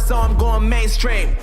so I'm going mainstream.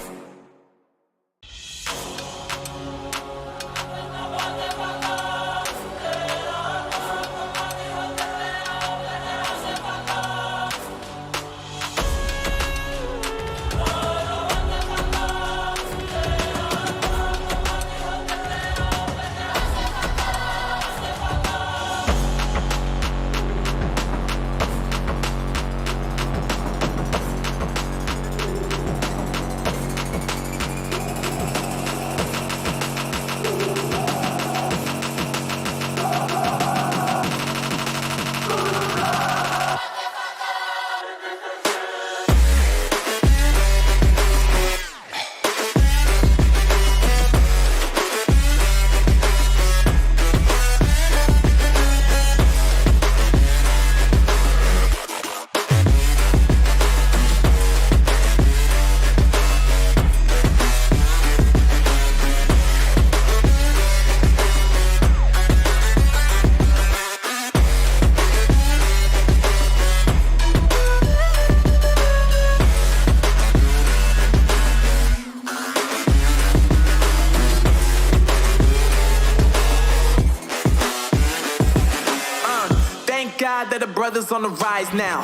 God that the brothers on the rise now.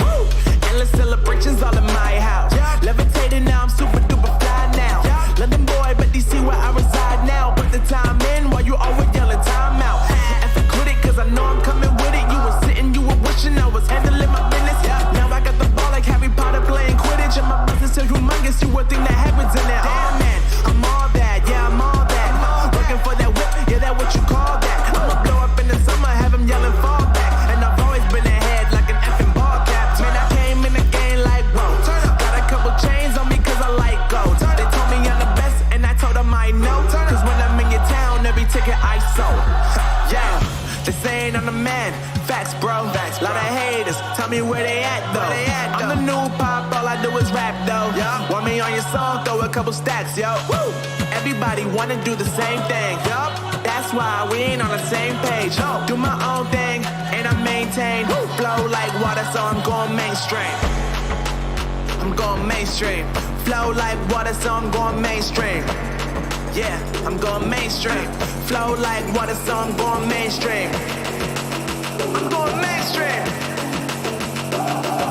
Endless celebrations all in my house. Levitating now, I'm super duper fly now. London boy, but DC where I reside now. Put the time in while you always yelling time out. And for quit it, cause I know I'm coming with it. You were sitting, you were wishing I was handling my business. Now I got the ball like Harry Potter playing Quidditch. And my business is humongous, you would think that happens in there. Damn man, I'm all that, yeah, I'm all that. Looking for that whip, yeah, that what you call that. I'ma blow up in the summer, have them yelling fall back. And I've always been ahead like an effing ball cap. Man, I came in the game like, whoa. Got a couple chains on me cause I like gold. They told me I'm the best and I told them I know. Cause when I'm in your town, every ticket I sold. Yeah, they saying I'm the man. Facts, bro. Lot of haters, tell me where they at though. I'm the new pop, all I do is rap though. Want me on your song, throw a couple stacks, yo. Woo! Everybody wanna do the same thing. That's why we ain't on the same page. Do my own thing and I maintain. Flow like water, so I'm going mainstream. I'm going mainstream. Flow like water, so I'm going mainstream. Yeah, I'm going mainstream. Flow like water, so I'm going mainstream. I'm going mainstream.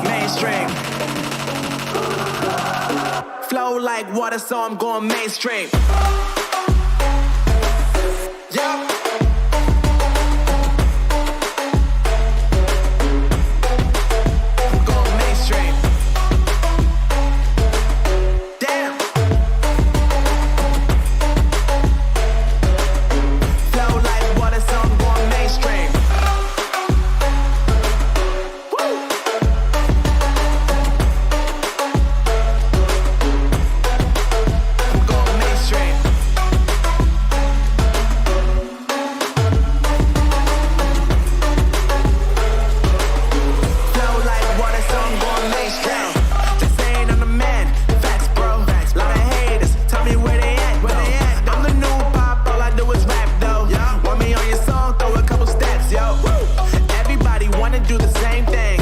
Mainstream. Flow like water, so I'm going mainstream. Yeah. I'm going mainstream. Damn. Flow like water, so I'm going mainstream. I'm going mainstream. Flow like water, so I'm going mainstream. They saying I'm the man. Facts, bro. Lot of haters, tell me where they at though. I'm the new pop, all I do is rap though. Want me on your song, throw a couple steps, yo. Everybody wanna do the same thing.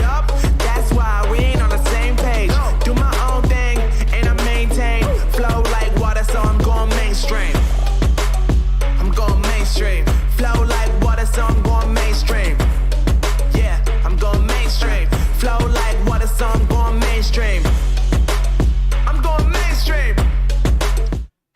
That's why we ain't on the same page. Do my own thing and I maintain. Flow like water, so I'm going mainstream. I'm going mainstream. Flow like water, so I'm going mainstream. Yeah, I'm going mainstream. Flow like water, so I'm going mainstream. I'm going mainstream.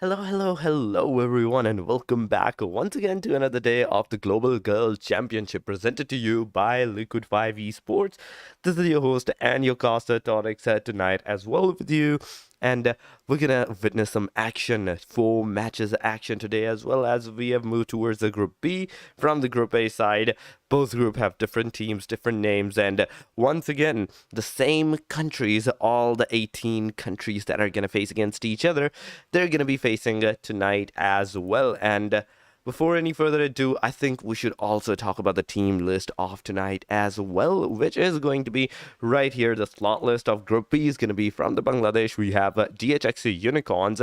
Hello everyone, and welcome back once again to another day of the Global Girl Championship presented to you by Liquid 5 Esports. This is your host and your caster Torix tonight as well with you. And we're gonna witness some action, 4 matches action today, as well as we have moved towards the Group B from the Group A side. Both group have different teams, different names, and once again, the same countries, all the 18 countries that are gonna face against each other, they're gonna be facing tonight as well. And before any further ado, I think we should also talk about the team list of tonight as well, which is going to be right here. The slot list of Group B is going to be from the Bangladesh. We have DHX Unicorns,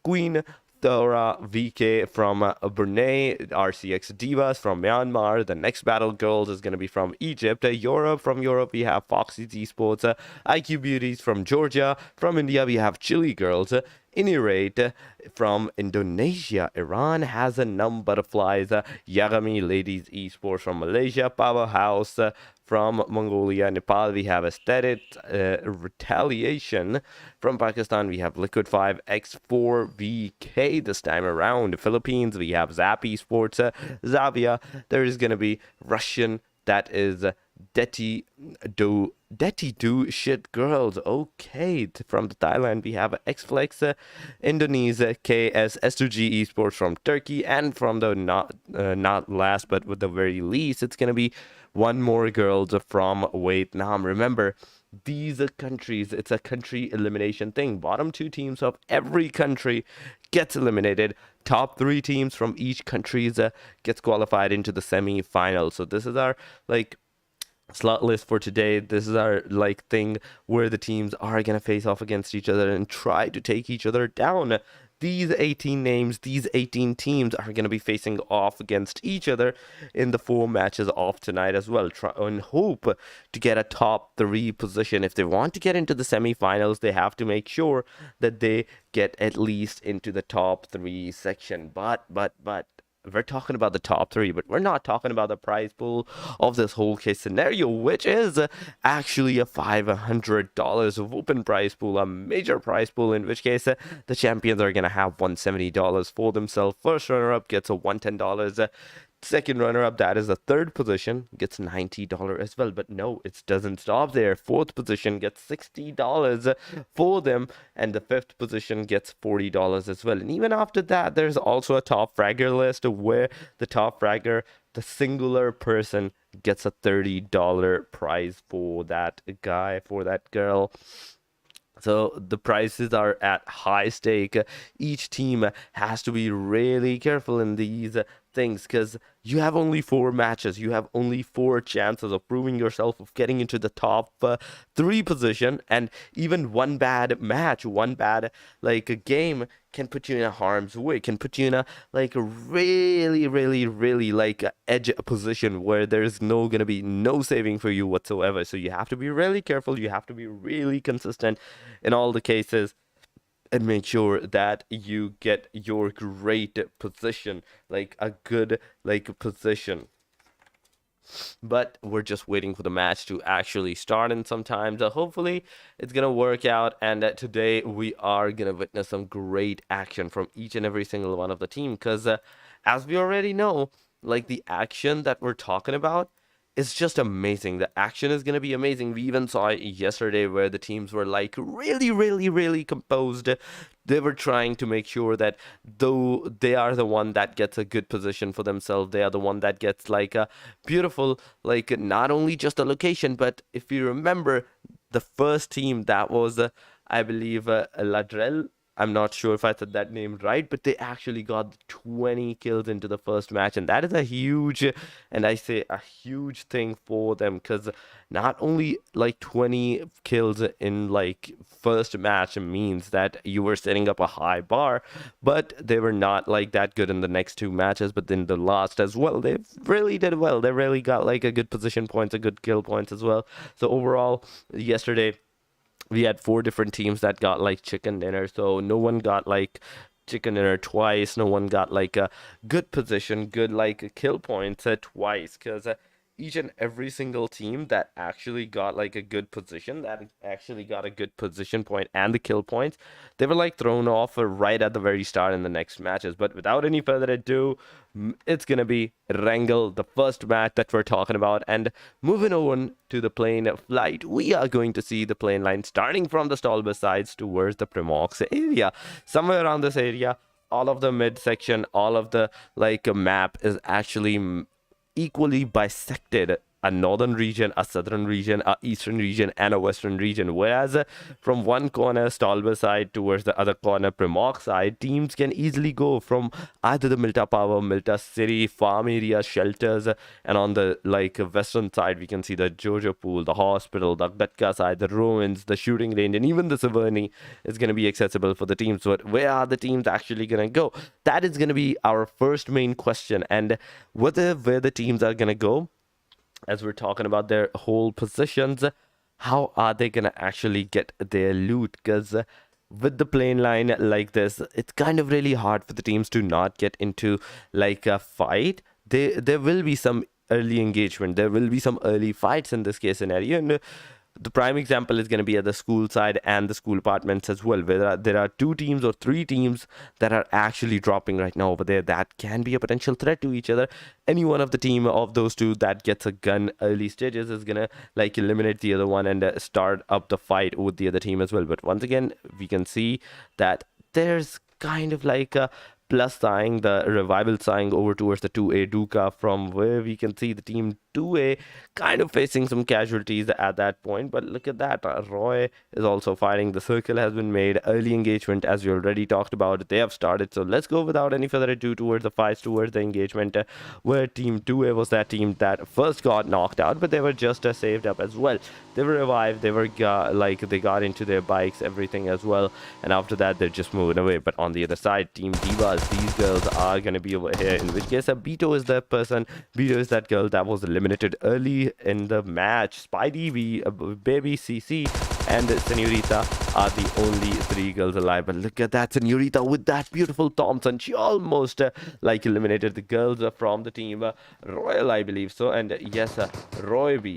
Queen Thora VK from Brunei, RCX Divas from Myanmar. The next battle girls is going to be from Egypt. Europe, from Europe, we have Foxy Esports. IQ Beauties from Georgia. From India, we have Chili Girls. Inirate from Indonesia. Iran has a Num Butterflies. Yagami Ladies Esports from Malaysia. Powerhouse from Mongolia. Nepal, we have Aesthetic Retaliation. From Pakistan, we have Liquid 5 X4VK this time around. Philippines, we have Zap Esports. Zavia, there is going to be Russian, that is Deti Do Shit Girls. Okay, from Thailand we have Xflex, Indonesia KS S2G Esports from Turkey, and from the not last but with the very least, it's gonna be one more girls from Vietnam. Remember, these are countries, it's a country elimination thing. Bottom two teams of every country gets eliminated. Top three teams from each country gets qualified into the semi-final. So this is our slot list for today. This is our thing where the teams are gonna face off against each other and try to take each other down. These 18 names, these 18 teams are going to be facing off against each other in the 4 matches of tonight as well. Try and hope to get a top 3 position. If they want to get into the semifinals, they have to make sure that they get at least into the top 3 section. But we're talking about the top 3, but we're not talking about the prize pool of this whole case scenario, which is actually a $500 of open prize pool, a major prize pool, in which case the champions are going to have $170 for themselves. First runner-up gets a $110. Second runner-up, that is the third position, gets $90 as well. But no, it doesn't stop there. Fourth position gets $60 for them, and the fifth position gets $40 as well. And even after that, there's also a top fragger list where the top fragger, the singular person, gets a $30 prize for that guy, for that girl. So the prices are at high stake. Each team has to be really careful in these things, because you have only 4 matches. You have only 4 chances of proving yourself, of getting into the top 3 position, and even one bad match, one bad a game can put you in a harm's way, can put you in a really edge position where there's gonna be no saving for you whatsoever. So you have to be really careful, you have to be really consistent in all the cases, and make sure that you get your great position, a good position. But we're just waiting for the match to actually start, and sometimes hopefully it's gonna work out. And today we are gonna witness some great action from each and every single one of the team, because as we already know, the action that we're talking about, it's just amazing. The action is going to be amazing. We even saw it yesterday where the teams were really composed. They were trying to make sure that though they are the one that gets a good position for themselves, they are the one that gets a beautiful, not only just a location, but if you remember the first team, that was I believe Ladrel. I'm not sure if I said that name right, but they actually got 20 kills into the first match, and that is a huge, and I say a huge thing for them, because not only 20 kills in first match means that you were setting up a high bar, but they were not that good in the next 2 matches. But then the last as well, they really did well. They really got a good position points, a good kill points as well. So overall, yesterday we had 4 different teams that got chicken dinner. So no one got chicken dinner twice. No one got a good position, good kill points twice, because each and every single team that actually got a good position, that actually got a good position point and the kill points, they were thrown off right at the very start in the next matches. But without any further ado, it's gonna be Wrangle, the first match that we're talking about. And moving on to the plane flight, we are going to see the plane line starting from the Stolber sides towards the Primox area. Somewhere around this area, all of the mid section, all of the map is actually equally bisected a northern region, a southern region, a eastern region, and a western region. Whereas from one corner, Stalber side, towards the other corner, Primok side, teams can easily go from either the Milta Power, Milta City, farm area, shelters, and on the western side, we can see the Jojo Pool, the hospital, the Gatka side, the ruins, the shooting range, and even the Saverni is going to be accessible for the teams. But where are the teams actually going to go? That is going to be our first main question. And where the teams are going to go, as we're talking about their whole positions, how are they going to actually get their loot? Because with the plane line like this, it's kind of really hard for the teams to not get into a fight. There will be some early engagement. There will be some early fights in this case scenario. And the prime example is going to be at the school side and the school apartments as well, where there are 2 teams or 3 teams that are actually dropping right now over there that can be a potential threat to each other. Any one of the team of those 2 that gets a gun early stages is going to eliminate the other one and start up the fight with the other team as well. But once again, we can see that there's kind of a plus sign, the revival sign over towards the 2A Duka, from where we can see the team 2A kind of facing some casualties at that point. But look at that, Roy is also fighting. The circle has been made. Early engagement, as we already talked about, they have started. So let's go without any further ado towards the fights, towards the engagement, where team 2A was that team that first got knocked out, but they were just saved up as well. They were revived. They were they got into their bikes, everything as well, and after that they're just moving away. But on the other side, team Divas, these girls are going to be over here, in which case Beto is that person. Beto is that girl that was eliminated early in the match. Spidey, Baby, CC, and Senorita are the only 3 girls alive. But look at that, Senorita with that beautiful Thompson. She almost eliminated the girls from the team Royal, I believe so. And yes, Roy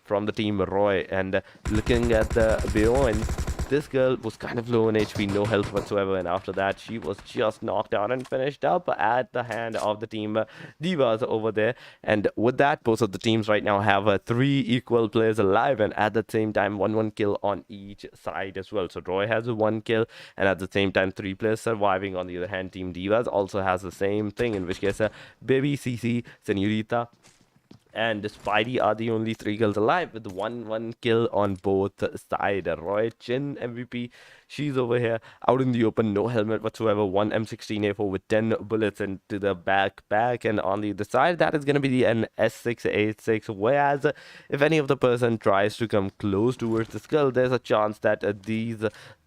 from the team Roy. And looking at the Beyond, this girl was kind of low on HP, no health whatsoever, and after that she was just knocked out and finished up at the hand of the team Divas over there. And with that, both of the teams right now have 3 equal players alive, and at the same time 1 kill on each side as well. So Roy has 1 kill, and at the same time 3 players surviving. On the other hand, team Divas also has the same thing, in which case Baby, CC, Senorita, and Spidey are the only 3 girls alive, with one kill on both sides. Roy Chin MVP, she's over here out in the open, no helmet whatsoever, 1 M16A4 with 10 bullets into the backpack. And on the other side, that is going to be an S6A6, whereas if any of the person tries to come close towards the skull, there's a chance that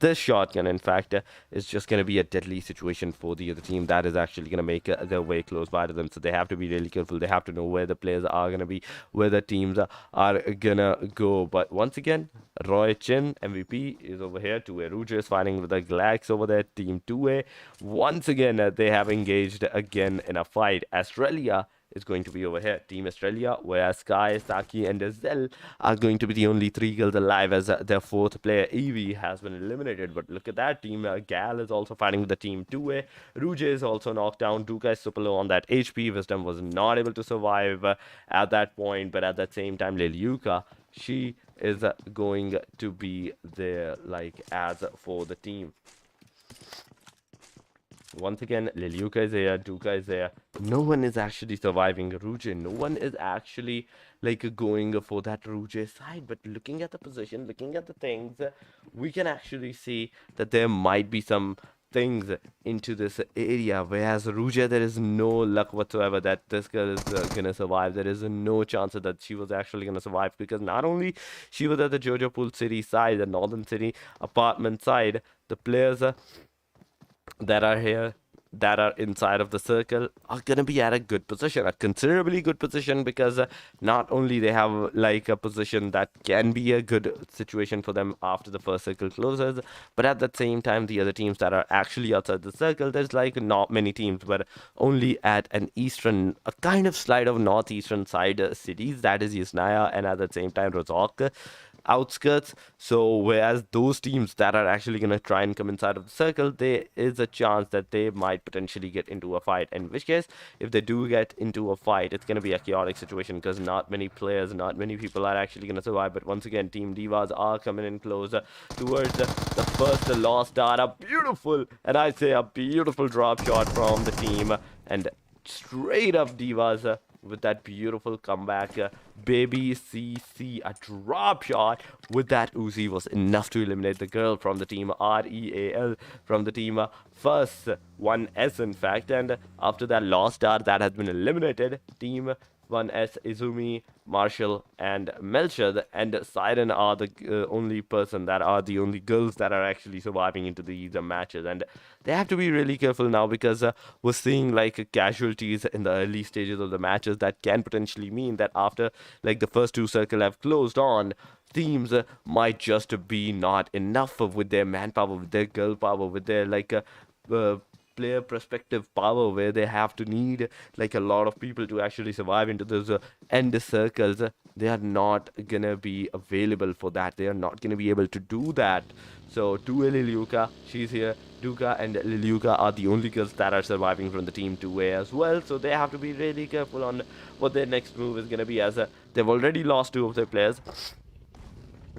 this shotgun, in fact, is just going to be a deadly situation for the other team that is actually going to make their way close by to them. So they have to be really careful. They have to know where the players are going to be, where the teams are going to go. But once again, Roy Chin MVP is over here. 2A Rouge is fighting with the Glax over there. Team 2A, once again, they have engaged again in a fight. Australia is going to be over here, Team Australia, where Sky, Saki, and Zell are going to be the only 3 girls alive, as their 4th player, Evie, has been eliminated. But look at that, Team Gal is also fighting with the Team 2A. Rouge is also knocked down. Duka is super low on that HP. Wisdom was not able to survive at that point, but at that same time, Liliuka, she is going to be there, as for the team. Once again, Liliuka is there, Duka is there. No one is actually surviving Rouge. No one is actually going for that Rouge side. But looking at the position, looking at the things, we can actually see that there might be some things into this area. Whereas Rouge, there is no luck whatsoever that this girl is gonna survive. There is no chance that she was actually gonna survive, because not only she was at the Jojo Pool City side, the Northern City apartment side, the players that are here, that are inside of the circle, are going to be at a good position, a considerably good position, because not only they have a position that can be a good situation for them after the first circle closes, but at the same time, the other teams that are actually outside the circle, there's not many teams, but only at an eastern, a kind of slide of northeastern side cities, that is Yasnaya, and at the same time Rozok outskirts. So whereas those teams that are actually going to try and come inside of the circle, there is a chance that they might potentially get into a fight, in which case, if they do get into a fight, it's going to be a chaotic situation, because not many players, not many people are actually going to survive. But once again, Team Divas are coming in closer towards the first lost dart. A beautiful, and I say a beautiful drop shot from the team, and straight up Divas with that beautiful comeback. Baby CC, a drop shot with that Uzi was enough to eliminate the girl from the team REAL, from the team First 1S, in fact. And after that lost star that has been eliminated, team 1S, Izumi, Marshall, and Melchor and Siren are the only girls that are actually surviving into these matches. And they have to be really careful now because we're seeing like casualties in the early stages of the matches that can potentially mean that after like the first two circle have closed on, teams might just be not enough with their manpower, with their girl power, with their uh, player perspective power, where they have to need like a lot of people to actually survive into those end circles. They are not gonna be available for that. They are not gonna be able to do that. So Dua Liliuka, she's here. Duka and Liliuka are the only girls that are surviving from the team 2A as well. So they have to be really careful on what their next move is gonna be, as they've already lost two of their players.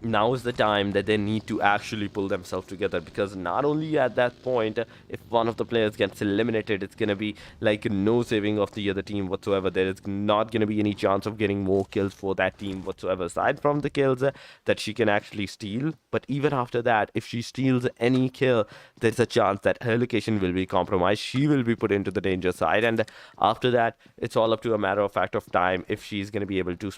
Now is the time that they need to actually pull themselves together, because not only at that point, if one of the players gets eliminated, it's gonna be like no saving of the other team whatsoever. There is not gonna be any chance of getting more kills for that team whatsoever, aside from the kills that she can actually steal. But even after that, if she steals any kill, there's a chance that her location will be compromised. She will be put into the danger side, and after that, it's all up to a matter of fact of time if she's gonna be able to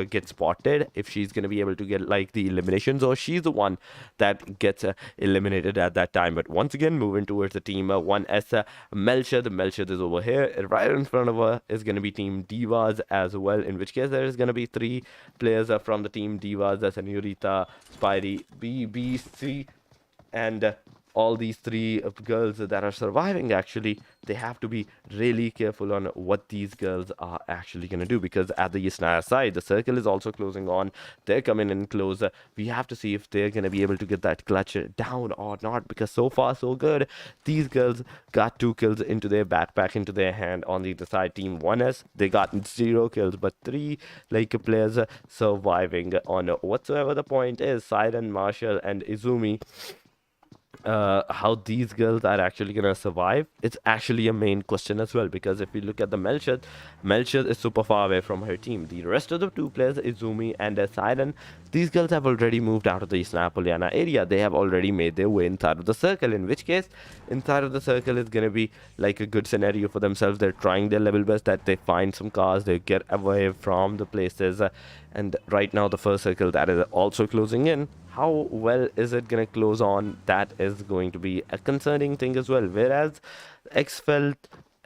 get spotted, if she's gonna be able to get like the eliminations, or she's the one that gets eliminated at that time. But once again, moving towards the team 1S, Melchor. The Melchor is over here. Right in front of her is going to be team Divas as well, in which case there is going to be three players from the team Divas, Senorita, Spidey, BBC, and all these three girls that are surviving. Actually, they have to be really careful on what these girls are actually going to do, because at the Yasnaya side, the circle is also closing on. They're coming in close. We have to see if they're going to be able to get that clutch down or not, because so far so good. These girls got 2 kills into their backpack, into their hand. On the other side, team 1S, they got 0 kills, but 3 like players surviving on whatsoever the point is. Siren, Marshall, and Izumi, how these girls are actually gonna survive, it's actually a main question as well. Because if we look at the Melchor is super far away from her team. The rest of the 2 players, Izumi and Siren, these girls have already moved out of the Snapoliana area. They have already made their way inside of the circle, in which case inside of the circle is gonna be like a good scenario for themselves. They're trying their level best that they find some cars, they get away from the places, and right now the first circle that is also closing in, how well is it going to close on? That is going to be a concerning thing as well. Whereas Xfelt,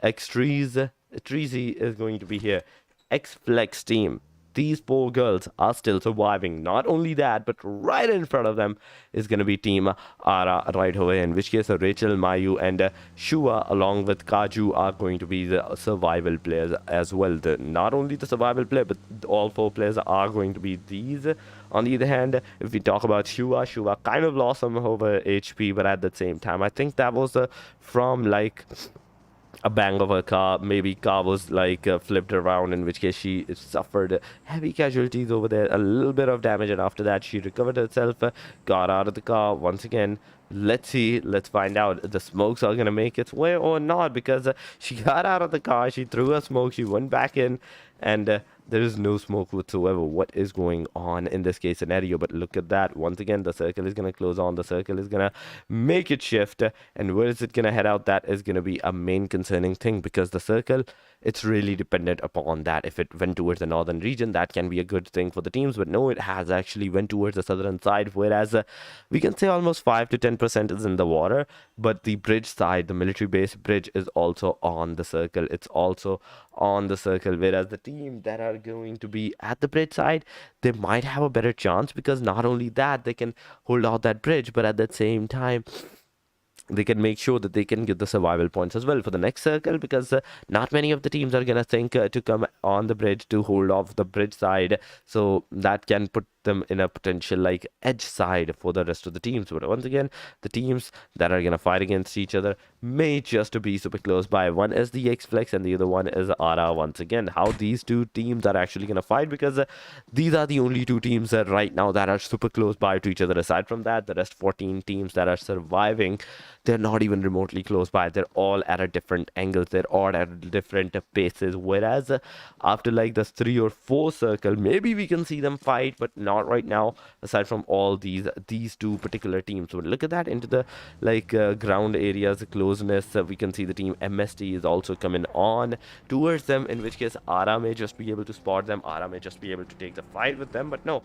Treasy is going to be here. Xflex team, these 4 girls are still surviving. Not only that, but right in front of them is going to be team Ara right away, in which case Rachel, Mayu, and Shua along with Kaju are going to be the survival players as well. Not only the survival player, but all 4 players are going to be these. On the other hand, if we talk about Shua kind of lost some of her HP, but at the same time, I think that was from like a bang of a car. Maybe car was like flipped around, in which case she suffered heavy casualties over there, a little bit of damage, and after that she recovered herself, got out of the car once again. Let's find out the smokes are gonna make its way or not, because she got out of the car, she threw a smoke, she went back in, and there is no smoke whatsoever. What is going on in this case scenario? But look at that. Once again, the circle is going to close on. The circle is going to make it shift. And where is it going to head out? That is going to be a main concerning thing, because the circle, it's really dependent upon that. If it went towards the northern region, that can be a good thing for the teams. But no, it has actually went towards the southern side, whereas we can say almost 5 to 10% is in the water. But the bridge side, the military base bridge, is also on the circle. It's also on the circle, whereas the team that are going to be at the bridge side, they might have a better chance, because not only that, they can hold out that bridge, but at the same time they can make sure that they can get the survival points as well for the next circle, because not many of the teams are gonna think to come on the bridge to hold off the bridge side. So that can put them in a potential like edge side for the rest of the teams. But once again, the teams that are gonna fight against each other may just be super close by. One is the X-Flex and the other one is Ara. Once again, how these 2 teams are actually gonna fight, because these are the only 2 teams right now that are super close by to each other. Aside from that, the rest 14 teams that are surviving, they're not even remotely close by. They're all at a different angles. They're all at different paces. Whereas after like this 3 or 4 circle, maybe we can see them fight, but not right now. Aside from all these two particular teams, so look at that into the like ground areas closeness. We can see the team MST is also coming on towards them. In which case, Ara may just be able to spot them. Ara may just be able to take the fight with them. But no,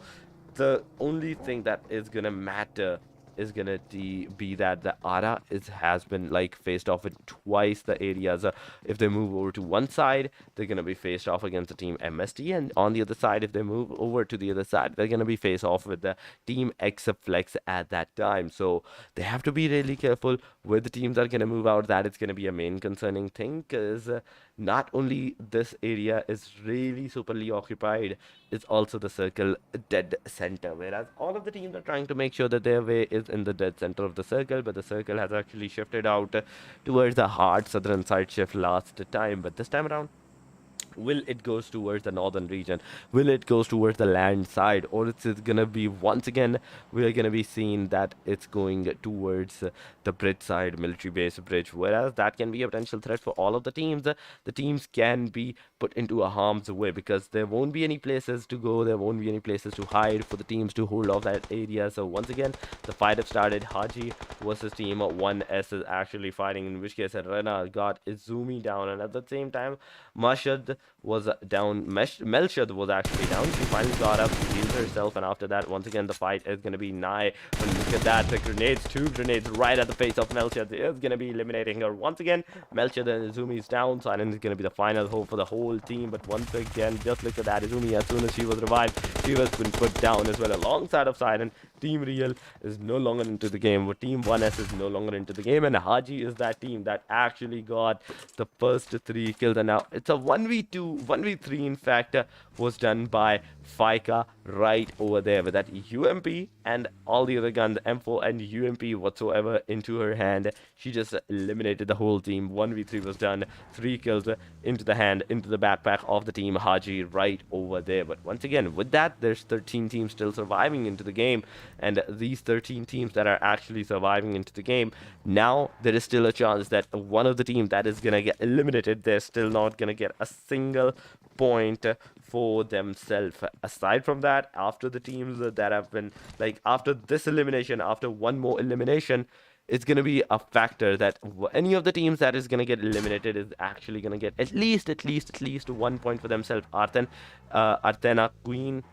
the only thing that is gonna matter is gonna be that the Ara has been like faced off with twice the areas. If they move over to one side, they're gonna be faced off against the team MST, and on the other side, if they move over to the other side, they're gonna be faced off with the team Xflex at that time. So they have to be really careful with the teams that are gonna move out. That is gonna be a main concerning thing, because not only this area is really superly occupied, it's also the circle dead center, whereas all of the teams are trying to make sure that their way is in the dead center of the circle, but the circle has actually shifted out towards the hard southern side shift last time. But this time around, will it goes towards the northern region, will it goes towards the land side, or it's gonna be once again we're gonna be seeing that it's going towards the bridge side, military base bridge, whereas that can be a potential threat for all of the teams. The teams can be put into a harm's way, because there won't be any places to go, there won't be any places to hide for the teams to hold off that area. So once again, the fight have started. Haji versus team 1S is actually fighting, in which case Rena got Izumi down, and at the same time Mashad was down. Melshad was actually down. She finally got up, healed herself, and after that, once again, the fight is going to be nigh. But look at that, the grenades, 2 grenades right at the face of Melshad is going to be eliminating her. Once again, Melshad and Izumi is down. Silent is going to be the final hope for the whole team. But once again, just look at that, Izumi, as soon as she was revived, she was been put down as well, alongside of Silent. Team Real is no longer into the game, but Team 1S is no longer into the game, and Haji is that team that actually got the first 3 kills. And now it's a 1v2, 1v3 in fact, was done by Faika right over there with that UMP and all the other guns, M4 and UMP whatsoever into her hand. She just eliminated the whole team. 1v3 was done, 3 kills into the hand, into the backpack of the team Haji right over there. But once again, with that, there's 13 teams still surviving into the game, and these 13 teams that are actually surviving into the game, now there is still a chance that one of the teams that is gonna get eliminated, they're still not gonna get a single point for themselves. Aside from that, after the teams that have been like, after this elimination, after one more elimination, it's going to be a factor that any of the teams that is going to get eliminated is actually going to get at least 1 point for themselves. Artena Queen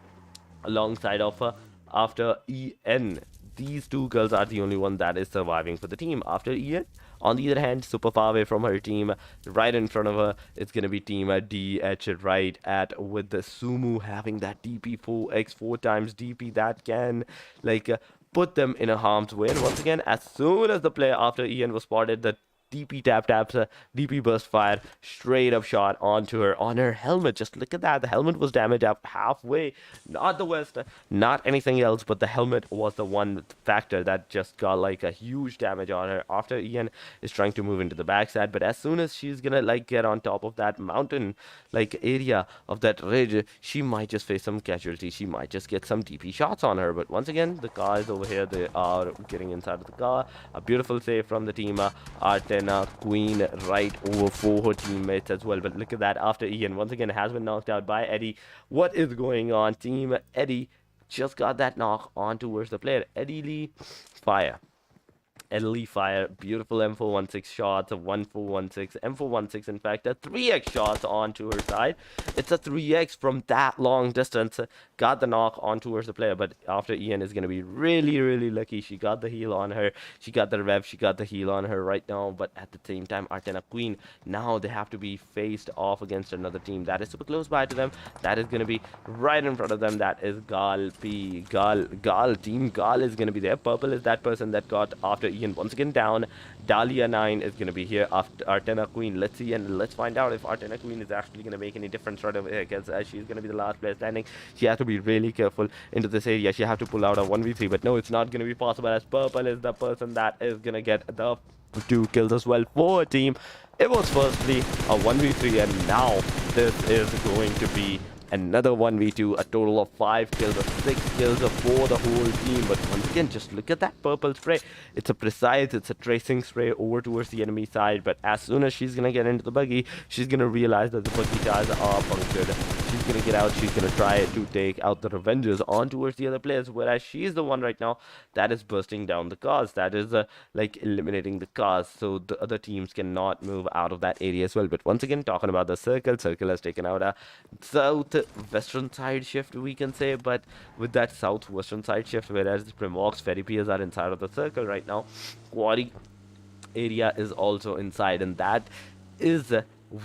alongside of after EN. These 2 girls are the only one that is surviving for the team. After EN, on the other hand, super far away from her team, right in front of her, it's going to be team DH right at, with the Sumu having that DP 4x, 4 times DP that can like put them in a harm's way. And once again, as soon as the player after EN was spotted, the DP taps, DP burst fire, straight up shot onto her, on her helmet. Just look at that. The helmet was damaged up halfway. Not the vest, not anything else, but the helmet was the one factor that just got like a huge damage on her. After Ian is trying to move into the backside, but as soon as she's gonna like get on top of that mountain like area of that ridge, she might just face some casualties. She might just get some DP shots on her. But once again, the car is over here. They are getting inside of the car. A beautiful save from the team Artena Queen right over for her teammates as well. But look at that, after Ian once again has been knocked out by Eddie. What is going on? Team Eddie just got that knock on towards the player. Eddie Lee fire. Eddie Fire, beautiful M416 shots, a 1416, M416 in fact, a 3x shots onto her side. It's a 3x from that long distance, got the knock on towards the player, but after Ian is going to be really lucky. She got the heal on her, she got the rev, she got the heal on her right now, but at the same time, Artena Queen, now they have to be faced off against another team that is super close by to them, that is going to be right in front of them, that is Gal P, Gal, Team Gal is going to be there. Purple is that person that got after Ian once again down. Dahlia 9 is going to be here after Artena Queen. Let's see and let's find out if Artena Queen is actually going to make any difference right over here, because she's going to be the last player standing. She has to be really careful into this area. She has to pull out a 1v3, but no, it's not going to be possible, as Purple is the person that is going to get the 2 kills as well for a team. It was firstly a 1v3, and now this is going to be another 1v2, a total of 5 kills or 6 kills for the whole team. But once again, just look at that purple spray. It's a precise, it's a tracing spray over towards the enemy side, but as soon as she's gonna get into the buggy, she's gonna realize that the buggy tires are punctured. She's gonna get out, she's gonna try to take out the Revengers on towards the other players, whereas she's the one right now that is bursting down the cars, that is like eliminating the cars, so the other teams cannot move out of that area as well. But once again, talking about the circle has taken out a southwestern side shift, we can say, but with that southwestern side shift, whereas the Primox Ferry Piers are inside of the circle right now, Quarry area is also inside, and that is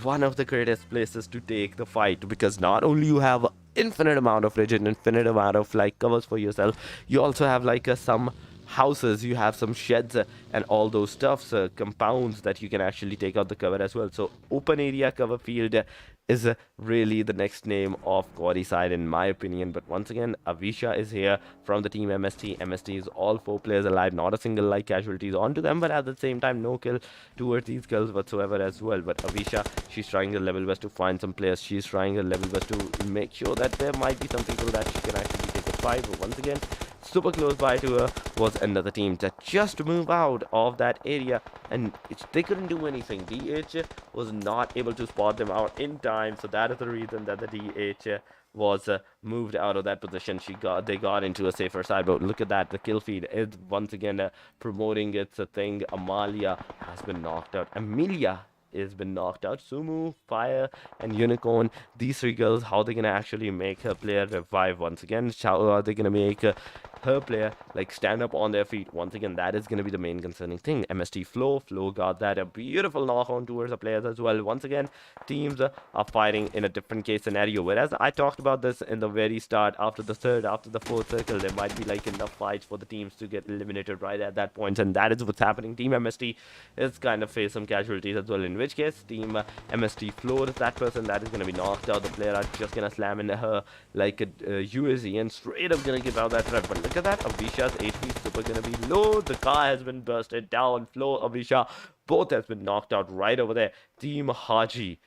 one of the greatest places to take the fight, because not only you have infinite amount of rigid, infinite amount of like covers for yourself, you also have like some houses, you have some sheds and all those stuffs, compounds that you can actually take out the cover as well. So open area cover field is really the next name of Quadi side in my opinion. But once again, Avisha is here from the team MST. MST is all 4 players alive, not a single like casualties onto them, but at the same time no kill towards these girls whatsoever as well. But Avisha, she's trying her level best to find some players, she's trying her level best to make sure that there might be some people that she can actually take a fight. But once again, super close by to her was another team that just moved out of that area, and they couldn't do anything. DH was not able to spot them out in time, so that is the reason that the DH was moved out of that position. They got into a safer side. But look at that, the kill feed is once again promoting its thing. Amalia has been knocked out. Amelia has been knocked out. Sumu, Fire, and Unicorn, these 3 girls, how they gonna actually make her player revive once again? How are they gonna make her player like stand up on their feet once again? That is gonna be the main concerning thing. MST Flo got that, a beautiful knock on towards the players as well. Once again, teams are fighting in a different case scenario, whereas I talked about this in the very start. After the 4th circle, there might be like enough fights for the teams to get eliminated right at that point, and that is what's happening. Team MST is kind of face some casualties as well, in which case team MST Floor is that person that is going to be knocked out. The player are just going to slam in her like a UAZ and straight up going to give out that rep. But look at that, Avisha's HP is super going to be low. The car has been bursted down. Flo, Avisha, both has been knocked out right over there. Team Haji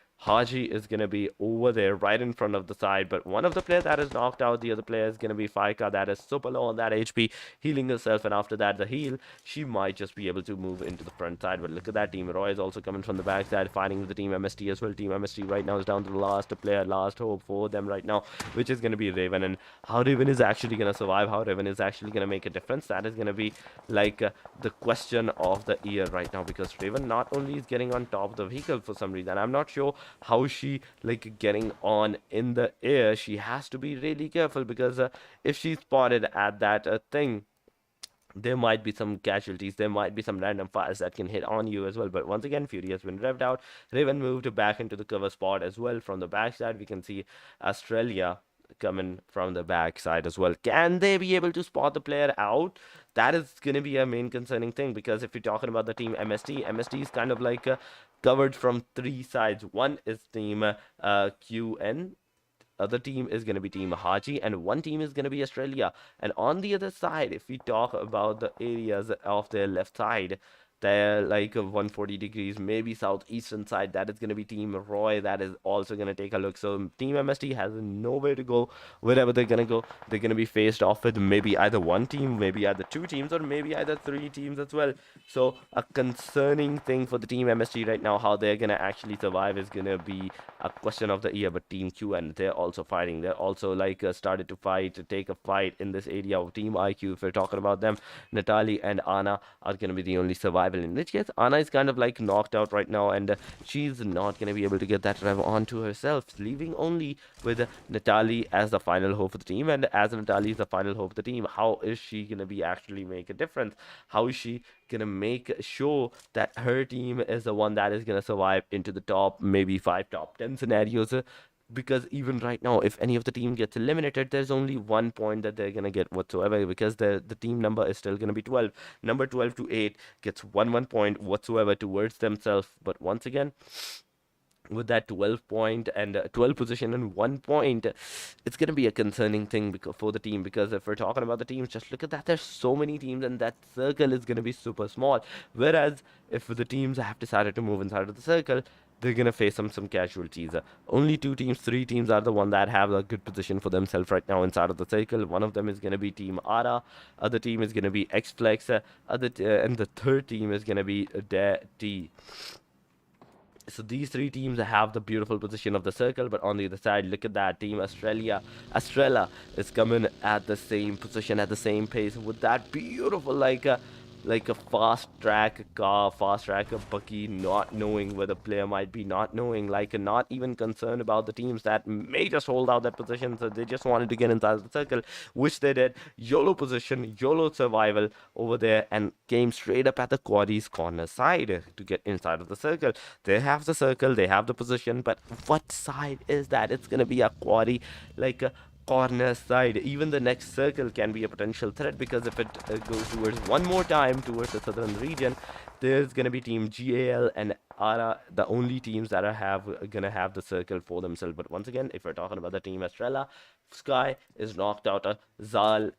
is going to be over there right in front of the side, but one of the players that is knocked out, the other player is going to be Faika, that is super low on that HP, healing herself, and after that the heal, she might just be able to move into the front side. But look at that, Team Roy is also coming from the back side, fighting with the Team MST as well. Team MST right now is down to the last player, last hope for them right now, which is going to be Raven. And how Raven is actually going to survive, how Raven is actually going to make a difference, that is going to be like the question of the year right now, because Raven not only is getting on top of the vehicle for some reason, I'm not sure how she like getting on in the air. She has to be really careful, because if she's spotted at that thing, there might be some casualties, there might be some random fires that can hit on you as well. But once again, Fury has been revved out. Raven moved back into the cover spot as well. From the backside, we can see Australia coming from the backside as well. Can they be able to spot the player out? That is going to be a main concerning thing, because if you're talking about the team MST is kind of like covered from 3 sides. One is team QN, other team is going to be Team Haji, and one team is going to be Australia. And on the other side, if we talk about the areas of their left side, they're like 140 degrees, maybe southeastern side, that is going to be Team Roy, that is also going to take a look. So Team MST has nowhere to go. Wherever they're going to go, they're going to be faced off with maybe either one team, maybe either 2 teams, or maybe either 3 teams as well. So a concerning thing for the Team MST right now, how they're going to actually survive, is going to be a question of the year. But Team QN, they're also fighting, they're also like started to fight, to take a fight in this area of Team IQ. If we're talking about them, Natalie and Anna are going to be the only survivors, in which case Anna is kind of like knocked out right now, and she's not going to be able to get that rev onto herself, leaving only with Natalie as the final hope for the team. And as Natalie is the final hope of the team, how is she going to be actually make a difference? How is she going to make sure that her team is the one that is going to survive into the top, maybe 5 top 10 scenarios? Because even right now, if any of the team gets eliminated, there's only 1 point that they're going to get whatsoever, because the team number is still going to be 12. Number 12 to 8 gets 1 point whatsoever towards themselves. But once again, with that 12 point and 12 position and 1 point, it's going to be a concerning thing for the team. Because if we're talking about the teams, just look at that, there's so many teams, and that circle is going to be super small. Whereas if the teams have decided to move inside of the circle, they're gonna face some casualties. Only 2 teams, 3 teams are the one that have a good position for themselves right now inside of the circle. One of them is gonna be Team Ara, other team is gonna be X-Flex, and the third team is gonna be T. So these 3 teams have the beautiful position of the circle, but on the other side, look at that team Australia is coming at the same position, at the same pace, with that beautiful like a fast track car, fast track buggy, not knowing where the player might be, not knowing, like not even concerned about the teams that may just hold out that position. So they just wanted to get inside the circle, which they did. YOLO position, YOLO survival over there, and came straight up at the quaddy's corner side to get inside of the circle. They have the circle, they have the position, but what side is that? It's gonna be a quaddy, like a corner side. Even the next circle can be a potential threat, because if it goes towards one more time towards the southern region, there's gonna be team GAL and ARA, the only teams that are gonna have the circle for themselves. But once again, if we're talking about the team Estrella, Sky is knocked out. Zell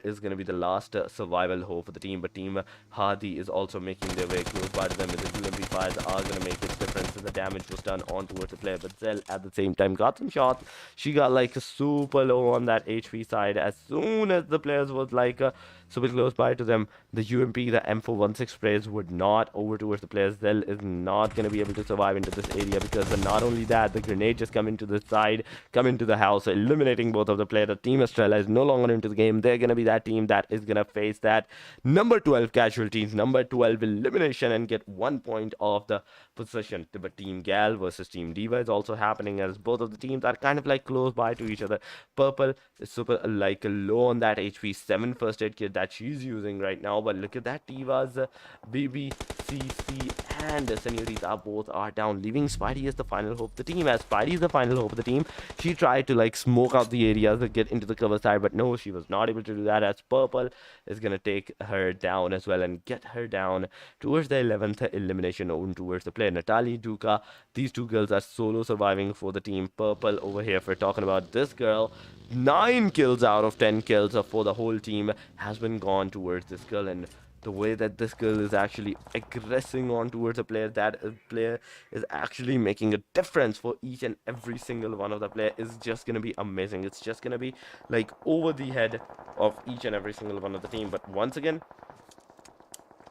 is gonna be the last survival hope for the team, but team Hardy is also making their way close by to them. The UMP fires are gonna make its difference, and the damage was done on towards the player. But Zell at the same time got some shots. She got like super low on that HP side. As soon as the players was like super close by to them, the UMP, the M416 sprays would not over towards the players. Zell is not going to be able to survive into this area, because not only that, the grenade just come into the side, come into the house, eliminating both of the players. The team Estrella is no longer into the game. They're going to be that team that is going to face that number 12 casualties, number 12 elimination, and get 1 point of the position. But team Gal versus team Diva is also happening, as both of the teams are kind of like close by to each other. Purple is super like low on that HP, 7 first aid kit that she's using right now. But look at that, Diva's BBCC and Senorita both are down, leaving Spidey as the final hope of the team. As Spidey is the final hope of the team, she tried to like smoke out the areas and get into the cover side, but no, she was not able to do that, as Purple is gonna take her down as well and get her down towards the 11th elimination on towards the player Natalie Duca. These 2 girls are solo surviving for the team Purple over here. If we're talking about this girl, 9 kills out of 10 kills for the whole team has been gone towards this girl, and the way that this girl is actually aggressing on towards a player, that player is actually making a difference for each and every single one of the player, is just going to be amazing. It's just going to be like over the head of each and every single one of the team. But once again,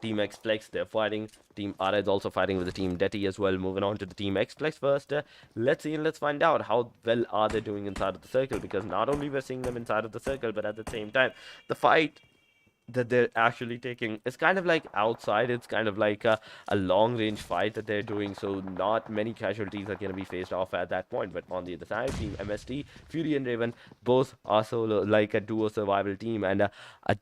Team X-Flex, they're fighting. Team Ara is also fighting with the Team Detty as well. Moving on to the Team X-Flex first. Let's see and let's find out how well are they doing inside of the circle, because not only we're seeing them inside of the circle, but at the same time, the fight that they're actually taking is kind of like outside. It's kind of like a long range fight that they're doing, so not many casualties are going to be faced off at that point. But on the other side, Team MST, Fury and Raven, both are solo, like a duo survival team, and a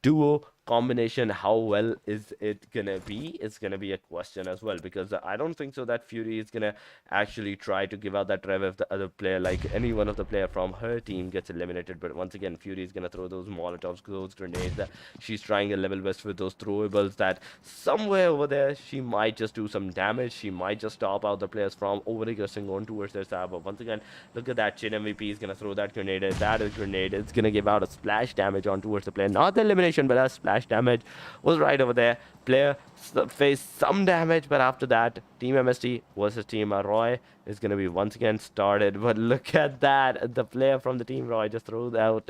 duo combination. How well is it gonna be? It's gonna be a question as well, because I don't think so that Fury is gonna actually try to give out that rev if the other player, like any one of the player from her team, gets eliminated. But once again, Fury is gonna throw those molotovs, those grenades. She's trying a level best with those throwables, that somewhere over there she might just do some damage. She might just stop out the players from over-aggressing on towards their side. But once again, look at that, Chin MVP is gonna throw that grenade. That is grenade. It's gonna give out a splash damage on towards the player, not the elimination, but a splash damage was right over there. Player faced some damage, but after that, Team MST versus Team Roy is going to be once again started. But look at that, the player from the Team Roy just threw out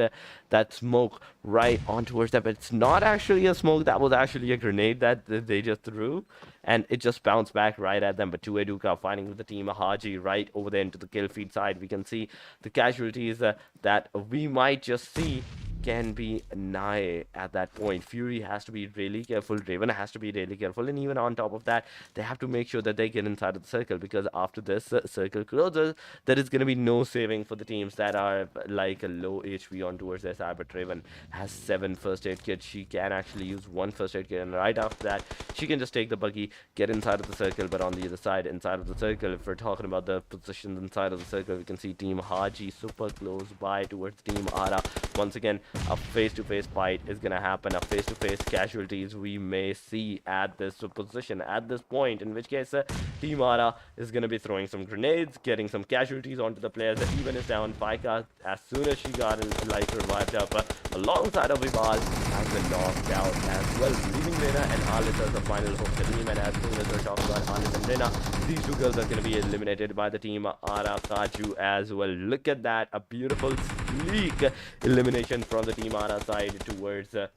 that smoke right on towards them. It's not actually a smoke, that was actually a grenade that they just threw, and it just bounced back right at them. But Two Eduka fighting with the Team Haji right over there into the kill feed side. We can see the casualties that we might just see can be nigh at that point. Fury has to be really careful, Raven has to be really careful, and even on top of that, they have to make sure that they get inside of the circle, because after this circle closes, there is going to be no saving for the teams that are like a low HP on towards their side. But Raven has 7 first aid kits. She can actually use 1 first aid kit, and right after that, she can just take the buggy, get inside of the circle. But on the other side, inside of the circle, if we're talking about the positions inside of the circle, we can see Team Haji super close by towards Team Ara. Once again, a face-to-face fight is going to happen. A face-to-face casualties we may see at this position, at this point, in which case Team Ara is going to be throwing some grenades, getting some casualties onto the players. Even is down. Faika, as soon as she got like revived up alongside of Vibal, has been knocked out as well, leaving Rena and Alice as the final hope the team. And as soon as we're talking about Alice and Rena, these two girls are going to be eliminated by the team Ara Kaju as well. Look at that, a beautiful sleek elimination from the team Ara side towards the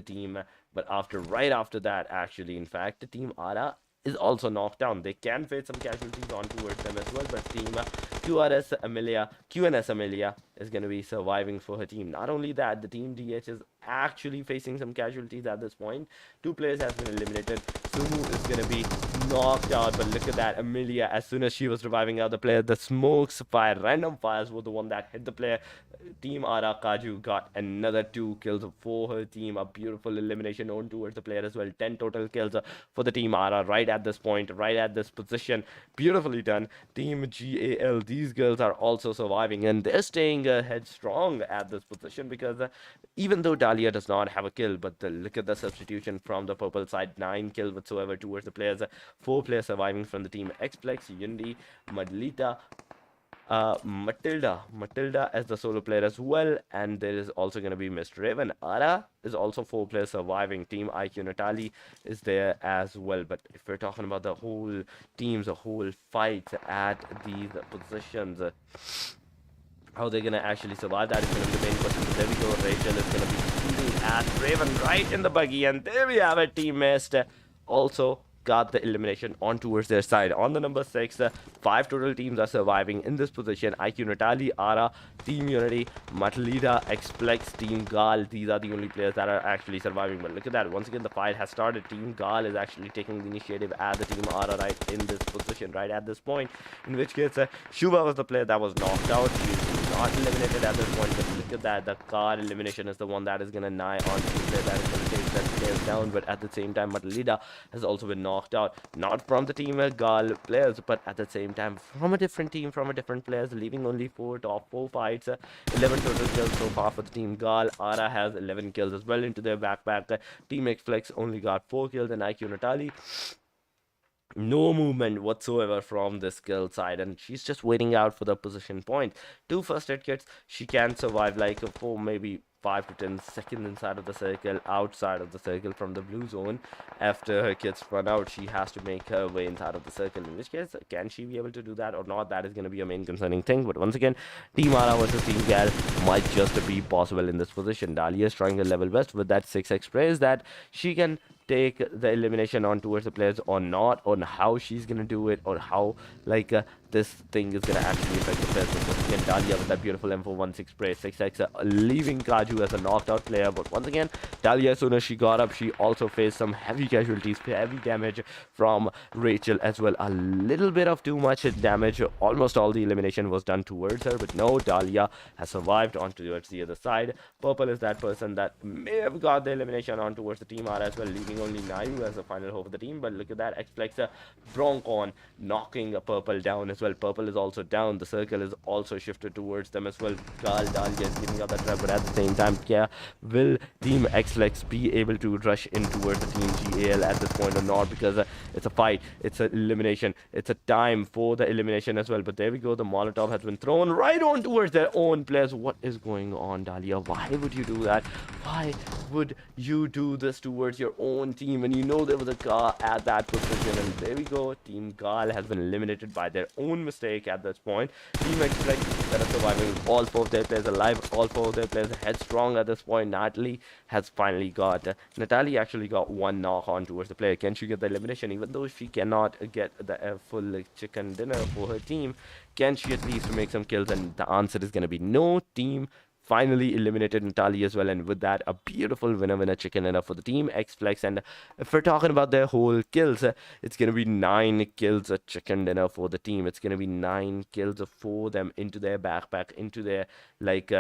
team. But right after that, actually, in fact, the team Ara is also knocked down. They can face some casualties on towards them as well, but team QNS Amelia is going to be surviving for her team. Not only that, the team DH is actually facing some casualties at this point. Two players have been eliminated. Sumu is going to be knocked out, but look at that, Amelia, as soon as she was reviving other player, the smokes fire, random fires were the one that hit the player. Team Ara Kaju got another 2 kills for her team. A beautiful elimination on towards the player as well. 10 total kills for the team Ara right at this point, right at this position. Beautifully done. Team GAL, these girls are also surviving, and they're staying headstrong at this position because even though Dahlia does not have a kill, but look at the substitution from the purple side. 9 kills whatsoever towards the players. 4 players surviving from the team Xplex, Unity, Madlita, Matilda as the solo player as well, and there is also going to be Miss Raven. Ara is also 4 players surviving. Team IQ Natali is there as well. But if we're talking about the whole teams, the whole fight at these positions, how they're going to actually survive, that is going to be the main question. So there we go, Rachel is going to be shooting at Raven right in the buggy, and there we have it. Team Mist also got the elimination on towards their side. On the number 6, 5 total teams are surviving in this position. IQ Natali, Ara, Team Unity, Matlida, Xplex, Team Gal. These are the only players that are actually surviving. But look at that, once again the fight has started. Team Gal is actually taking the initiative at the Team Ara right in this position, right at this point, in which case Shuba was the player that was knocked out. She's not eliminated at this point, but look at that, the car elimination is the one that is going to nigh on to the player that is going to take that players down. But at the same time, Matlida has also been knocked out, not from the Team Gal players, but at the same time from a different team, from a different players, leaving only 4 top 4 fights. 11 total kills so far for the Team Gal. Ara has 11 kills as well into their backpack. Team Xflex only got 4 kills, and IQ Natali, no movement whatsoever from this girl side, and she's just waiting out for the position point. 2 first aid kits, she can survive like for maybe 5 to 10 seconds inside of the circle, outside of the circle from the blue zone. After her kits run out, she has to make her way inside of the circle, in which case can she be able to do that or not, that is going to be a main concerning thing. But once again, Team Ara versus Team Gal might just be possible in this position. Dahlia is trying her level best with that 6x sprays that she can take the elimination on towards the players or not, on how she's gonna do it, or how like this thing is gonna actually affect the players. Once again, Dahlia with that beautiful M416 spray, 6x, leaving Kaju as a knocked out player. But once again, Dahlia, as soon as she got up, she also faced some heavy casualties, heavy damage from Rachel as well. A little bit of too much damage. Almost all the elimination was done towards her, but no, Dahlia has survived on towards the other side. Purple is that person that may have got the elimination on towards the Team R as well, leaving only Nayu as the final hope of the team. But look at that, Xplex Broncon knocking Purple down as well. Purple is also down. The circle is also shifted towards them as well. Dahlia is giving up that trap, but at the same time, will Team Xflex be able to rush in towards the Team GAL at this point or not? Because it's a fight, it's an elimination, it's a time for the elimination as well. But there we go, the Molotov has been thrown right on towards their own players. What is going on, Dahlia? Why would you do that? Why would you do this towards your own team? And you know there was a car at that position, and there we go, Team Gal has been eliminated by their own mistake at this point. Team Xflex that are surviving, all 4 of their players alive, all 4 of their players headstrong at this point. Natalie has finally got Natalie actually got 1 knock on towards the player. Can she get the elimination? Even though she cannot get the full chicken dinner for her team, can she at least make some kills? And the answer is going to be no. Team finally eliminated Natalie as well, and with that, a beautiful winner chicken dinner for the Team Xflex. And if we're talking about their whole kills, it's going to be 9 kills a chicken dinner for the team. It's going to be 9 kills for them into their backpack, into their like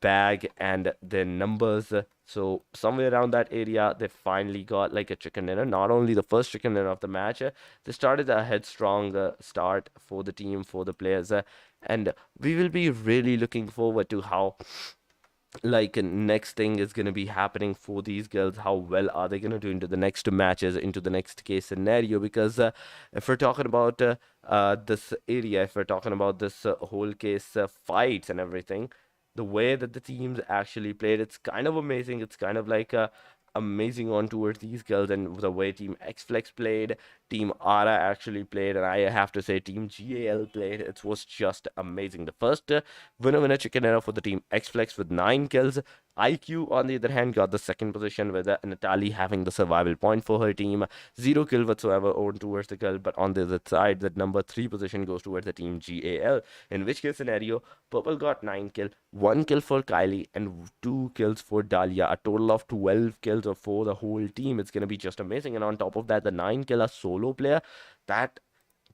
bag and their numbers. So somewhere around that area, they finally got like a chicken dinner. Not only the first chicken dinner of the match, they started a headstrong start for the team, for the players, and we will be really looking forward to how like next thing is going to be happening for these girls. How well are they going to do into the next matches, into the next case scenario? Because if we're talking about this area, if we're talking about this whole case fights and everything, the way that the teams actually played, it's kind of amazing. It's kind of like amazing on towards these girls, and the way Team X-Flex played, Team Ara actually played, and I have to say Team GAL played. It was just amazing. The first winner chicken dinner for the Team X-Flex with 9 kills. IQ, on the other hand, got the second position with Natalie having the survival point for her team. 0 kill whatsoever on towards the girl, but on the other side, the number 3 position goes towards the Team GAL. In which case scenario, Purple got 9 kill, 1 kill for Kylie, and 2 kills for Dahlia. A total of 12 kills for the whole team. It's going to be just amazing. And on top of that, the 9 killer solo player, that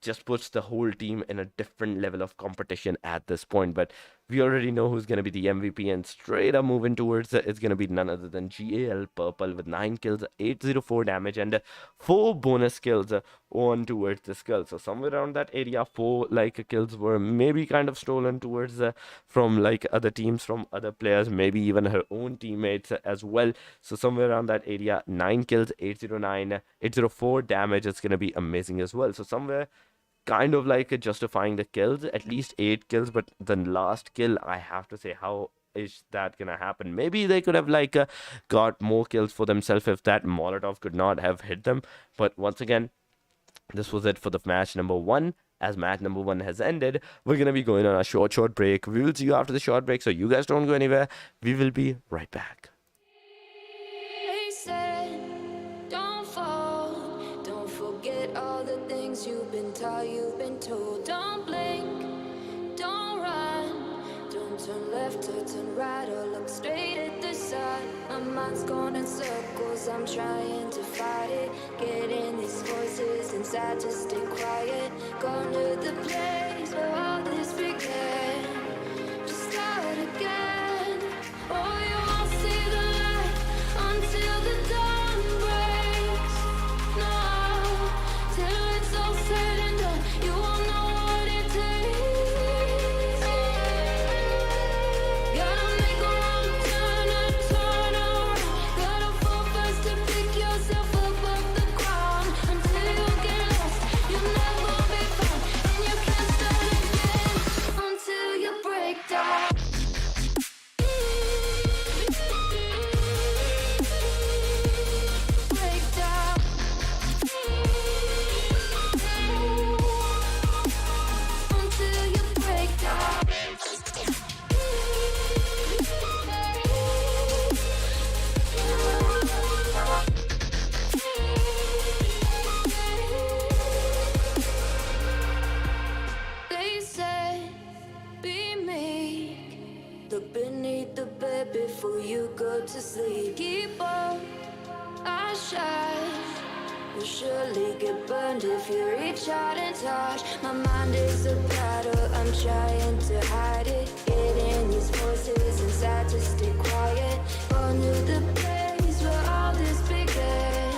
just puts the whole team in a different level of competition at this point. But we already know who's going to be the MVP, and straight up moving towards it, it's going to be none other than GAL Purple with 9 kills, 804 damage, and 4 bonus kills on towards the skull. So somewhere around that area, 4 like kills were maybe kind of stolen towards from like other teams, from other players, maybe even her own teammates as well. So somewhere around that area, 9 kills, 804 damage. It's going to be amazing as well. So somewhere kind of like justifying the kills, at least 8 kills, but the last kill, I have to say, how is that gonna happen? Maybe they could have like got more kills for themselves if that Molotov could not have hit them. But once again, this was it for the match number 1. As match number 1 has ended, we're gonna be going on a short break. We will see you after the short break, so you guys don't go anywhere. We will be right back. You've been taught, you've been told. Don't blink, don't run, don't turn left or turn right or look straight at the sun. My mind's going in circles, I'm trying to fight it. Getting these voices inside to stay quiet. Going to the place where all this began. Just start again. Oh, you won't see the light until the dawn breaks. No, till it's all said and done, you won't know what it takes. Gotta make a wrong turn and turn around. Gotta fall first to pick yourself up off the ground. Until you get lost, you'll never be found, and you can't start again until you break down. Break down. Until you break down. They said, be meek. Look beneath the bed before you go to sleep. Keep on, I shine. You'll surely get burned if you reach out and touch. My mind is a battle, I'm trying to hide it. Getting these voices inside to stay quiet. Going to the place where all this began.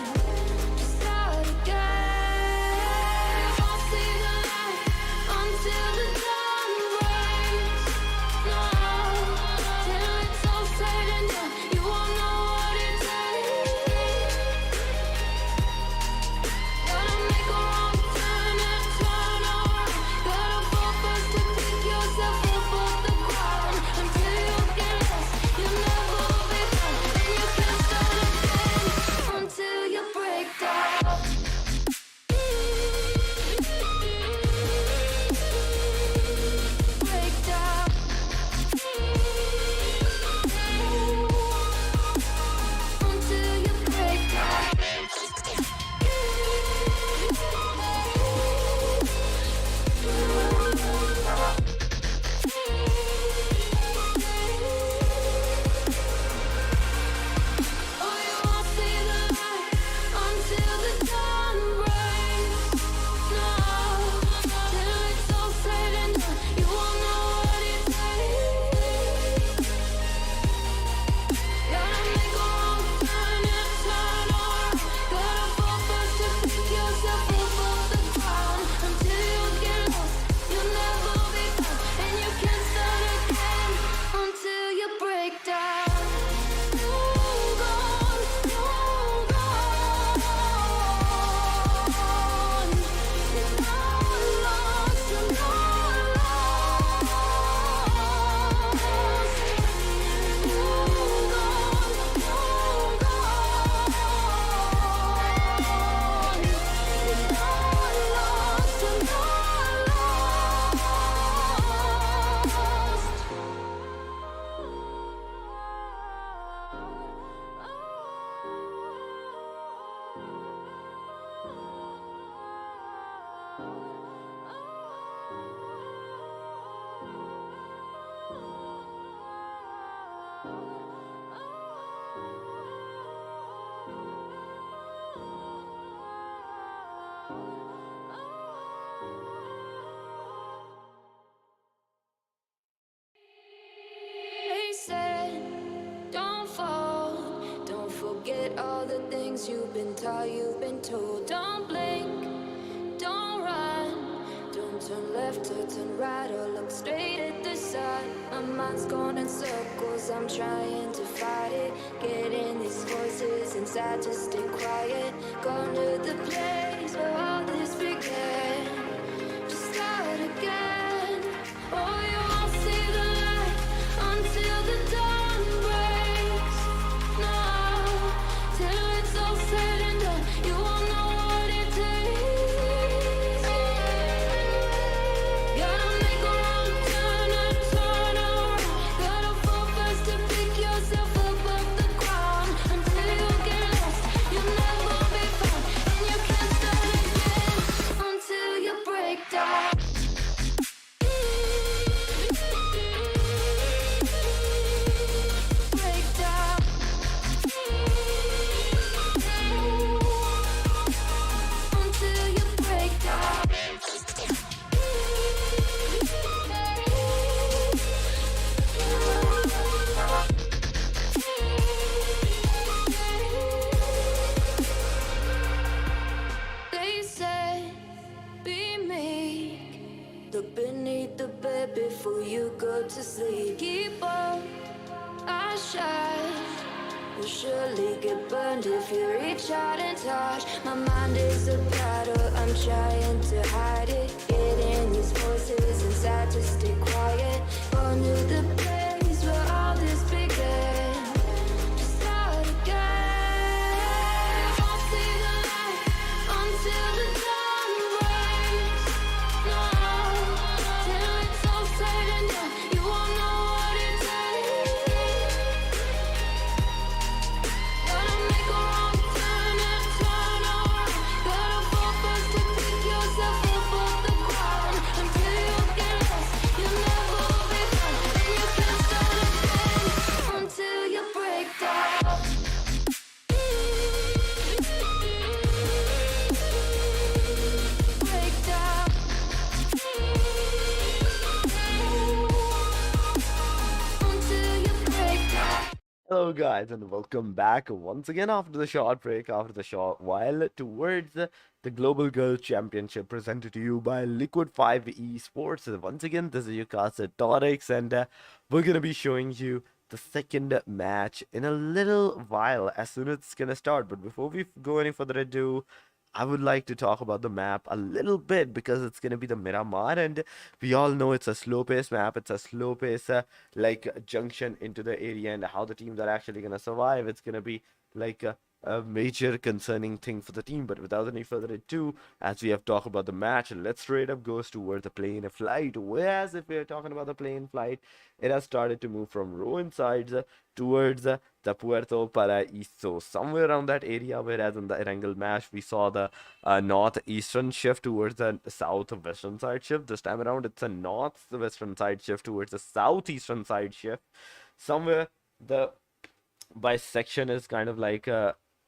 Just start again. You won't see the light until the dawn breaks. No, till it's all said and done, you won't know what it takes. Gotta make a wrong turn and turn around. Gotta fall first to pick yourself up off the ground. Until you get lost, you'll Forget all the things you've been taught, you've been told. Don't blink, don't run, don't turn left or turn right or look straight at the sun. My mind's going in circles, I'm trying to fight it. Getting these voices inside to stay quiet. Going to the place where all this began. Just start again. Oh, you won't see the light until the dawn breaks. No, till it's all said and done, you won't know what it takes. Gotta make a wrong turn and turn around. Gotta fall fast to pick yourself up off the ground. Until you get lost, you'll never be found. And you can't start again until you break down. Break down. Until you break down. They said, be meek. Look beneath the bed before you go to sleep. Keep on, I shine. You'll surely get burned if you reach out and touch. My mind is a battle, I'm trying to hide it. Getting these voices inside to stay quiet. Going to the place where all this began. Just start again. You won't see the light until the dawn breaks. No, till it's all said and done, you won't know what it takes. Gotta make a wrong turn and turn around. Gotta fall fast to pick yourself up off the ground. Until you get lost, you'll never be found. And you can't start again until you break down. Break down. Until you break down. Hello, guys, and welcome back once again after the short break, after the short while, towards the Global Girl Championship presented to you by Liquid 5 Esports. Once again, this is your caster Torix, and we're gonna be showing you the second match in a little while as soon as it's gonna start. But before we go any further ado, I would like to talk about the map a little bit because it's going to be the Miramar, and we all know it's a slow pace map. It's a slow pace like junction into the area, and how the teams are actually going to survive. It's going to be like a major concerning thing for the team. But without any further ado, as we have talked about the match, let's straight up goes towards the plane flight. Whereas if we're talking about the plane flight, it has started to move from ruin sides towards the Puerto Paraíso, somewhere around that area. Whereas in the Erangel match, we saw the northeastern shift towards the southwestern side shift. This time around, it's a northwestern side shift towards the southeastern side shift. Somewhere the bisection is kind of like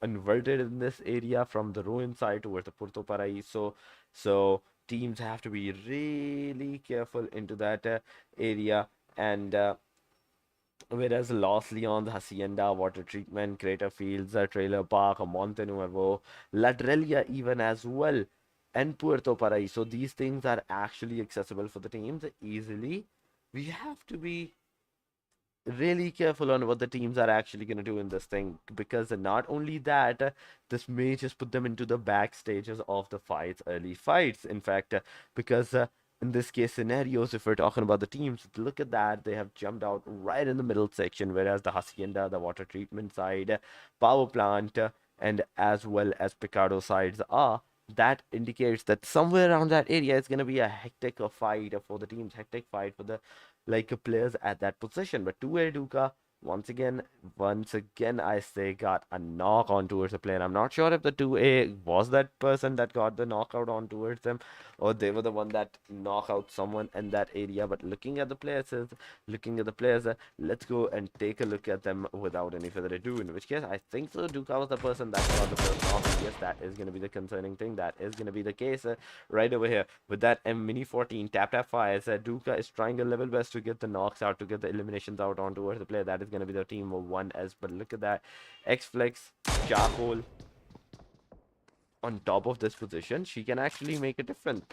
inverted in this area from the ruin side towards the Puerto Paraíso. So teams have to be really careful into that area. And whereas Los Leons, Hacienda, Water Treatment, Crater Fields, Trailer Park, Monte Nuevo, Ladrelia even as well, and Puerto Paraíso, these things are actually accessible for the teams easily. We have to be really careful on what the teams are actually going to do in this thing, because not only that, this may just put them into the back stages of the fights, early fights, in fact, because in this case scenarios, if we're talking about the teams, look at that, they have jumped out right in the middle section, whereas the Hacienda, the water treatment side, power plant, and as well as Picardo sides are, that indicates that somewhere around that area is going to be a hectic fight for the teams, hectic fight for the players at that position. But 2A Duca once again I say got a knock on towards the player. I'm not sure if the 2A was that person that got the knockout on towards them, or they were the one that knocked out someone in that area. But looking at the players, let's go and take a look at them without any further ado, in which case I think so Duca was the person that got the first knock. Yes, that is going to be the concerning thing. That is going to be the case right over here with that Mini 14 tap fires. Duca is trying a level best to get the knocks out, to get the eliminations out on towards the player. That is going to be the team of 1S. But look at that. X-Flex, Charcoal on top of this position. She can actually make a difference.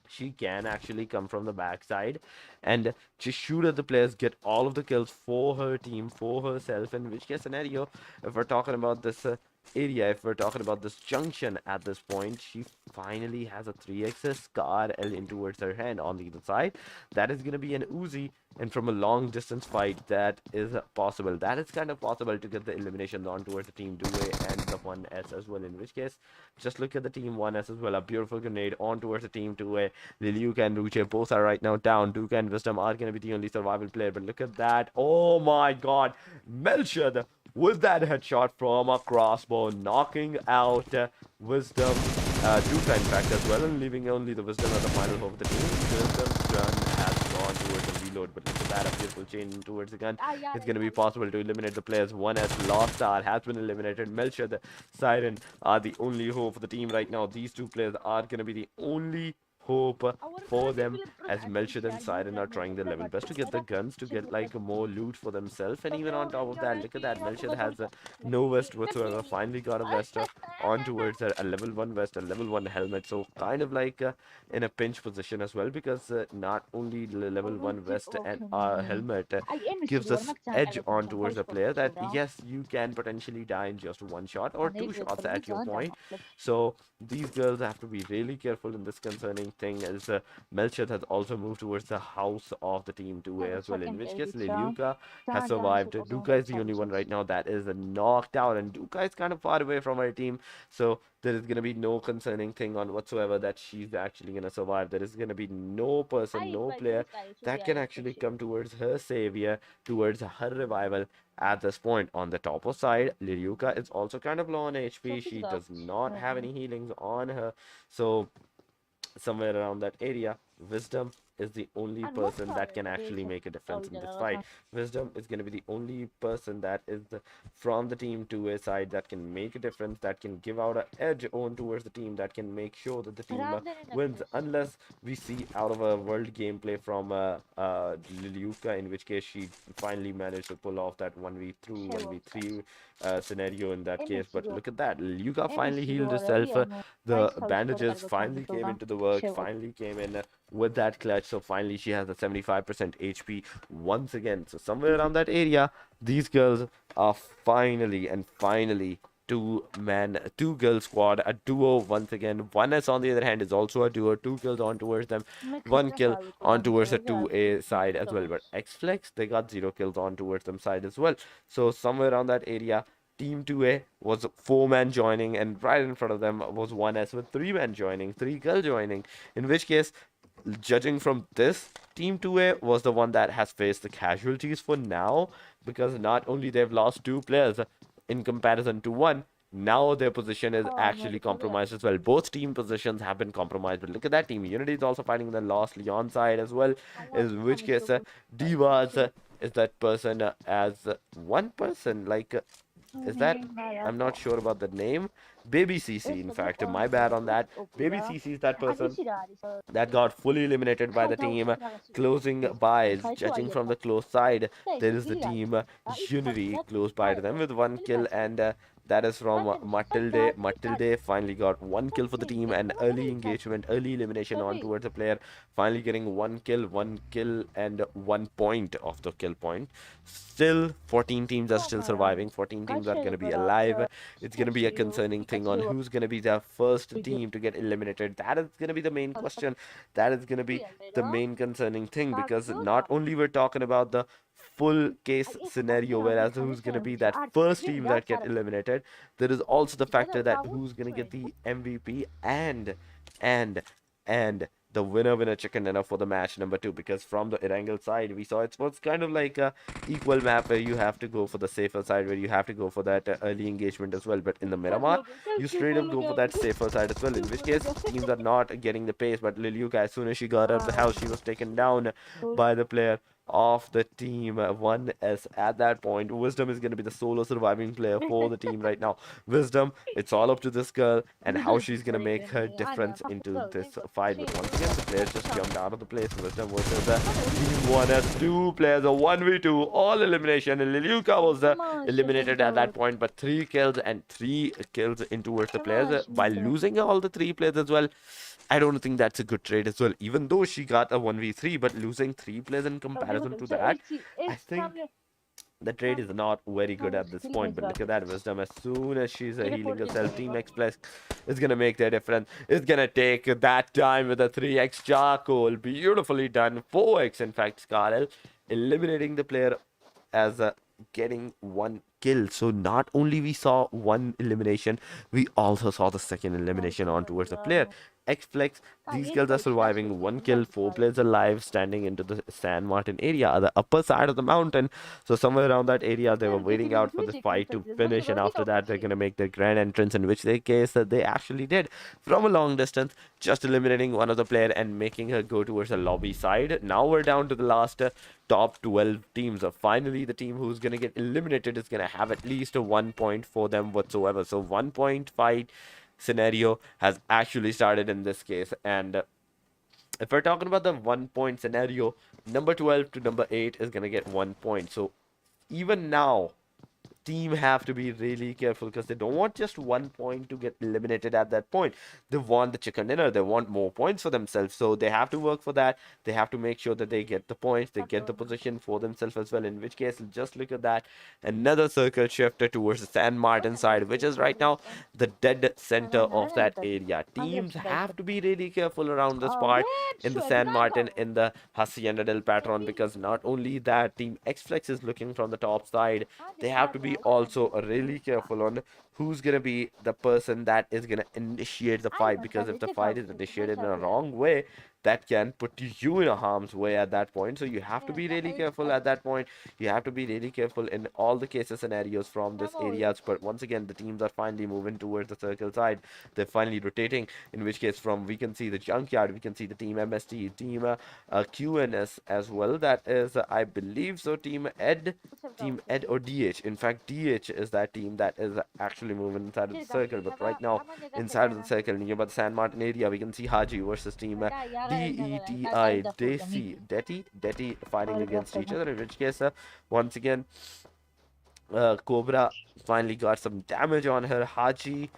She can actually come from the backside and just shoot at the players, get all of the kills for her team, for herself. In which case scenario, if we're talking about this area, if we're talking about this junction at this point, she finally has a 3x Scar L in towards her hand on the other side. That is going to be an Uzi, and from a long distance fight, that is possible. That is kind of possible to get the elimination on towards the team Due and the 1S as well. In which case, just look at the team 1S as well. A beautiful grenade on towards the team Due. Liluka and Ruche both are right now down. Duka and Wisdom are going to be the only survival player. But look at that. Oh my god. Melchad with that headshot from a crossbow, knocking out Wisdom, Duka in fact as well, and leaving only the Wisdom at the final hope of the team. Wisdom's gun has gone towards the reload, but look at that, a beautiful chain towards the gun. It's going to be possible to eliminate the players. 1S Lost Star has been eliminated. Melchor, the Siren are the only hope for the team right now. These two players are going to be the only hope for them, as Melchor and Siren are trying their level best to get the guns, to get like more loot for themselves. And even on top of that, look at that, Melchor has no vest whatsoever. Finally got a vest on towards a level 1 vest, a level 1 helmet. So kind of like in a pinch position as well, because not only the level 1 vest and helmet gives us edge on towards the player, that yes, you can potentially die in just one shot or two shots at your point. So these girls have to be really careful in this concerning thing, as Melchor has also moved towards the house of the team 2A as well, in which case Liluka has survived. Duka is the only one right now that is knocked out, and Duka is kind of far away from her team, so there is going to be no concerning thing on whatsoever that she's actually going to survive. There is going to be no person, no player that can actually come towards her savior, towards her revival at this point. On the top of side, Liluka is also kind of low on HP. She does not have any healings on her, so somewhere around that area, Wisdom is the only person that can actually make a difference in this fight. Wisdom is going to be the only person that is from the team 2A side that can make a difference, that can give out an edge on towards the team, that can make sure that the team wins, unless we see out of a world gameplay from Liluka, in which case she finally managed to pull off that 1v2, 1v3 scenario in that case. But look at that, Liluka finally healed herself. The bandages finally came into the work, finally came in with that clutch. So finally she has a 75% HP once again. So somewhere around that area, these girls are finally two girl squad, a duo once again. 1S on the other hand is also a duo, 2 kills on towards them, 1 kill on towards the 2A side as well. But X-Flex, they got 0 kills on towards them side as well. So somewhere around that area, Team 2A was 4-man joining, and right in front of them was 1S with 3-man joining, 3 girl joining. In which case, judging from this, Team 2A was the one that has faced the casualties for now, because not only they've lost 2 players in comparison to 1, now their position is actually compromised as well. Both team positions have been compromised. But look at that, Team Unity is also fighting the lost Leon side as well, in which case Divas is that person as one person, like is that, I'm not sure about the name, Baby CC. In fact, my bad on that. Baby CC is that person that got fully eliminated by the team closing by. Judging from the close side, there is the team Unity close by to them with 1 kill, and that is from Matilde. Matilde finally got 1 kill for the team, and early engagement, early elimination on towards the player, finally getting 1 kill, and 1 point of the kill point. Still 14 teams are still surviving, 14 teams are going to be alive. It's going to be a concerning thing on who's going to be the first team to get eliminated. That is going to be the main question. That is going to be the main concerning thing, because not only we're talking about the full case scenario, whereas who's going to be that first team that get eliminated, there is also the factor that who's going to get the MVP and the winner chicken dinner for the match number 2. Because from the Erangel side, we saw it was kind of like a equal map where you have to go for the safer side, where you have to go for that early engagement as well. But in the Miramar, you straight up go for that safer side as well, in which case teams are not getting the pace. But Liluka, as soon as she got out of the house, she was taken down by the player of the team 1S at that point. Wisdom is going to be the solo surviving player for the team right now. Wisdom, it's all up to this girl and how she's going to make her difference into this fight. But once again, the players just jumped out of the place. Wisdom versus the team 1S. Two players, a 1v2, all elimination. Liluka was eliminated at that point, but 3 kills and 3 kills in towards the players by losing all the 3 players as well. I don't think that's a good trade as well. Even though she got a 1v3, but losing 3 players in comparison to that, I think the trade is not very good at this point. But look at that Wisdom. As soon as she's healing herself, Team X Plus is gonna make their difference. It's gonna take that time with a 3x charcoal. Beautifully done. 4x in fact, Scarlet eliminating the player as getting 1 kill. So not only we saw one elimination, we also saw the second elimination on towards the player. X-Flex, these kills are surviving. 1 kill, 4 players alive, standing into the San Martin area, the upper side of the mountain. So somewhere around that area, they were waiting out for this fight to finish, and after that, they're gonna make their grand entrance. In which they case that they actually did from a long distance, just eliminating one of the player and making her go towards the lobby side. Now we're down to the last top 12 teams. Finally, the team who's gonna get eliminated is gonna have at least a 1 point for them whatsoever. So 1 point fight scenario has actually started in this case. And if we're talking about the 1 point scenario, number 12 to number 8 is gonna get 1 point. So even now, team have to be really careful because they don't want just 1 point to get eliminated at that point. They want the chicken dinner. They want more points for themselves. So they have to work for that. They have to make sure that they get the points, they get the position for themselves as well. In which case, just look at that. Another circle shifted towards the San Martin side, which is right now the dead center of that area. Teams have to be really careful around this part in the San Martin, in the Hacienda del Patron, because not only that, Team X-Flex is looking from the top side. They have to be also really careful on who's gonna be the person that is gonna initiate the fight, because if the fight is initiated in a wrong way, that can put you in a harm's way at that point. So you have to be really careful at that point. You have to be really careful in all the cases scenarios from this areas. But once again, the teams are finally moving towards the circle side. They're finally rotating, in which case from we can see the junkyard, we can see the team MST, team QNS as well. That is I believe so, team Ed or DH. In fact, DH is that team that is actually moving inside of the circle. But right now, inside of the circle near the San Martin area, we can see Haji versus team Deti fighting against each other. In which case, once again, Cobra finally got some damage on her. Haji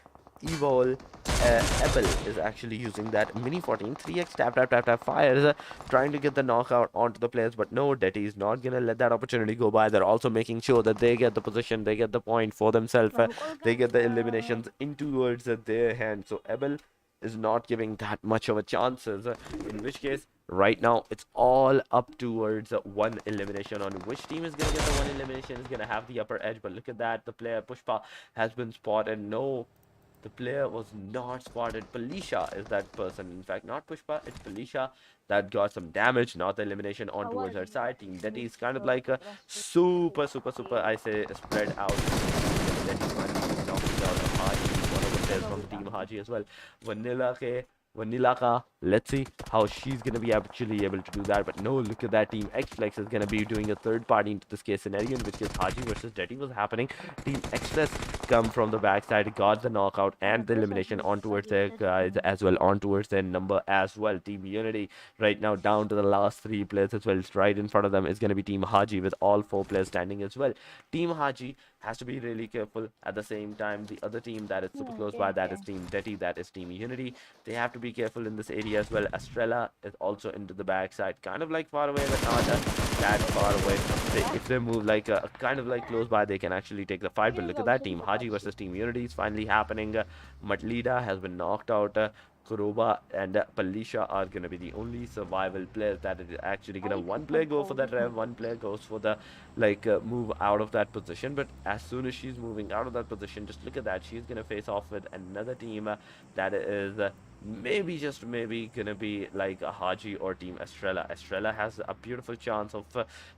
Evol Ebel is actually using that mini 14 3x tap fires, trying to get the knockout onto the players. But no, Detti is not gonna let that opportunity go by. They're also making sure that they get the position, they get the point for themselves, they get the eliminations into towards their hand. So Ebel is not giving that much of a chances, in which case right now it's all up towards one elimination on which team is going to get the one elimination, is going to have the upper edge. But look at that, the player Pushpa has been spotted. No, the player was not spotted. Palisha is that person. In fact, not Pushpa, it's Palisha that got some damage, not the elimination on towards her side. Team Detti is kind of like a super, I say, spread out. Detti finally knocking down Haji, one of the players from the team Haji as well. Vanilla Ka, let's see how she's gonna be actually able to do that. But no, look at that, team X-Flex is gonna be doing a third party into this case scenario, in which case Haji versus Detti was happening. Team X-Flex come from the backside, got the knockout and the elimination on towards their guys as well, on towards their number as well. Team Unity right now down to the last 3 players as well. Right in front of them is gonna be Team Haji with all 4 players standing as well. Team Haji has to be really careful. At the same time, the other team that is super close by, that is Team Detti, that is Team Unity. They have to be careful in this area as well. Estrella is also into the backside, kind of like far away, but not that far away. If they move like kind of like close by, they can actually take the fight. But look at that, Team Haji versus Team Unity is finally happening. Matlida has been knocked out. Kuroba and Palisha are going to be the only survival players that is actually going to, one player go for that rev, one player goes for the move out of that position. But as soon as she's moving out of that position, just look at that, she's going to face off with another team that is maybe, just maybe, gonna be like a Haji or Team Estrella. Estrella has a beautiful chance of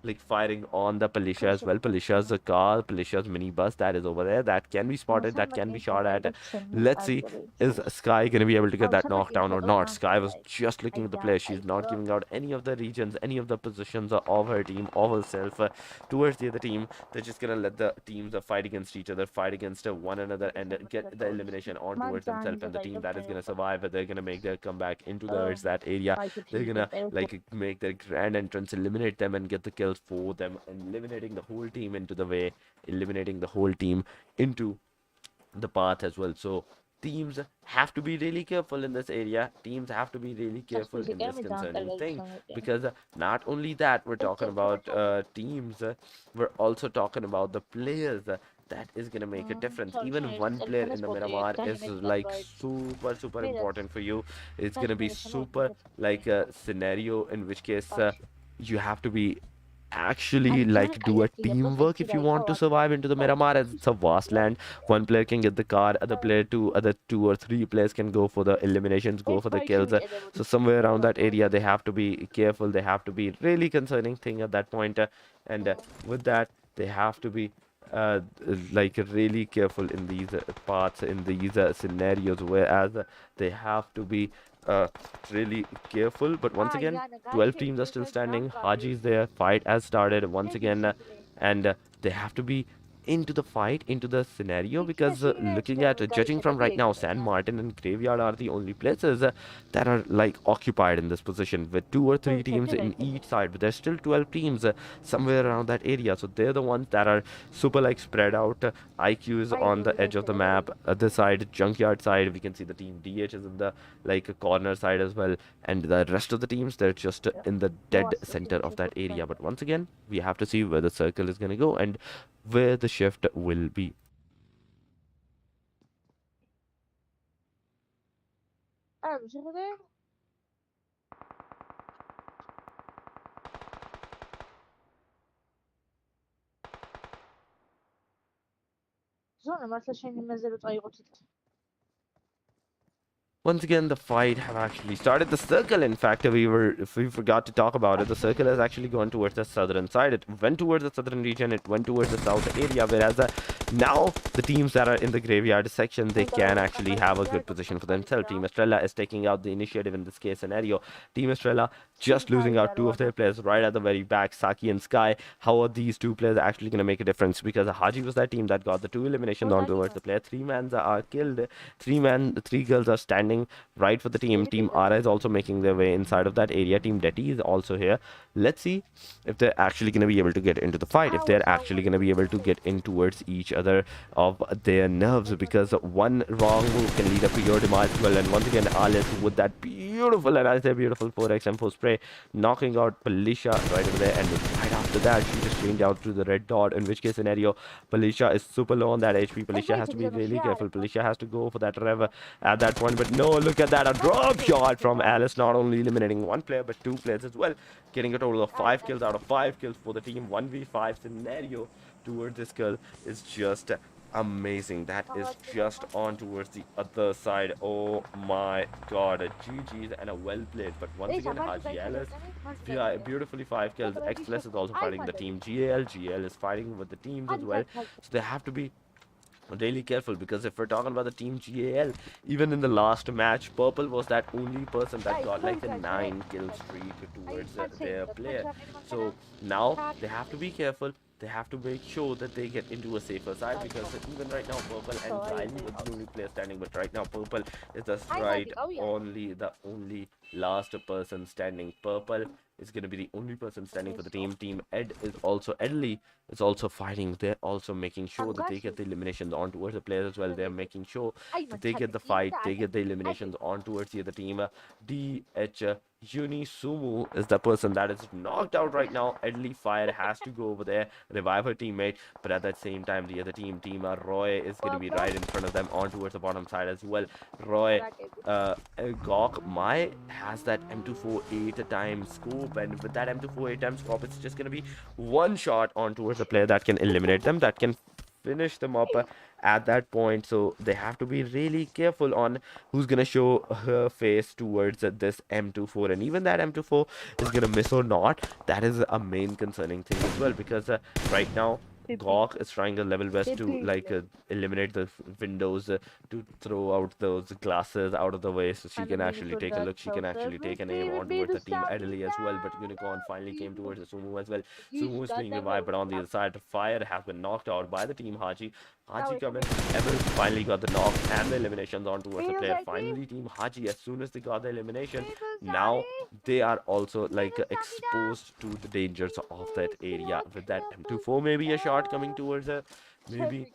like firing on the Palisha as well. Palisha's a car, Palisha's minibus that is over there that can be spotted, that can be shot at. Let's see, is Sky gonna be able to get that knockdown or not? Sky was just looking at the play. She's not giving out any of the regions, any of the positions of her team, of herself towards the other team. They're just gonna let the teams fight against each other, fight against one another, and get the elimination on towards themselves. And the team that is gonna survive, they're gonna make their comeback into that area. They're gonna like make their grand entrance, eliminate them, and get the kills for them, eliminating the whole team into the way, eliminating the whole team into the path as well. So teams have to be really careful in this area. Teams have to be really careful in this concerning thing, because not only that, we're talking about teams, we're also talking about the players. That is gonna make a difference. Even one player in the Miramar is like super important for you. It's gonna be super like a scenario in which case you have to be actually like do a teamwork if you want to survive into the Miramar, as it's a vast land. One player can get the card, other two or three players can go for the eliminations, go for the kills. So somewhere around that area they have to be careful, they have to be really concerning thing at that point, and with that they have to be like really careful in these parts, in these scenarios, whereas they have to be uh, really careful. But once again, 12 teams are still standing. Haji is there. Fight has started once again, and they have to be into the fight, into the scenario, because looking at judging from right now, San Martin and Graveyard are the only places that are like occupied in this position, with two or three teams in each side. But there's still 12 teams somewhere around that area, so they're the ones that are super like spread out. IQ is on the edge of the map. Other side, Junkyard side, we can see the team DH is in the like corner side as well, and the rest of the teams, they're just in the dead center of that area. But once again, we have to see where the circle is going to go and where the shift will be. Once again, the fight have actually started. The circle, in fact, we forgot to talk about it. The circle has actually gone towards the southern side. It went towards the southern region. It went towards the south area. Whereas now the teams that are in the graveyard section, they can actually have a good position for themselves. Team Estrella is taking out the initiative in this case scenario. Team Estrella just losing out two of their players right at the very back, Saki and Sky. How are these two players actually going to make a difference? Because Haji was that team that got the two eliminations on towards the player. Three mans are killed. Three girls are standing right for the team. Team Ara is also making their way inside of that area. Team Detti is also here. Let's see if they're actually going to be able to get into the fight, if they're actually going to be able to get in towards each other of their nerves, because one wrong move can lead up to your demise as well. And once again, Alice with that beautiful, and I say beautiful 4x M4 spray, knocking out Palisha right over there. And right after that, she just changed out to the red dot, in which case scenario, Palisha is super low on that HP. Palisha has to be really careful. Palisha has to go for that rev at that point. But no, look at that, a drop shot from Alice, not only eliminating one player, but two players as well, getting a total of 5 kills out of 5 kills for the team. 1v5 scenario towards this girl is just amazing. That is just on towards the other side. Oh my god, a GG's and a well played. But once again, Haji Alice, yeah, beautifully 5 kills. X Plus is also fighting the team GL. GL is fighting with the teams as well, so they have to be really careful, because if we're talking about the team GAL, even in the last match, Purple was that only person that got like a 9 kill streak towards their player. So now they have to be careful. They have to make sure that they get into a safer side, because even right now, Purple and Riley were the only player standing. But right now, Purple is just right only the only last person standing. Purple is going to be the only person standing for the team. Team Ed is also Edley is also fighting. They're also making sure that they get the eliminations on towards the players as well. They're making sure that they get the fight, they get the eliminations on towards the other team. DH Unisumu is the person that is knocked out right now. Edley Fire has to go over there, revive her teammate, but at that same time, the other team, Roy, is going to be right in front of them on towards the bottom side as well. Roy, Gok Mai has that M248 time scope, and with that M248 time scope, it's just going to be one shot on towards the player that can eliminate them, that can finish them up at that point. So they have to be really careful on who's gonna show her face towards this M24, and even that M24 is gonna miss or not. That is a main concerning thing as well, because right now Gawk is trying her level best to like eliminate the windows, to throw out those glasses out of the way so she can actually take a look. She can actually take an aim on towards the team Italy as well. But Unicorn finally came towards the Sumu as well. Sumu is being revived, but on the other side, Fire has been knocked out by the team Haji. Haji coming. Ever finally got the knock and the eliminations on towards the player. Finally, team Haji, as soon as they got the elimination, now they are also like exposed to the dangers of that area with that M24, maybe a shot coming towards her, maybe,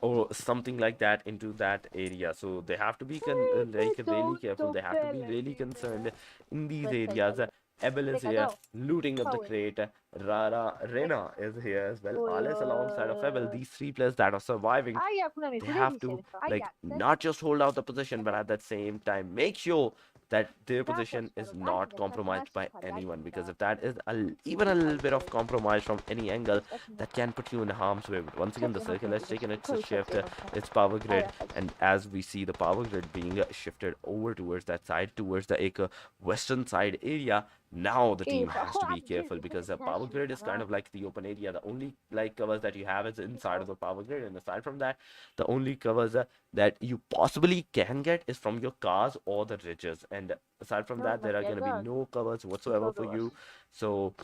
or something like that into that area. So they have to be like really careful. They have to be really concerned in these areas. Ebel is here, looting up the crate. Rena is here as well. Alice alongside of Ebel. These three players that are surviving, they have to like not just hold out the position, but at that same time make sure that their position is not compromised by anyone. Because if that is even a little bit of compromise from any angle, that can put you in harm's way. But once again, the circle has taken its shift, its power grid, and as we see the power grid being shifted over towards that side, towards the western side area, now the team has to be careful, because the power grid is kind of like the open area. The only like covers that you have is inside of the power grid, and aside from that, the only covers that you possibly can get is from your cars or the ridges, and aside from that, there are going to be no covers whatsoever for you. So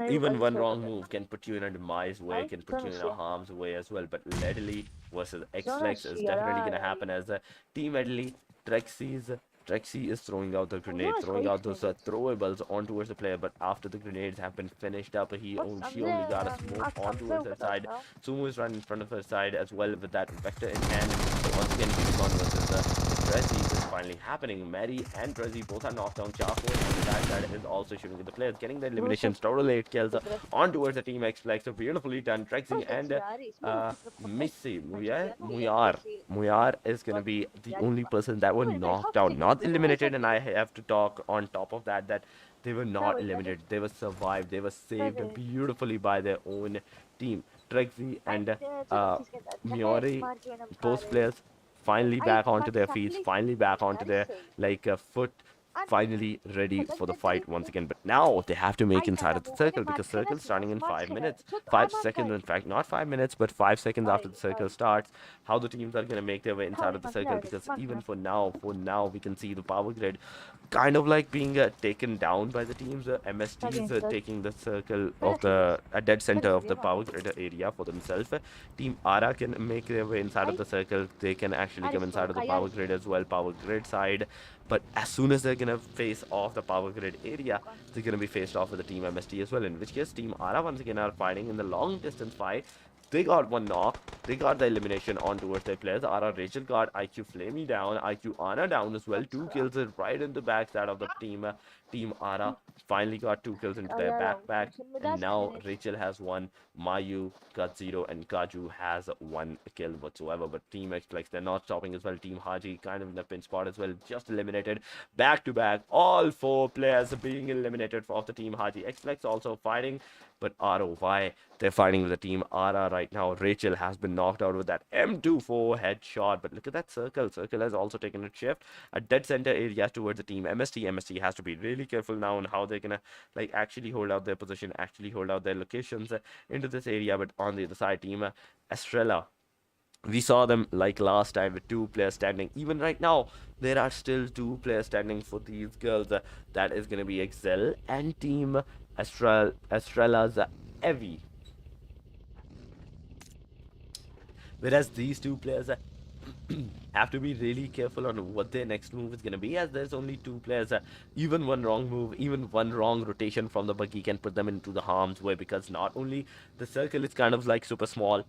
even one wrong move can put you in a demise way, can put you in a harm's way as well. But Ledley versus X-Flex is definitely going to happen, as a team Ledley. Trexie is throwing out the grenade, throwing out those throwables on towards the player, but after the grenades have been finished up, she only got a smoke on towards her side. Sumo is right in front of her side as well with that vector in hand. So once again, Unicorn versus Trezzy is finally happening. Mary and Trezzy both are knocked down. Charcoal on the back side is also shooting at the players, getting the eliminations. Total 8 kills on towards the team X-Flex. So beautifully done. Trexy and Missy Muyar is going to be the only person that were knocked out, not eliminated. And I have to talk on top of that they were not eliminated. They were survived. They were saved beautifully by their own team. Trexy and Miori, both players finally back onto their feet, finally back onto their like foot, finally ready for the fight once again. But now they have to make inside of the circle, because circle starting in 5 minutes, 5 seconds, in fact, not 5 minutes, but 5 seconds after the circle starts. How the teams are going to make their way inside of the circle, because even for now we can see the power grid kind of like being taken down by the teams. MST is taking the circle of the dead center of the power grid area for themselves. Team Ara can make their way inside of the circle. They can actually come inside of the power grid as well, power grid side. But as soon as they're going to face off the power grid area, they're going to be faced off with the team MST as well, in which case Team Ara once again are fighting in the long distance fight. They got one knock. They got the elimination on towards their players. Ara Rachel got IQ Flamey down. IQ Anna down as well. 2 kills right in the backside of the team. Team Ara finally got 2 kills into their backpack. And now Rachel has 1. Mayu, Katsuro, and Kaju has 1 kill whatsoever. But Team X-Flex, they're not stopping as well. Team Haji kind of in the pin spot as well. Just eliminated. Back to back. All 4 players being eliminated off the Team Haji. X-Flex also fighting. But ROY, they're fighting with the Team Ara right now. Rachel has been knocked out with that M24 headshot. But look at that circle. Circle has also taken a shift. A dead center area towards the team MST. MST has to be really careful now on how they're gonna like actually hold out their position, actually hold out their locations into this area. But on the other side, Team Estrella, we saw them like last time with 2 players standing. Even right now, there are still 2 players standing for these girls. That is going to be Excel and Team Estrella's Evie. Whereas these 2 players have to be really careful on what their next move is going to be, as there's only 2 players. Even one wrong move, even one wrong rotation from the buggy can put them into the harm's way, because not only the circle is kind of like super small,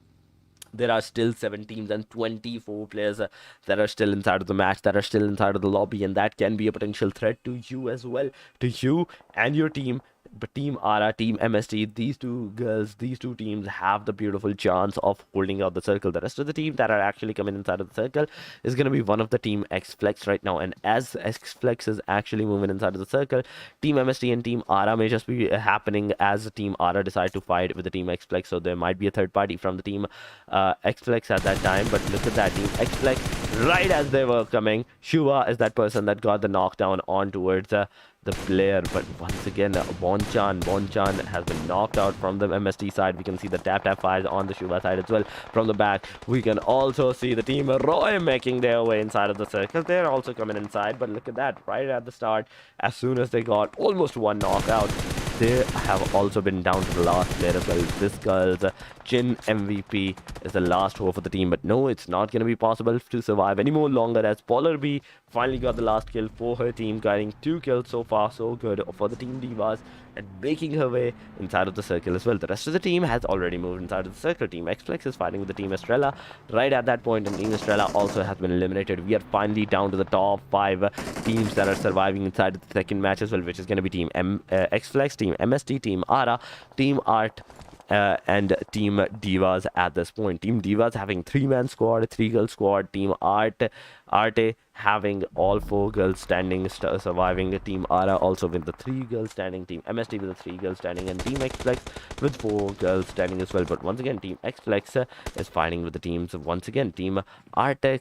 there are still 7 teams and 24 players that are still inside of the match, that are still inside of the lobby, and that can be a potential threat to you as well, to you and your team But Team Ara, Team MST, these two girls, these two teams have the beautiful chance of holding out the circle. The rest of the team that are actually coming inside of the circle is going to be one of the Team X Flex right now. And as X Flex is actually moving inside of the circle, Team MST and Team Ara may just be happening as Team Ara decide to fight with the Team X Flex. So there might be a third party from the Team X Flex at that time. But look at that, Team X Flex, right as they were coming, Shuva is that person that got the knockdown on towards the player. But once again, Bonchan has been knocked out from the MST side. We can see the tap fires on the Shuva side as well from the back. We can also see the Team Roy making their way inside of the circle. They're also coming inside, but look at that, right at the start, as soon as they got almost one knockout, they have also been down to the last player as well. This girl's Chin MVP is the last hope for the team, but no, it's not going to be possible to survive any more longer as Polar B finally got the last kill for her team, getting 2 kills so far. So good for the Team Divas and making her way inside of the circle as well. The rest of the team has already moved inside of the circle. Team X-Flex is fighting with the Team Estrella right at that point, and Team Estrella also has been eliminated. We are finally down to the top 5 teams that are surviving inside of the second match as well, which is going to be Team X-Flex, Team MST, Team Ara, Team Art, and Team Divas at this point. Team Divas having 3-man squad, 3-girl squad. Team Arte having all 4 girls standing, surviving. Team Ara also with the 3 girls standing. Team MST with the 3 girls standing, and Team X-Flex with 4 girls standing as well. But once again, Team X-Flex is fighting with the teams. Once again, Team Arte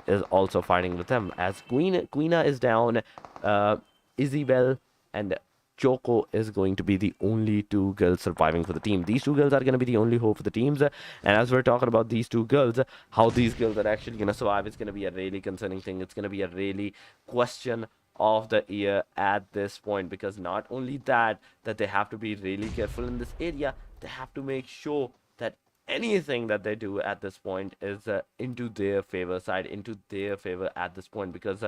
is also fighting with them as Queena is down. Isabel and Choco is going to be the only 2 girls surviving for the team. These 2 girls are going to be the only hope for the teams. And as we're talking about these 2 girls, how these girls are actually going to survive is going to be a really concerning thing. It's going to be a really question of the year at this point, because not only that they have to be really careful in this area, they have to make sure that anything that they do at this point is into their favor at this point, because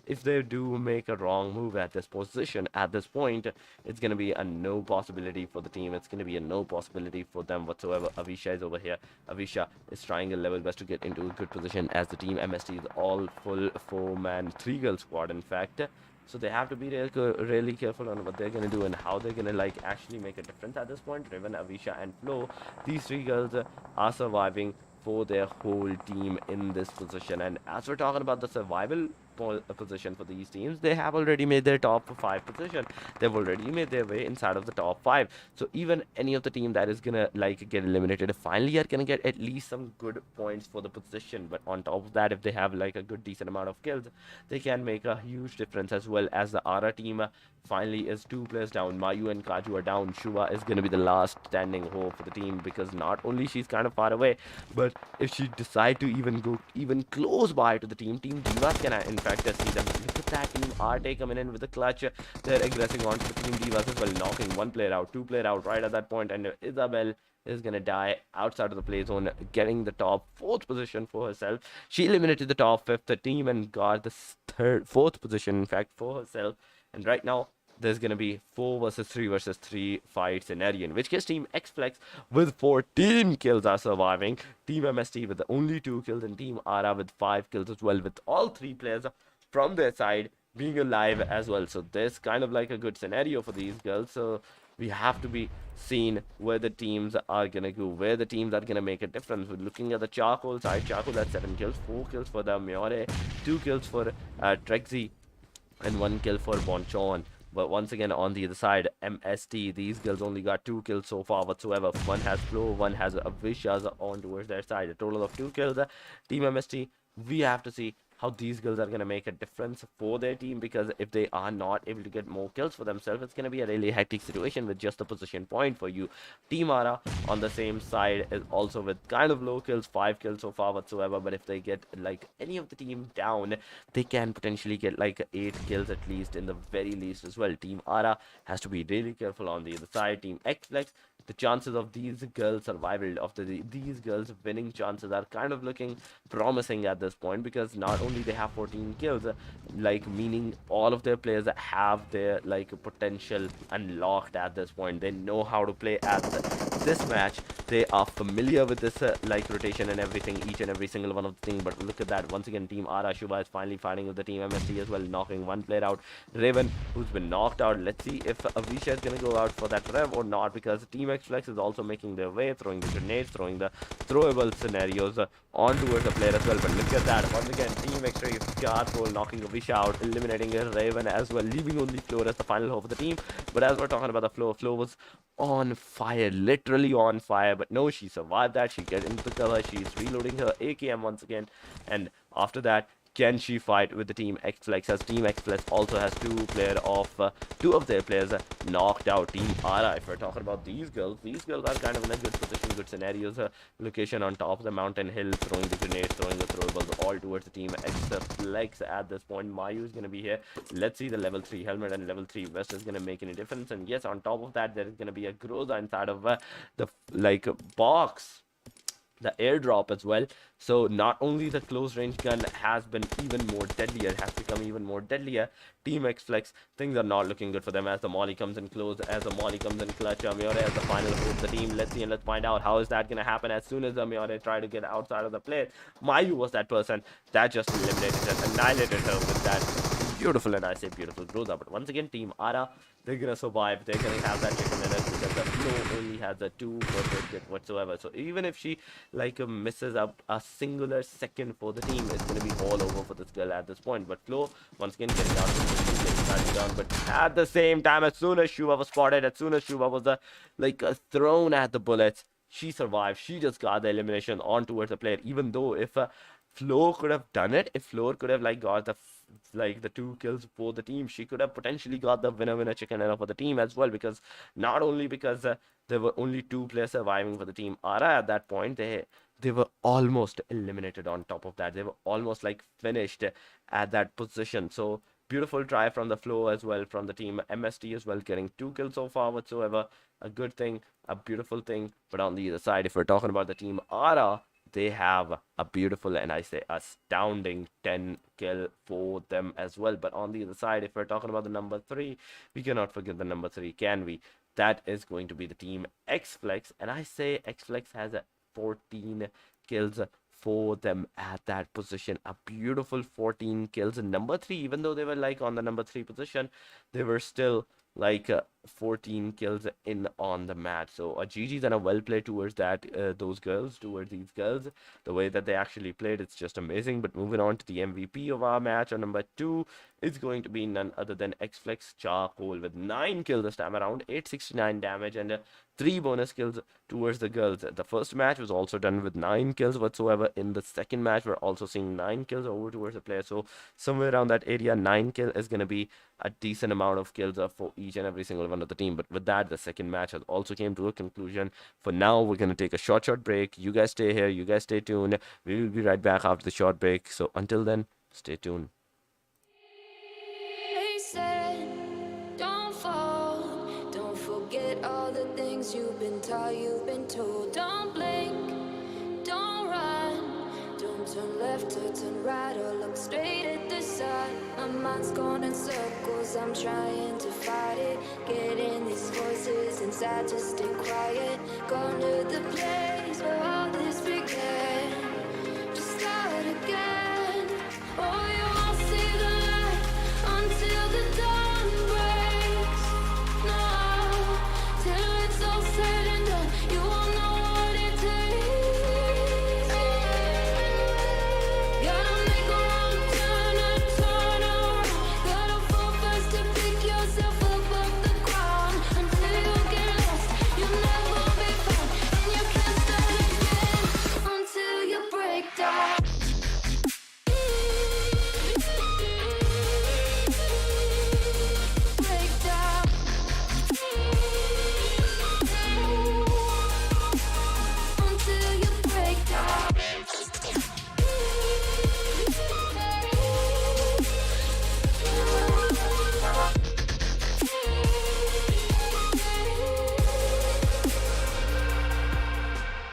if they do make a wrong move at this position at this point, it's going to be a no possibility for the team. It's going to be a no possibility for them whatsoever. Avisha is over here. Avisha is trying a level best to get into a good position as the Team MST is all full 4-man 3-girl squad in fact. So they have to be really careful on what they're going to do and how they're going to like actually make a difference at this point. Riven, Avisha and Flo, these 3 girls are surviving for their whole team in this position. And as we're talking about the survival position for these teams, they have already made their top 5 position. They've already made their way inside of the top 5. So even any of the team that is gonna like get eliminated finally are gonna get at least some good points for the position. But on top of that, if they have like a good decent amount of kills, they can make a huge difference, as well as the Ara team finally is 2 players down. Mayu and Kaju are down. Shuva is gonna be the last standing hope for the team, because not only she's kind of far away, but if she decide to even go even close by to the Team Divas can in fact see them. Look at that, Team Arte coming in with a clutch. They're aggressing onto the Team Divas as well, knocking 1 player out, 2 player out right at that point, and Isabel is gonna die outside of the play zone, getting the top 4th position for herself. She eliminated the top 5th team and got the 4th position in fact for herself. And right now there's going to be 4 versus 3 fight scenario, in which case Team X-Flex with 14 kills are surviving. Team MST with only 2 kills, and Team Ara with 5 kills as well, with all 3 players from their side being alive as well. So there's kind of like a good scenario for these girls. So we have to be seen where the teams are going to go, where the teams are going to make a difference. We're looking at the Charcoal side. Charcoal had 7 kills, 4 kills for the Miore, 2 kills for Trexie, and 1 kill for Bonchon. But once again, on the other side, MST, these girls only got 2 kills so far whatsoever. One has Flo, one has Avisha's on towards their side. A total of 2 kills. Team MST, we have to see how these girls are going to make a difference for their team, because if they are not able to get more kills for themselves, it's going to be a really hectic situation with just a position point for you. Team Ara on the same side is also with kind of low kills, 5 kills so far whatsoever, but if they get like any of the team down, they can potentially get like 8 kills at least, in the very least as well. Team Ara has to be really careful on the other side. Team X-Flex, the chances of these girls survival, of these girls winning chances are kind of looking promising at this point, because not only they have 14 kills, like meaning all of their players have their like potential unlocked at this point. They know how to play at this match, they are familiar with this like rotation and everything, each and every single one of the thing. But look at that, once again, Team Ara Shubha is finally fighting with the Team MST as well, knocking one player out, Raven, who's been knocked out. Let's see if Avisha is gonna go out for that rev or not, because Team X-Flex is also making their way, throwing the grenades, throwing the throwable scenarios on towards the player as well. But look at that, once again, Team X-Ray is Scarful knocking Avisha out, eliminating Raven as well, leaving only Floor as the final hope of the team. But as we're talking about the Floor was on fire, literally on fire, but no, she survived that. She get into the cover, she's reloading her AKM once again, and after that, can she fight with the Team X-Flex, as Team X-Flex also has two of their players knocked out. Team Ara, if we're talking about these girls are kind of in a good position, good scenarios, location on top of the mountain hill, throwing the grenades, throwing the throwables all towards the Team X-Flex at this point. Mayu is going to be here. Let's see the level 3 helmet and level 3 vest is going to make any difference. And yes, on top of that, there is going to be a Groza inside of the like box, the airdrop as well. So not only the close range gun has been even more deadlier, has become even more deadlier, Team X-Flex, things are not looking good for them as the molly comes in close, as the molly comes in clutch. Miore as the final hope of the team. Let's see and let's find out how is that going to happen. As soon as Miore tried to get outside of the play, Mayu was that person that just eliminated her, annihilated her with that beautiful, and I say beautiful, Groza. But once again, Team Ara, they're gonna survive. They're gonna have that chicken in it, because the Flow only has a 2 per hit whatsoever. So even if she like misses up a singular second for the team, it's gonna be all over for this girl at this point. But Flow once again getting down, but at the same time, as soon as Shuba was spotted, as soon as Shuba was thrown at the bullets, she survived. She just got the elimination on towards the player. Even though if Flo could have done it, if Floor could have got the 2 kills for the team, she could have potentially got the winner chicken dinner for the team as well, because not only because there were only 2 players surviving for the Team Ara at that point, they were almost eliminated. On top of that, they were almost finished at that position. So beautiful try from the Flow as well, from the Team MST as well, getting 2 kills so far whatsoever. A good thing, a beautiful thing. But on the other side, if we're talking about the Team Ara, they have a beautiful, and I say astounding, 10 kill for them as well. But on the other side, if we're talking about the number 3, we cannot forget the number 3, can we? That is going to be the Team X-Flex, and I say X-Flex has 14 kills for them at that position. A beautiful 14 kills. And number 3, even though they were on the number 3 position, they were still 14 kills in on the match. So a GG's and a well play towards those girls, towards these girls. The way that they actually played, it's just amazing. But moving on to the MVP of our match, on number 2, it's going to be none other than X-Flex Charcoal with 9 kills this time around, 869 damage, and 3 bonus kills towards the girls. The first match was also done with 9 kills whatsoever. In the second match, we're also seeing 9 kills over towards the player. So somewhere around that area, 9 kill is going to be a decent amount of kills for each and every single one of the team. But with that, the second match has also came to a conclusion. For now, we're going to take a short break. You guys stay here. You guys stay tuned. We will be right back after the short break. So until then, stay tuned. They said, don't fall, don't forget all the things you've been taught, you've been told. Don't blink, don't run, don't turn left or turn right or look straight at the sun. My mind's going in circles, I'm trying to fight it, getting these voices inside to stay quiet. Gone to the place where all this began, just start again. Oh, you won't see the light until the dawn breaks. No, till it's all said and done, you won't know what it takes. Gotta make a wrong turn and turn around. Gotta fall fast to pick yourself up off the ground. Until you get lost, you'll never be found, and you can't start again until you break down.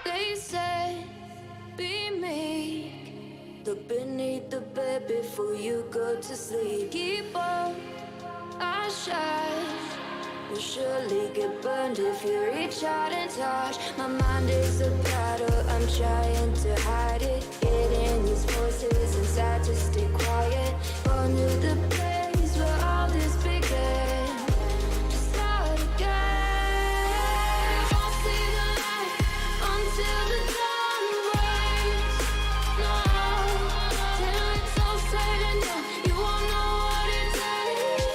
They said, be meek, look beneath the bed before you go to sleep. Keep up, I shine, will surely get burned if you reach out and touch. My mind is a battle, I'm trying to hide it. Getting these voices inside to stay quiet. Gone to the place where all this began. To start again. Won't see the light until the dawn breaks. No, till it's all said and done, you won't know what it takes.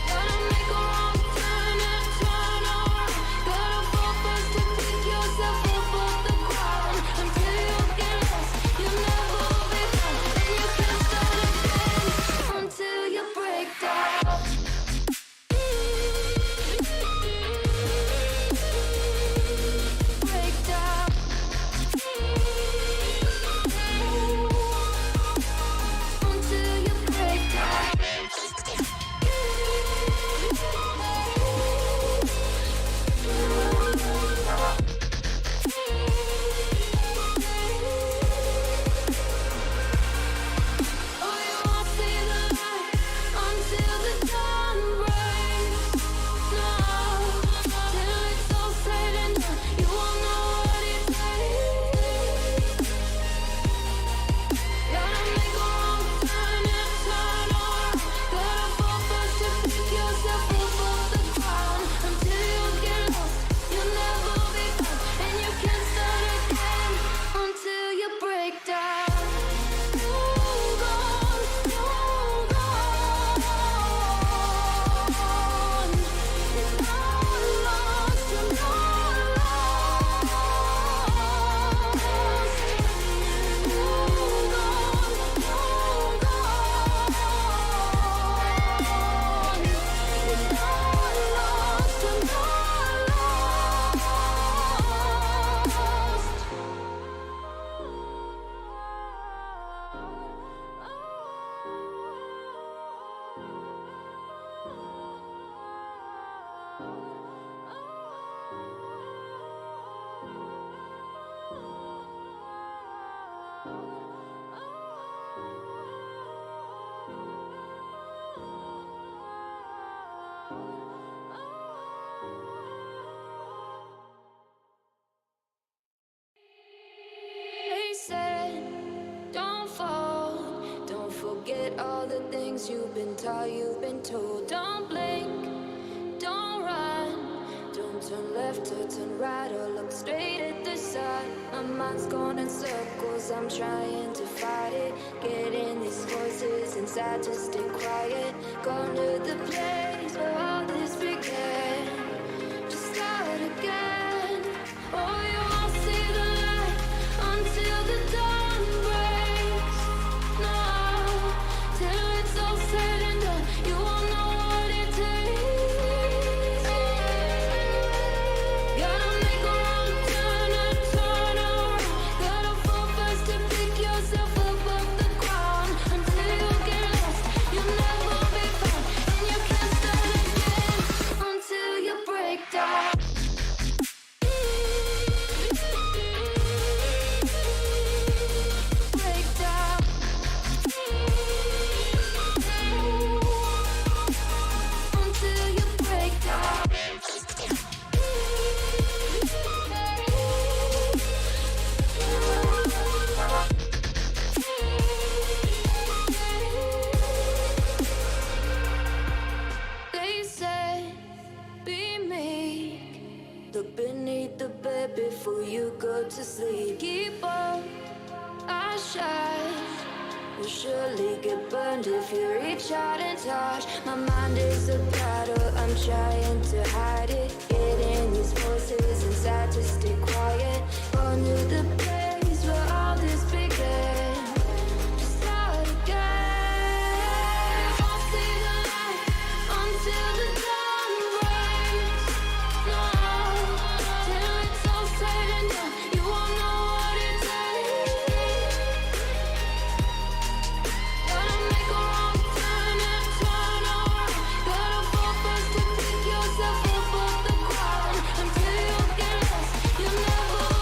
Gotta make a wrong turn and turn around. Gotta fall first to pick yourself up off the ground. Until you get lost, you'll never be found. And you can't start again until you break down. Break down. Until you break down. Oh, you won't see the light until the dawn breaks. No, till it's all said and done, you won't know what it takes. Gotta make a wrong turn and turn around. Gotta fall first to pick yourself up off the ground. Until you get lost, you'll never be found. And you can't start again until you break down. You're gone, you're gone. You're not lost, you're not lost. You're gone, you're gone. You're not lost, you're They said, don't fall. Don't forget all the things you've been taught, you've been told. Don't blink, don't run. Don't turn left or turn right or look straight at the sun. My mind's going in circles, I'm trying to fight it. Getting these voices inside to stay quiet. Gone to the place where all this began. To start again. Oh, you won't see the light until the dawn breaks. No, till it's all said and done, you won't know what it takes. Gotta make a wrong turn and turn around. Gotta fall first to pick yourself up off the ground. Until you get lost, you'll never be found. And you can't start again until you break down. Break down. Until you break down. They said, be meek. Look beneath the bed before you go to sleep. Keep on our shine. Will surely get burned if you reach out and touch. My mind is a battle, I'm trying to hide it. Getting these voices inside to stay quiet. Gone to the place where all this began. To start again. Won't see the light until the dawn breaks. No, till it's all said and done, you won't know what it takes. Gotta make a wrong turn and turn around. Gotta fall first to pick yourself up off the ground. Until you get lost, you'll never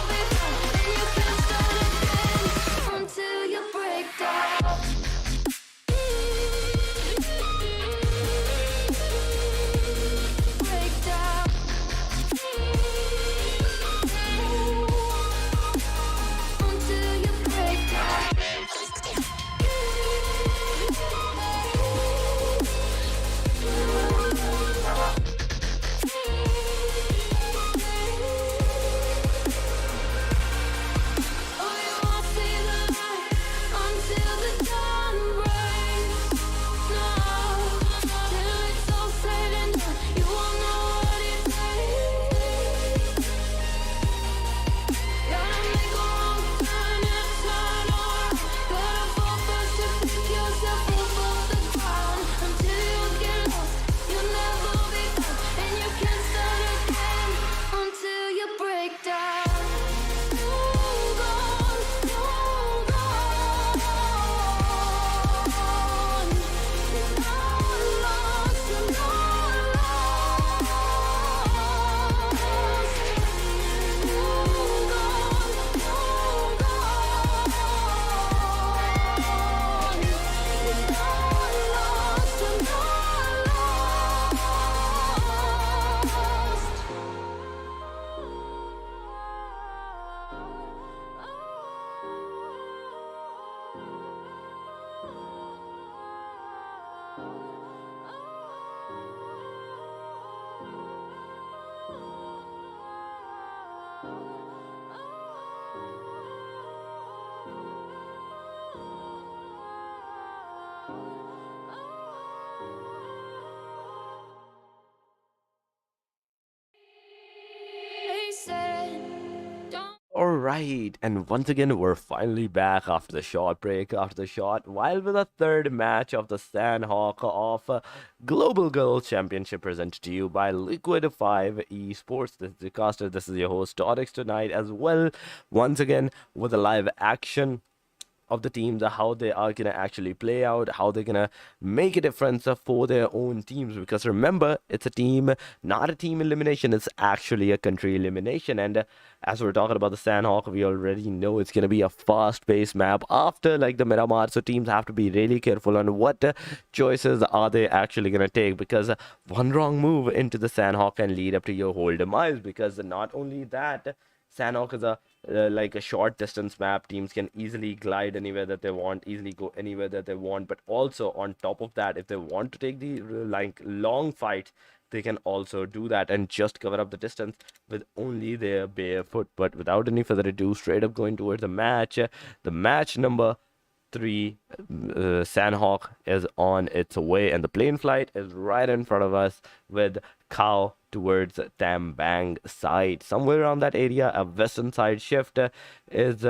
right, and once again, we're finally back after the short break, after the short, while with a third match of the Sandhawk of Global Girls Championship presented to you by Liquid 5 Esports. This is the caster, this is your host, Torix, tonight as well, once again, with a live action of the teams, how they are going to actually play out, how they're going to make a difference for their own teams. Because remember, it's a team, not a team elimination, it's actually a country elimination. And as we're talking about the Sandhawk, we already know it's going to be a fast-paced map after like the Miramar. So teams have to be really careful on what choices are they actually going to take. Because one wrong move into the Sandhawk can lead up to your whole demise. Because not only that, Sandhawk is a like a short distance map. Teams can easily glide anywhere that they want, easily go anywhere that they want. But also on top of that, if they want to take the like long fight, they can also do that and just cover up the distance with only their bare foot. But without any further ado, straight up going towards the match number 3, Sandhawk is on its way, and the plane flight is right in front of us with Cow towards Tambang side. Somewhere around that area, a western side shift is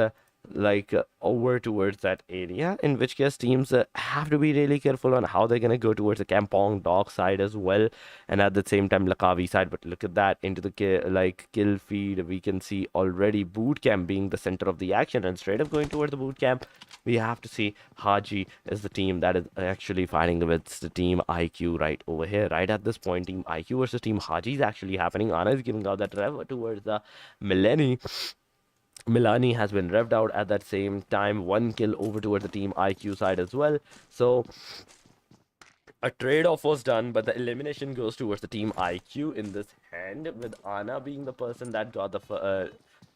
over towards that area, in which case teams have to be really careful on how they're going to go towards the Kampong Dock side as well, and at the same time Lakavi side. But look at that, into the kill feed, we can see already boot camp being the center of the action, and straight up going towards the boot camp, we have to see Haji is the team that is actually fighting with the team IQ right over here. Right at this point, team IQ versus team Haji is actually happening. Anna is giving out that rev towards the Milani has been revved out at that same time. One kill over towards the team IQ side as well. So a trade-off was done, but the elimination goes towards the team IQ in this hand, with Anna being the person that got the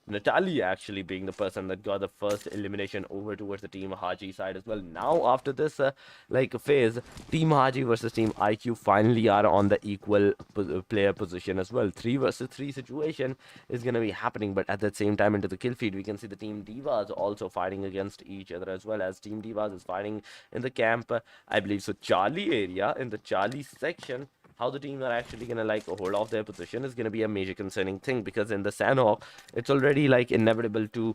Natalie actually being the person that got the first elimination over towards the team Haji side as well. Now after this phase, team Haji versus team IQ finally are on the equal player position as well. 3 versus 3 situation is going to be happening, but at the same time into the kill feed, we can see the team Divas also fighting against each other, as well as team Divas is fighting in the camp, I believe so, Charlie area, in the Charlie section. How the teams are actually going to hold off their position is going to be a major concerning thing, because in the Sandhawk, it's already inevitable to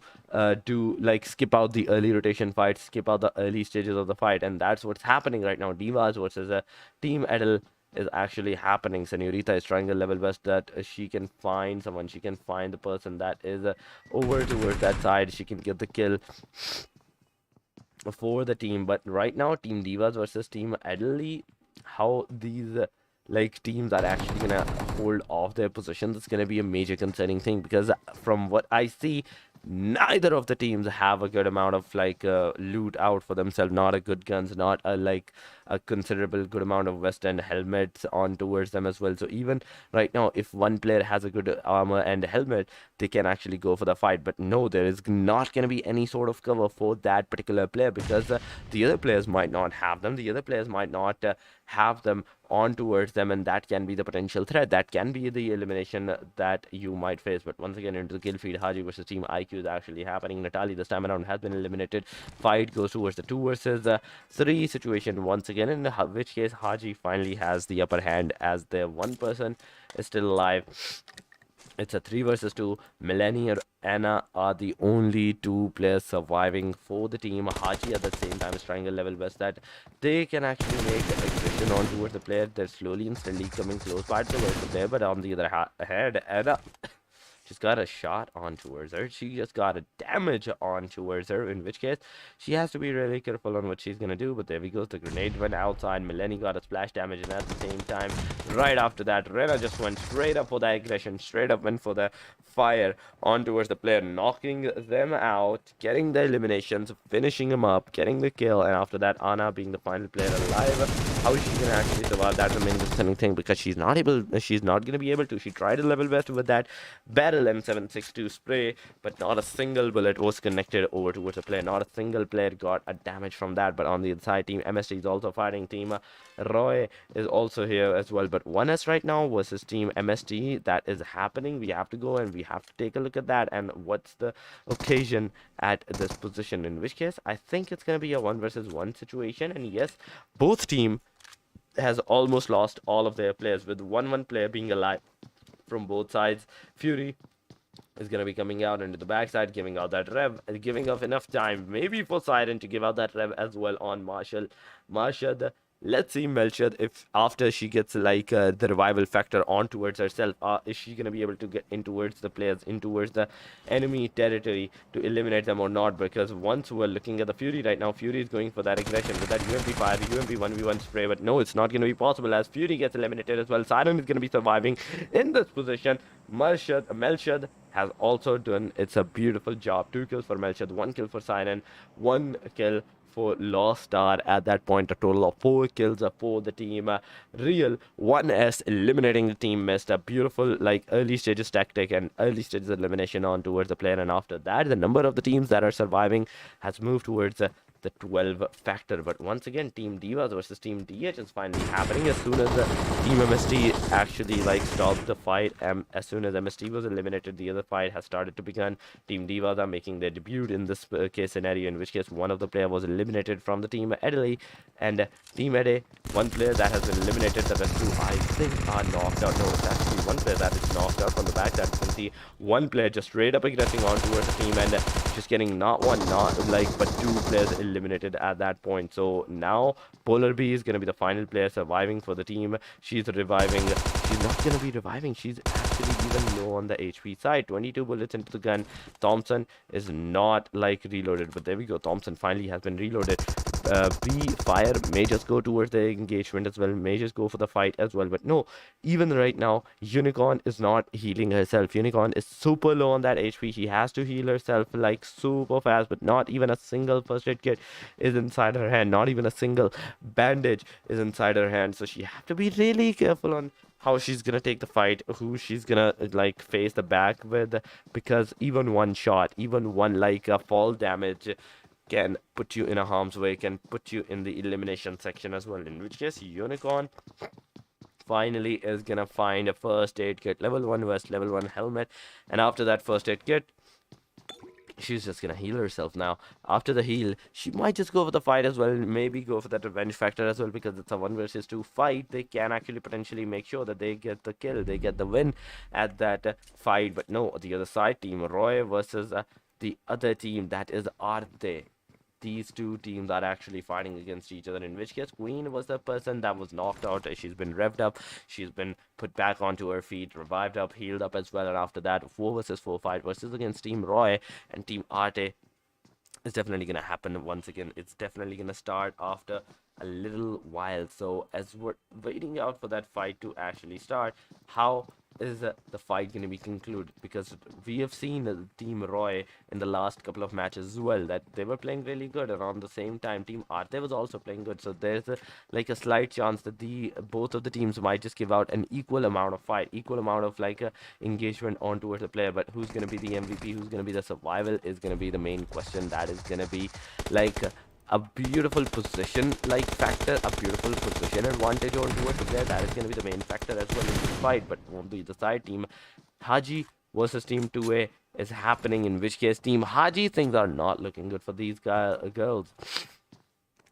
skip out the early rotation fights, skip out the early stages of the fight, and that's what's happening right now. Divas versus Team Edel is actually happening. Senorita is trying a level best that she can find someone, she can find the person that is over towards that side, she can get the kill for the team. But right now, Team Divas versus Team Edel, how these teams are actually gonna hold off their positions, it's gonna be a major concerning thing, because from what I see, neither of the teams have a good amount of loot out for themselves, not a good guns, not a considerable good amount of West End helmets on towards them as well. So even right now, if one player has a good armor and helmet, they can actually go for the fight. But no, there is not going to be any sort of cover for that particular player, because the other players might not have them, the other players might not have them on towards them, and that can be the potential threat, that can be the elimination that you might face. But once again, into the kill feed, Haji versus team IQ is actually happening. Natalie this time around has been eliminated. Fight goes towards the 2 versus 3 situation once again, in which case Haji finally has the upper hand, as their one person is still alive. It's a 3 versus 2. Melanie and Anna are the only 2 players surviving for the team. Haji at the same time is trying a level best that they can actually make aggression on towards the player. They're slowly and steadily coming close by towards the player, but on the other hand, Anna just got a shot on towards her. She just got a damage on towards her, in which case she has to be really careful on what she's gonna do. But there we go, the grenade went outside. Melanie got a splash damage, and at the same time, right after that, Rena just went straight up for the aggression, straight up went for the fire on towards the player, knocking them out, getting the eliminations, finishing them up, getting the kill. And after that, Anna being the final player alive, how is she gonna actually survive? That's the main concerning thing, because she's not gonna be able to. She tried a level best with that barrel M762 spray, but not a single bullet was connected over towards the player. Not a single player got a damage from that. But on the other side, team MST is also fighting. Team Roy is also here as well. But 1S right now versus team MST, that is happening. We have to go and we have to take a look at that, and what's the occasion at this position, in which case I think it's going to be a 1 versus 1 situation. And yes, both team has almost lost all of their players, with one player being alive from both sides. Fury is going to be coming out into the backside, giving out that rev, giving off enough time maybe for Siren to give out that rev as well on Marshall. Marshall, let's see Melchor if after she gets like the revival factor on towards herself, is she going to be able to get in towards the players, in towards the enemy territory to eliminate them or not? Because once we're looking at the Fury right now, Fury is going for that aggression with that UMP fire, the UMP 1v1 spray, but no, it's not going to be possible as Fury gets eliminated as well. Siren is going to be surviving in this position. Melchor has also done, it's a beautiful job. 2 kills for Melchor, 1 kill for Siren, 1 kill for Lost Star. At that point, a total of 4 kills for the team Real. 1S eliminating the team Mist. A beautiful like early stages tactic and early stages elimination on towards the player, and after that the number of the teams that are surviving has moved towards the 12 factor. But once again, Team Divas versus Team DH is finally happening as soon as the Team MST actually like stopped the fight. As soon as MST was eliminated, the other fight has started to begin. Team Divas are making their debut in this case scenario, in which case one of the player was eliminated from the Team Italy, and Team Ede, one player that has been eliminated. The rest 2 I think are knocked out. No, it's actually one player that is knocked out from the back. That you can see one player just straight up aggressing on towards the team and just getting not one, not like, but 2 players eliminated at that point. So now Polar B is going to be the final player surviving for the team. She's reviving. She's not going to be reviving. She's actually even low on the HP side. 22 bullets into the gun. Thompson is not like reloaded, but there we go. Thompson finally has been reloaded. B fire may just go towards the engagement as well, may just go for the fight as well, but no, even right now Unicorn is not healing herself. Unicorn is super low on that HP. She has to heal herself like super fast, but not even a single first aid kit is inside her hand, not even a single bandage is inside her hand. So she have to be really careful on how she's gonna take the fight, who she's gonna like face the back with, because even one shot, even one like fall damage can put you in a harm's way, can put you in the elimination section as well, in which case Unicorn finally is gonna find a first aid kit, level 1 vest, level 1 helmet, and after that first aid kit she's just gonna heal herself. Now after the heal, she might just go for the fight as well, maybe go for that revenge factor as well, because it's a 1 versus 2 fight. They can actually potentially make sure that they get the kill, they get the win at that fight. But no, the other side, Team Roy versus the other team, that is Arte. These 2 teams are actually fighting against each other, in which case Queen was the person that was knocked out. She's been revved up, she's been put back onto her feet, revived up, healed up as well, and after that 4 versus 4 fight versus against Team Roy and Team Arte is definitely gonna happen once again. It's definitely gonna start after a little while. So as we're waiting out for that fight to actually start, how is the fight going to be concluded? Because we have seen Team Roy in the last couple of matches as well, that they were playing really good. Around the same time Team Arte was also playing good, so there's like a slight chance that both of the teams might just give out an equal amount of fight, equal amount of like engagement on towards the player. But who's going to be the MVP, who's going to be the survival, is going to be the main question. That is going to be like a beautiful position like factor, a beautiful position advantage on towards the player. That is going to be the main factor as well in this fight. But on the other side, Team Haji versus Team 2A is happening, in which case Team Haji, things are not looking good for these girls.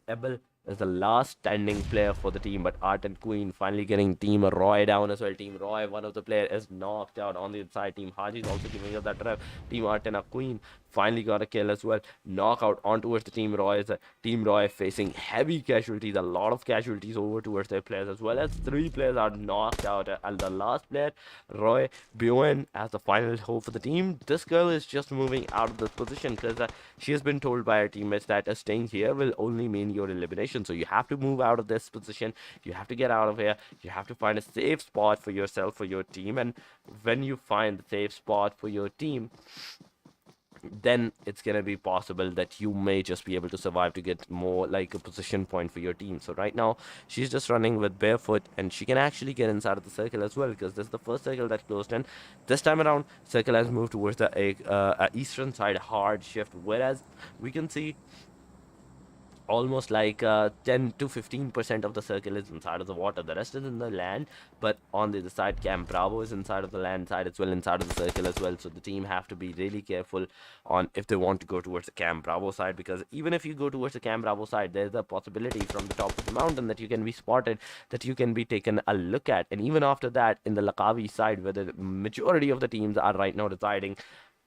Ebel is the last standing player for the team, but Art and Queen finally getting Team Roy down as well. Team Roy, one of the players is knocked out on the inside. Team Haji is also giving us that rep. Team Art and a Queen finally got a kill as well. Knockout on towards the Team Roy. Team Roy facing heavy casualties, a lot of casualties over towards their players, as well as 3 players are knocked out. And the last player, Roy Buen, as the final hope for the team. This girl is just moving out of this position because she has been told by her teammates that staying here will only mean your elimination. So you have to move out of this position. You have to get out of here. You have to find a safe spot for yourself, for your team. And when you find the safe spot for your team, then it's gonna be possible that you may just be able to survive to get more like a position point for your team. So right now she's just running with barefoot, and she can actually get inside of the circle as well, because this is the first circle that closed in. This time around, circle has moved towards the eastern side hard shift, whereas we can see almost like 10 to 15% of the circle is inside of the water. The rest is in the land, but on the other side, Camp Bravo is inside of the land side as well, inside of the circle as well. So the team have to be really careful on if they want to go towards the Camp Bravo side, because even if you go towards the Camp Bravo side, there's a possibility from the top of the mountain that you can be spotted, that you can be taken a look at. And even after that, in the Lakavi side, where the majority of the teams are right now residing,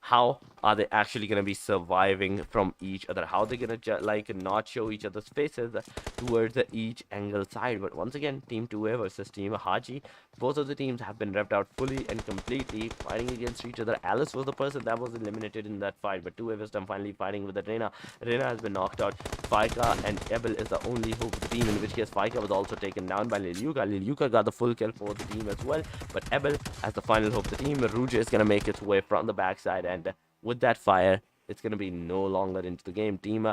how are they actually going to be surviving from each other? How they going to like not show each other's faces towards each angle side? But once again, team 2A versus team Haji, both of the teams have been revved out fully and completely, fighting against each other. Alice was the person that was eliminated in that fight, but 2A Wisdom finally fighting with the Reina. Reina has been knocked out. Faika and Ebel is the only hope of the team, in which case Faika was also taken down by Lilyuka. Lilyuka got the full kill for the team as well, but Ebel has the final hope of the team. Ruja is going to make its way from the backside, and with that fire, it's going to be no longer into the game. Team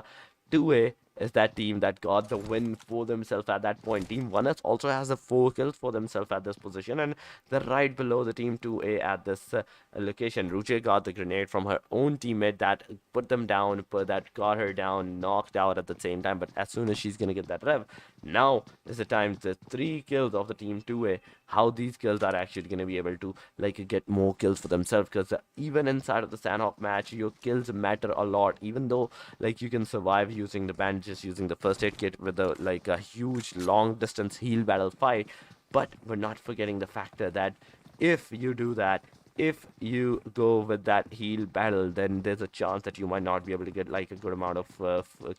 2A is that team that got the win for themselves at that point. Team 1S also has the 4 kills for themselves at this position, and they're right below the Team 2A at this location. Ruche got the grenade from her own teammate that put them down, that got her down, knocked out at the same time. But as soon as she's going to get that rev, now is the time, the 3 kills of the Team 2A, how these kills are actually going to be able to like get more kills for themselves, because even inside of the Sandhawk match, your kills matter a lot. Even though like you can survive using the bandages, using the first aid kit with a like a huge long distance heal battle fight, but we're not forgetting the factor that if you do that, if you go with that heal battle, then there's a chance that you might not be able to get like a good amount of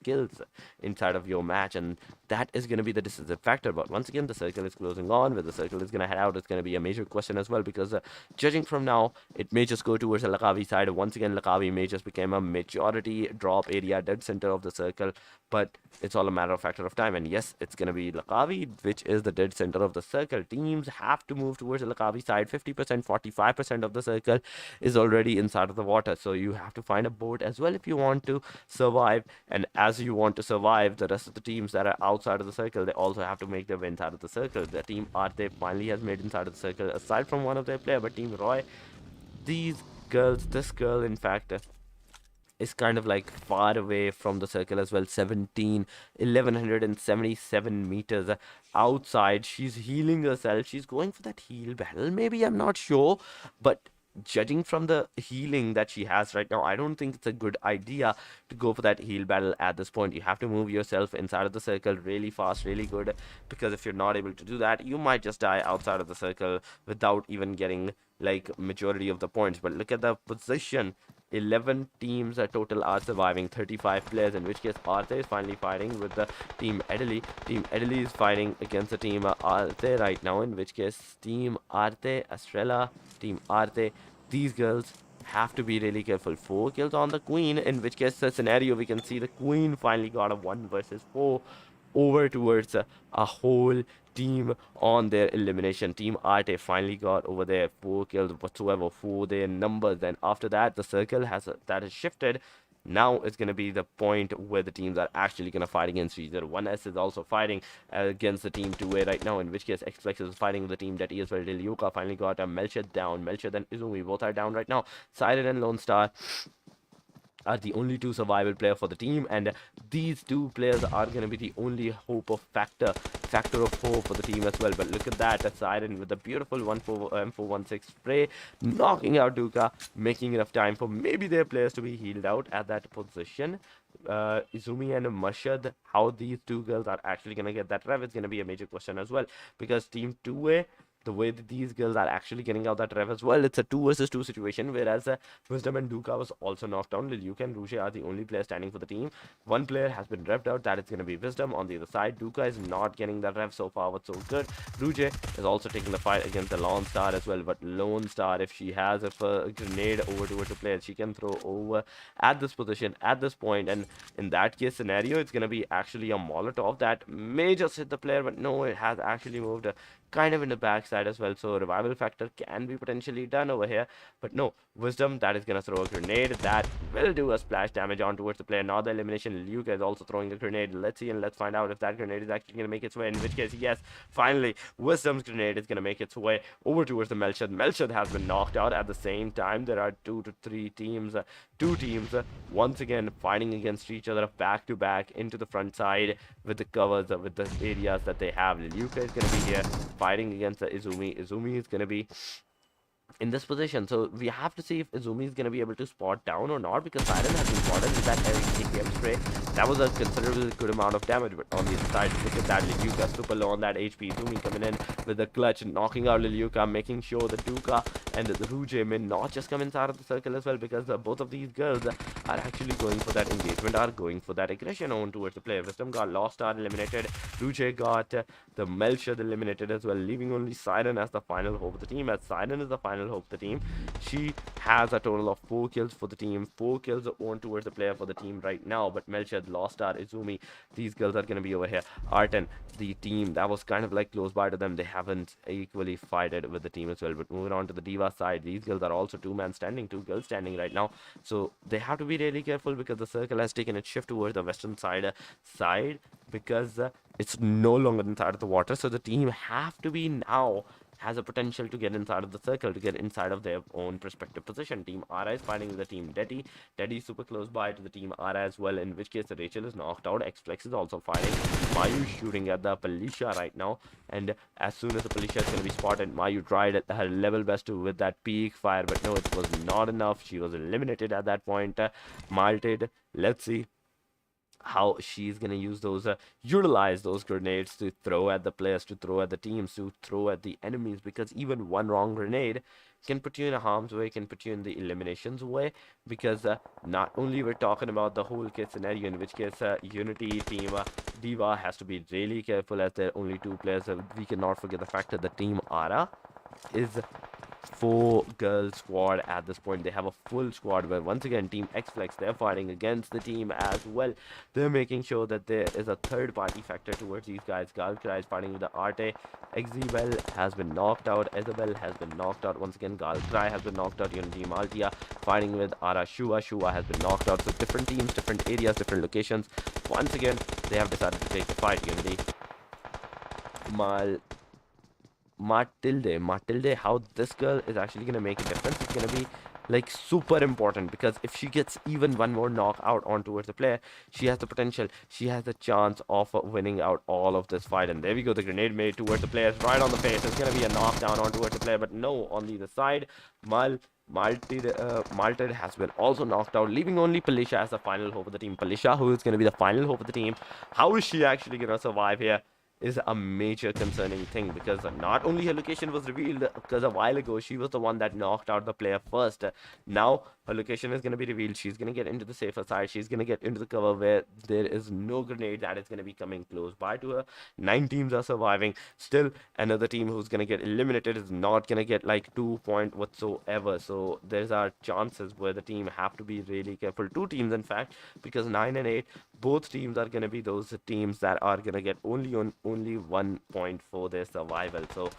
kills inside of your match, and that is going to be the decisive factor. But once again, the circle is closing on. Where the circle is going to head out, it's going to be a major question as well, because judging from now, it may just go towards the Lakavi side. Once again, Lakavi may just become a majority drop area, dead center of the circle, but it's all a matter of factor of time. And yes, it's going to be Lakavi, which is the dead center of the circle. Teams have to move towards the Lakavi side. 50%, 45% of the circle is already inside of the water, so you have to find a boat as well if you want to survive. And as you want to survive, the rest of the teams that are outside of the circle, they also have to make their way inside of the circle. The team Arte finally has made inside of the circle, aside from one of their players, but team Roy, this girl in fact is kind of like far away from the circle as well. 1177 meters outside. She's healing herself. She's going for that heal battle, maybe, I'm not sure, but judging from the healing that she has right now, I don't think it's a good idea to go for that heal battle at this point. You have to move yourself inside of the circle really fast, really good, because if you're not able to do that, you might just die outside of the circle without even getting like majority of the points. But look at the position. 11 teams total are surviving, 35 players, in which case Arte is finally fighting with the team Italy. Team Italy is fighting against the team Arte right now, in which case team Arte, Estrella, team Arte, these girls have to be really careful. 4 kills on the queen, in which case the scenario we can see the queen finally got a 1 versus 4 over towards a whole team on their elimination. Team Arte finally got over there 4 kills whatsoever for their numbers. Then after that, the circle has shifted. Now it's going to be the point where the teams are actually going to fight against each other. 1S is also fighting against the team 2A right now, in which case Xplex is fighting with the team that as well. Lilyuka finally got a Melcher down. Melcher then Izumi, both are down right now. Siren and Lone Star are the only 2 survival player for the team, and these 2 players are going to be the only hope of factor of hope for the team as well. But look at that, Siren with a beautiful 416 spray, knocking out Duka, making enough time for maybe their players to be healed out at that position. Izumi and Mashad, how these 2 girls are actually going to get that rev is going to be a major question as well, because team 2A, the way that these girls are actually getting out that rev as well, it's a 2 versus 2 situation, whereas Wisdom and Duka was also knocked down. Lilyuka and Rouge are the only players standing for the team. 1 player has been revved out, that is going to be Wisdom. On the other side, Duka is not getting that rev so far, what's so good. Rouge is also taking the fight against the Lone Star as well, but Lone Star, if she has a grenade over to her to play, she can throw over at this position, at this point, and in that case scenario, it's going to be actually a Molotov that may just hit the player, but no, it has actually moved kind of in the back backside as well. So revival factor can be potentially done over here. But no, Wisdom, that is going to throw a grenade. That will do a splash damage on towards the player. Now the elimination. Luca is also throwing a grenade. Let's see and let's find out if that grenade is actually going to make its way. In which case, yes, finally, Wisdom's grenade is going to make its way over towards the Melchad. Melchad has been knocked out. At the same time, there are two teams once again fighting against each other back to back into the front side with the covers, with the areas that they have. Luca is going to be here fighting against the Izumi. Izumi is going to be in this position, so we have to see if Izumi is going to be able to spot down or not, because Siren has been spotted with that AKM spray. That was a considerably good amount of damage, but on the other side, look at that, Liluka super low on that HP. Izumi coming in with the clutch, knocking out Liluka, making sure the Duka and the Ruje may not just come inside of the circle as well, because both of these girls are actually going for that engagement, are going for that aggression on towards the player. Wisdom got Lost Star eliminated, Ruje got the Melchad eliminated as well, leaving only Siren as the final hope of the team, as Siren is the final hope of the team. She has a total of 4 kills for the team, 4 kills on towards the player for the team right now. But Melchad, Lost Star, Izumi, these girls are going to be over here. Arten, the team that was kind of like close by to them, they haven't equally fighted with the team as well. But moving on to the Diva side, these girls are also 2 girls standing right now, so they have to be really careful, because the circle has taken its shift towards the western side because it's no longer inside of the water. So the team have to be now has a potential to get inside of the circle, to get inside of their own prospective position. Team Ara is fighting with the team Deddy. Deddy is super close by to the team Ara as well, in which case the Rachel is knocked out. Xflex is also fighting. Mayu shooting at the Palisha right now, and as soon as the Palisha is going to be spotted, Mayu tried her level best to with that peak fire, but no, it was not enough. She was eliminated at that point. Malted, let's see how she's going to use those utilize those grenades to throw at the players, to throw at the teams, to throw at the enemies, because even one wrong grenade can put you in a harm's way, can put you in the eliminations way, because not only we're talking about the whole case scenario, in which case Unity team Diva has to be really careful, as there are only 2 players. We cannot forget the fact that the team Ara is 4-girl squad at this point. They have a full squad, where once again team Xflex, they're fighting against the team as well. They're making sure that there is a third party factor towards these guys. Galkra is fighting with the Arte. Exibel has been knocked out. Isabel has been knocked out. Once again Galkrai has been knocked out. Unity Maltia fighting with Ara Shua. Shua has been knocked out. So different teams, different areas, different locations. Once again they have decided to take the fight. Unity Matilde, how this girl is actually going to make a difference. It's going to be like super important, because if she gets even one more knockout on towards the player, she has the potential, she has the chance of winning out all of this fight. And there we go, the grenade made towards the players right on the face. It's going to be a knockdown on towards the player, but no, on the other side, Malted has been also knocked out, leaving only Palisha as the final hope of the team. Palisha, who is going to be the final hope of the team, how is she actually going to survive here is a major concerning thing, because not only her location was revealed, because a while ago she was the one that knocked out the player first. Now her location is going to be revealed. She's going to get into the safer side. She's going to get into the cover where there is no grenade that is going to be coming close by to her. 9 teams are surviving. Still, another team who's going to get eliminated is not going to get like 2 point whatsoever. So there's our chances where the team have to be really careful. 2 teams in fact, because 9 and 8, both teams are going to be those teams that are going to get only 1 point for their survival. So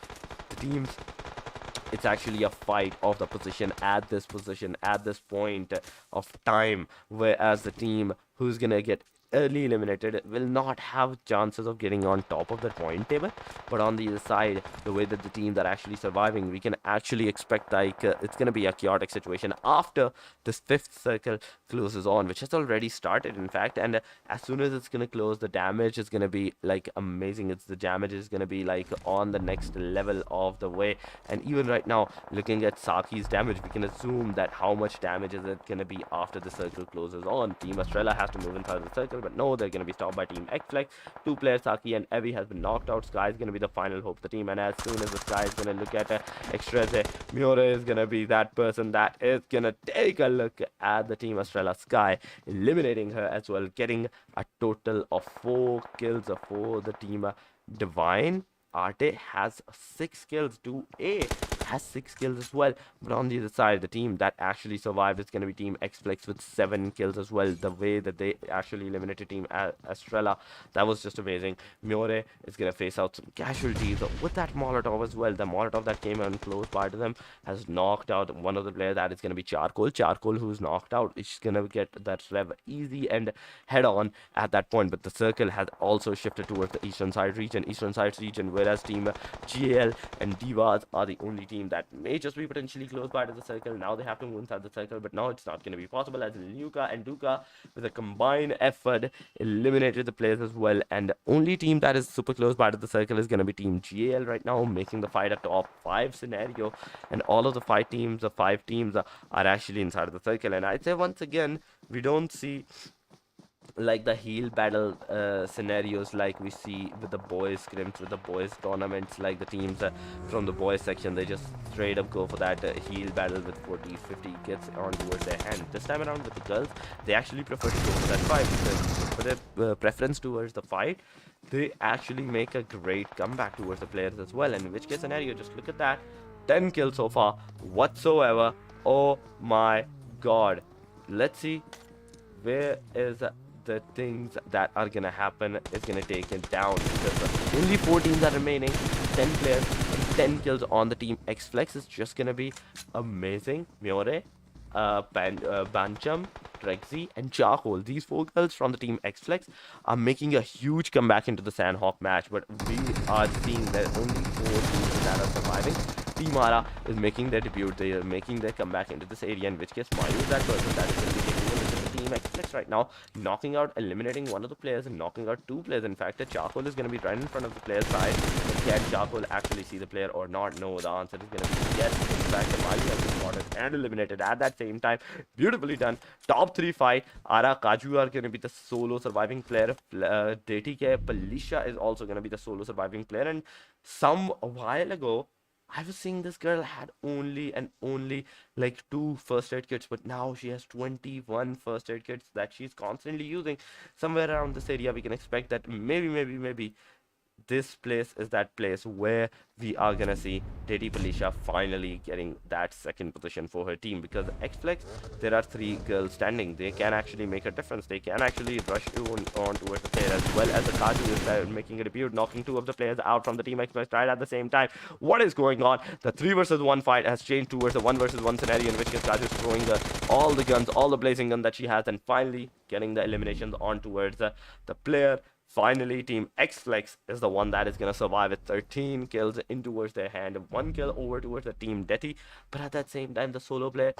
the teams, it's actually a fight of the position at this point of time, whereas the team who's gonna get early eliminated will not have chances of getting on top of the point table. But on the other side, the way that the teams are actually surviving, we can actually expect like it's going to be a chaotic situation after this 5th circle closes on, which has already started in fact. And as soon as it's going to close, the damage is going to be like amazing. The damage is going to be like on the next level of the way. And even right now, looking at Saki's damage, we can assume that how much damage is it going to be after the circle closes on. Team Estrella has to move inside the circle, but no, they're going to be stopped by Team Xflex. 2 players, Saki and Evie, has been knocked out. Sky is going to be the final hope of the team, and as soon as the Sky is going to look at Extreze, Miore is going to be that person that is going to take a look at the Team Estrella Sky, eliminating her as well, getting a total of 4 kills for the team. Divine Arte has 6 kills. 2A has 6 kills as well. But on the other side, the team that actually survived is going to be Team Xplex with 7 kills as well. The way that they actually eliminated Team Estrella, that was just amazing. Miore is going to face out some casualties with that Molotov as well. The Molotov that came in close by to them has knocked out one of the players. That is going to be Charcoal. Charcoal, who's knocked out, is going to get that rev easy and head on at that point. But the circle has also shifted towards the eastern side region, whereas Team GAL and Divas are the only team that may just be potentially close by to the circle. Now they have to move inside the circle, but now it's not going to be possible, as Luka and Duka, with a combined effort, eliminated the players as well. And the only team that is super close by to the circle is going to be Team GAL right now, making the fight a top 5 scenario. And all of the 5 teams are actually inside of the circle. And I'd say once again, we don't see like the heel battle scenarios like we see with the boys scrims, with the boys tournaments, like the teams from the boys section, they just straight up go for that heel battle with 40-50 gets on towards their hand. This time around with the girls, they actually prefer to go for that fight, because for their preference towards the fight, they actually make a great comeback towards the players as well. And in which case scenario, just look at that, 10 kills so far whatsoever. Oh my god, let's see where is the things that are gonna happen is gonna take it down, because only 4 teams are remaining, 10 players and 10 kills on the Team Xflex is just gonna be amazing. Miore, Bancham, Trexie and Charcoal, these 4 girls from the Team Xflex are making a huge comeback into the Sandhawk match, but we are seeing that only 4 teams that are surviving. Team Ara is making their debut, they are making their comeback into this area, in which case Mayu is that person that is going to be taking Team Xflex right now, knocking out, eliminating one of the players and knocking out 2 players. In fact, Charcoal is going to be right in front of the player's side. But can Charcoal actually see the player or not? No, the answer is going to be yes. In fact, Mayu has been spotted and eliminated at that same time. Beautifully done. Top 3 fight. Ara, Kaju are going to be the solo surviving player. DTK, Palisha is also going to be the solo surviving player. And a while ago, I was seeing this girl had only like 2 first aid kits, but now she has 21 first aid kits that she's constantly using. Somewhere around this area, we can expect that maybe this place is that place where we are gonna see Didi Palisha finally getting that 2nd position for her team, because Xflex, there are 3 girls standing. They can actually make a difference. They can actually rush on towards the player, as well as the Kaju is there making a debut, knocking 2 of the players out from the Team Xflex right at the same time. What is going on? The 3 versus 1 fight has changed towards a 1 versus 1 scenario, in which case Kaju is throwing all the guns, all the blazing gun that she has, and finally getting the eliminations on towards the player. Finally, Team Xflex is the one that is going to survive with 13 kills in towards their hand, 1 kill over towards the Team Deti. But at that same time, the solo player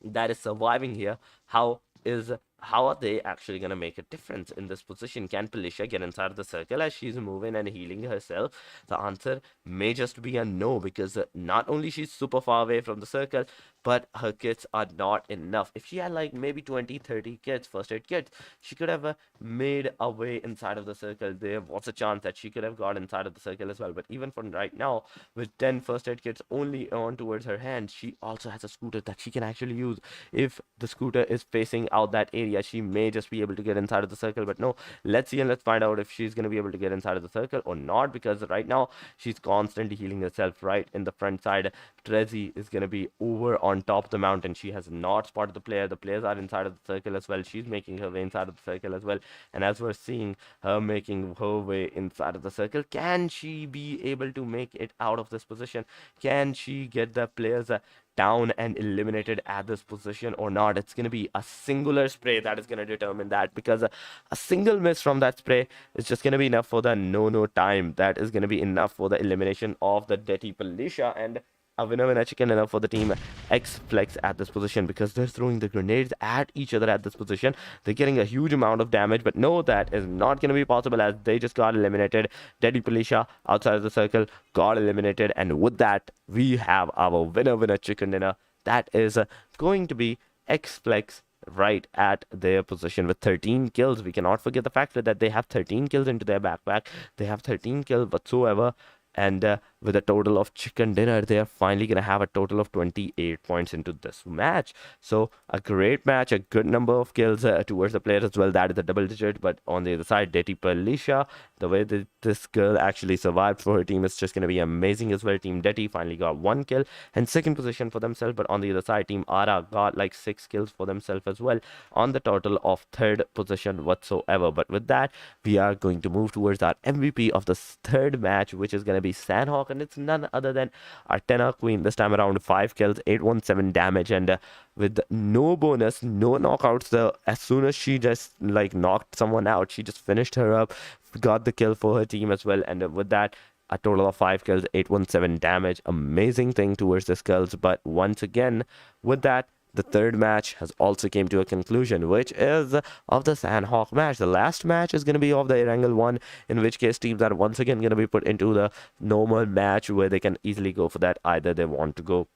that is surviving here, how are they actually going to make a difference in this position? Can Palisha get inside of the circle as she's moving and healing herself? The answer may just be a no, because not only she's super far away from the circle, but her kits are not enough. If she had like maybe 20-30 kits, first aid kits, she could have made a way inside of the circle. There was a chance that she could have got inside of the circle as well. But even for right now, with 10 first aid kits only on towards her hand, she also has a scooter that she can actually use. If the scooter is facing out that area, she may just be able to get inside of the circle. But no, let's see and let's find out if she's going to be able to get inside of the circle or not, because right now she's constantly healing herself right in the front side. Trezzy is going to be over on top of the mountain. She has not spotted the player. The players are inside of the circle as well. She's making her way inside of the circle as well. And as we're seeing her making her way inside of the circle, can she be able to make it out of this position? Can she get the players down and eliminated at this position or not? It's going to be a singular spray that is going to determine that, because a single miss from that spray is just going to be enough for the no time. That is going to be enough for the elimination of the Deti Palisha, and a winner chicken enough for the Team Xflex at this position, because they're throwing the grenades at each other at this position. They're getting a huge amount of damage, but no, that is not going to be possible, as they just got eliminated. Daddy Palisha outside of the circle got eliminated, and with that, we have our winner chicken dinner. That is going to be Xflex right at their position with 13 kills. We cannot forget the fact that they have 13 kills into their backpack. They have 13 kills whatsoever. And with a total of chicken dinner. They are finally going to have a total of 28 points into this match. So a great match, a good number of kills towards the player as well. That is a double digit. But on the other side, Deti Perlisha, the way that this girl actually survived for her team is just going to be amazing as well. Team Deti finally got 1 kill and second position for themselves. But on the other side, Team Ara got like 6 kills for themselves as well on the total of third position whatsoever. But with that, we are going to move towards our MVP of the third match, which is going to be Sandhawk, and it's none other than Artena Queen. This time around, 5 kills, 817 damage, and with no bonus, no knockouts. As soon as she just like knocked someone out, she just finished her up, got the kill for her team as well. And with that, a total of 5 kills, 817 damage. Amazing thing towards this girls. But once again, with that, the third match has also came to a conclusion, which is of the Sandhawk match. The last match is going to be of the Erangel one, in which case teams are once again going to be put into the normal match where they can easily go for that. Either they want to go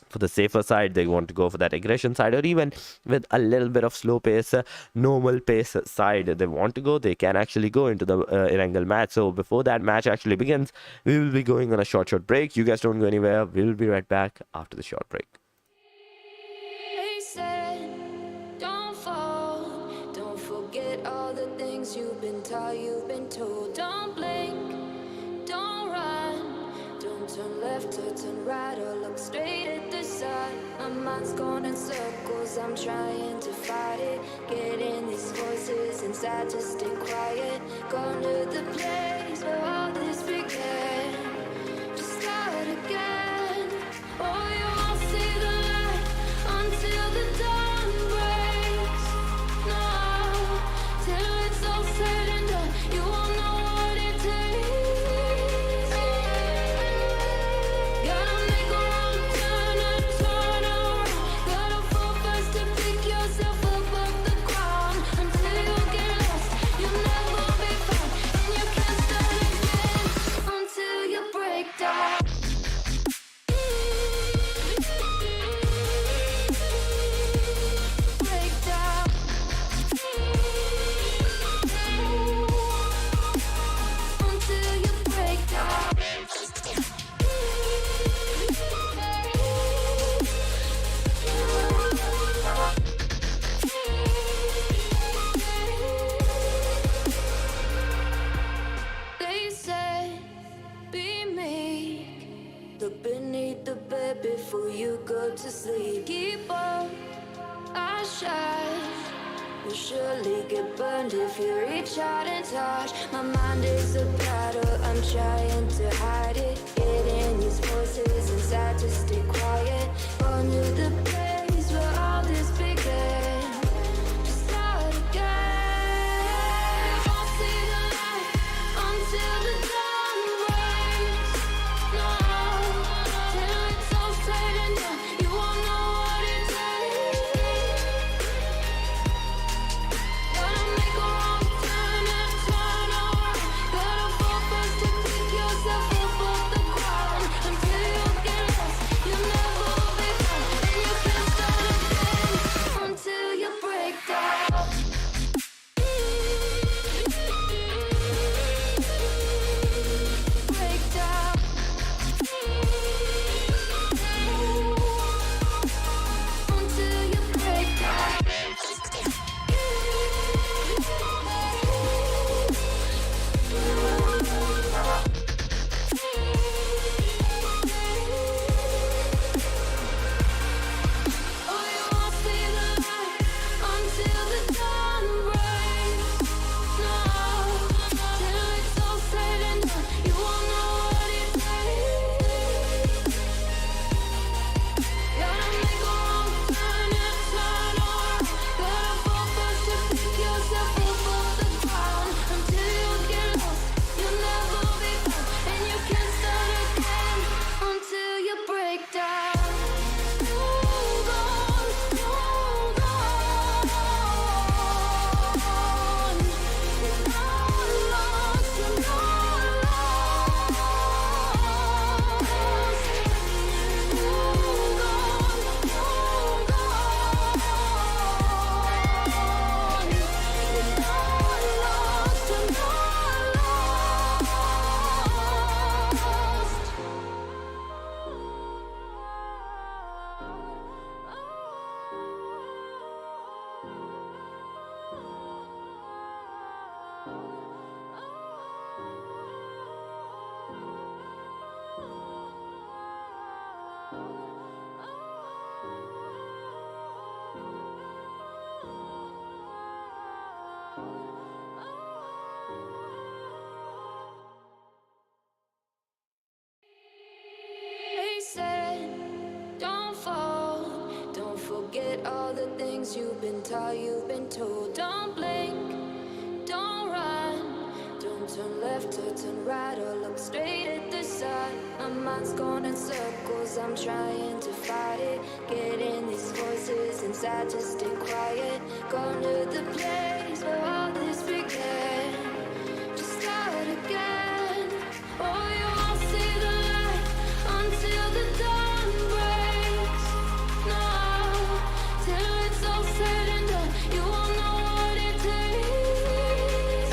for the safer side, they want to go for that aggression side, or even with a little bit of slow pace, normal pace side they want to go, they can actually go into the Erangel match. So before that match actually begins, we will be going on a short break. You guys don't go anywhere. We will be right back after the short break. They said, don't fall, don't forget all the things you've been taught, you've been told. Don't blink, don't run, don't turn left or turn right or look straight at the sun. My mind's going in circles, I'm trying to fight it, getting these voices inside to stay quiet. Going to the place where all this began, just start again. Oh, you won't see the light until the dawn breaks. No, till it's all said and done, you won't know what it takes. Gotta make a wrong turn and turn around. Gotta fall fast to pick yourself up off the ground. Until you get lost, you'll never be found, and you can't start again until you break down. Break down. Until you break down. They said, be meek, look beneath the bed before you go to sleep. Keep on, I shine. You'll surely get burned if you reach out and touch. My mind is a battle, I'm trying to hide it. Getting these voices inside to stay quiet. Going to the place where all this began, just start again. You won't see the light until the dawn breaks. No, till it's all said and done, you won't know what it takes. Gotta make a wrong turn and turn around. Gotta fall fast to pick yourself up off the ground. Until you get lost, you'll never be found, and you can't start again taught, you've been told. Don't blink, don't run, don't turn left or turn right or look straight at the sun. My mind's going in circles, I'm trying to fight it. Getting these voices inside to stay quiet. Going to the place where all this began. Just start again. Oh, you won't see the light until the dawn breaks. No, till it's all said and done, you won't know what it takes.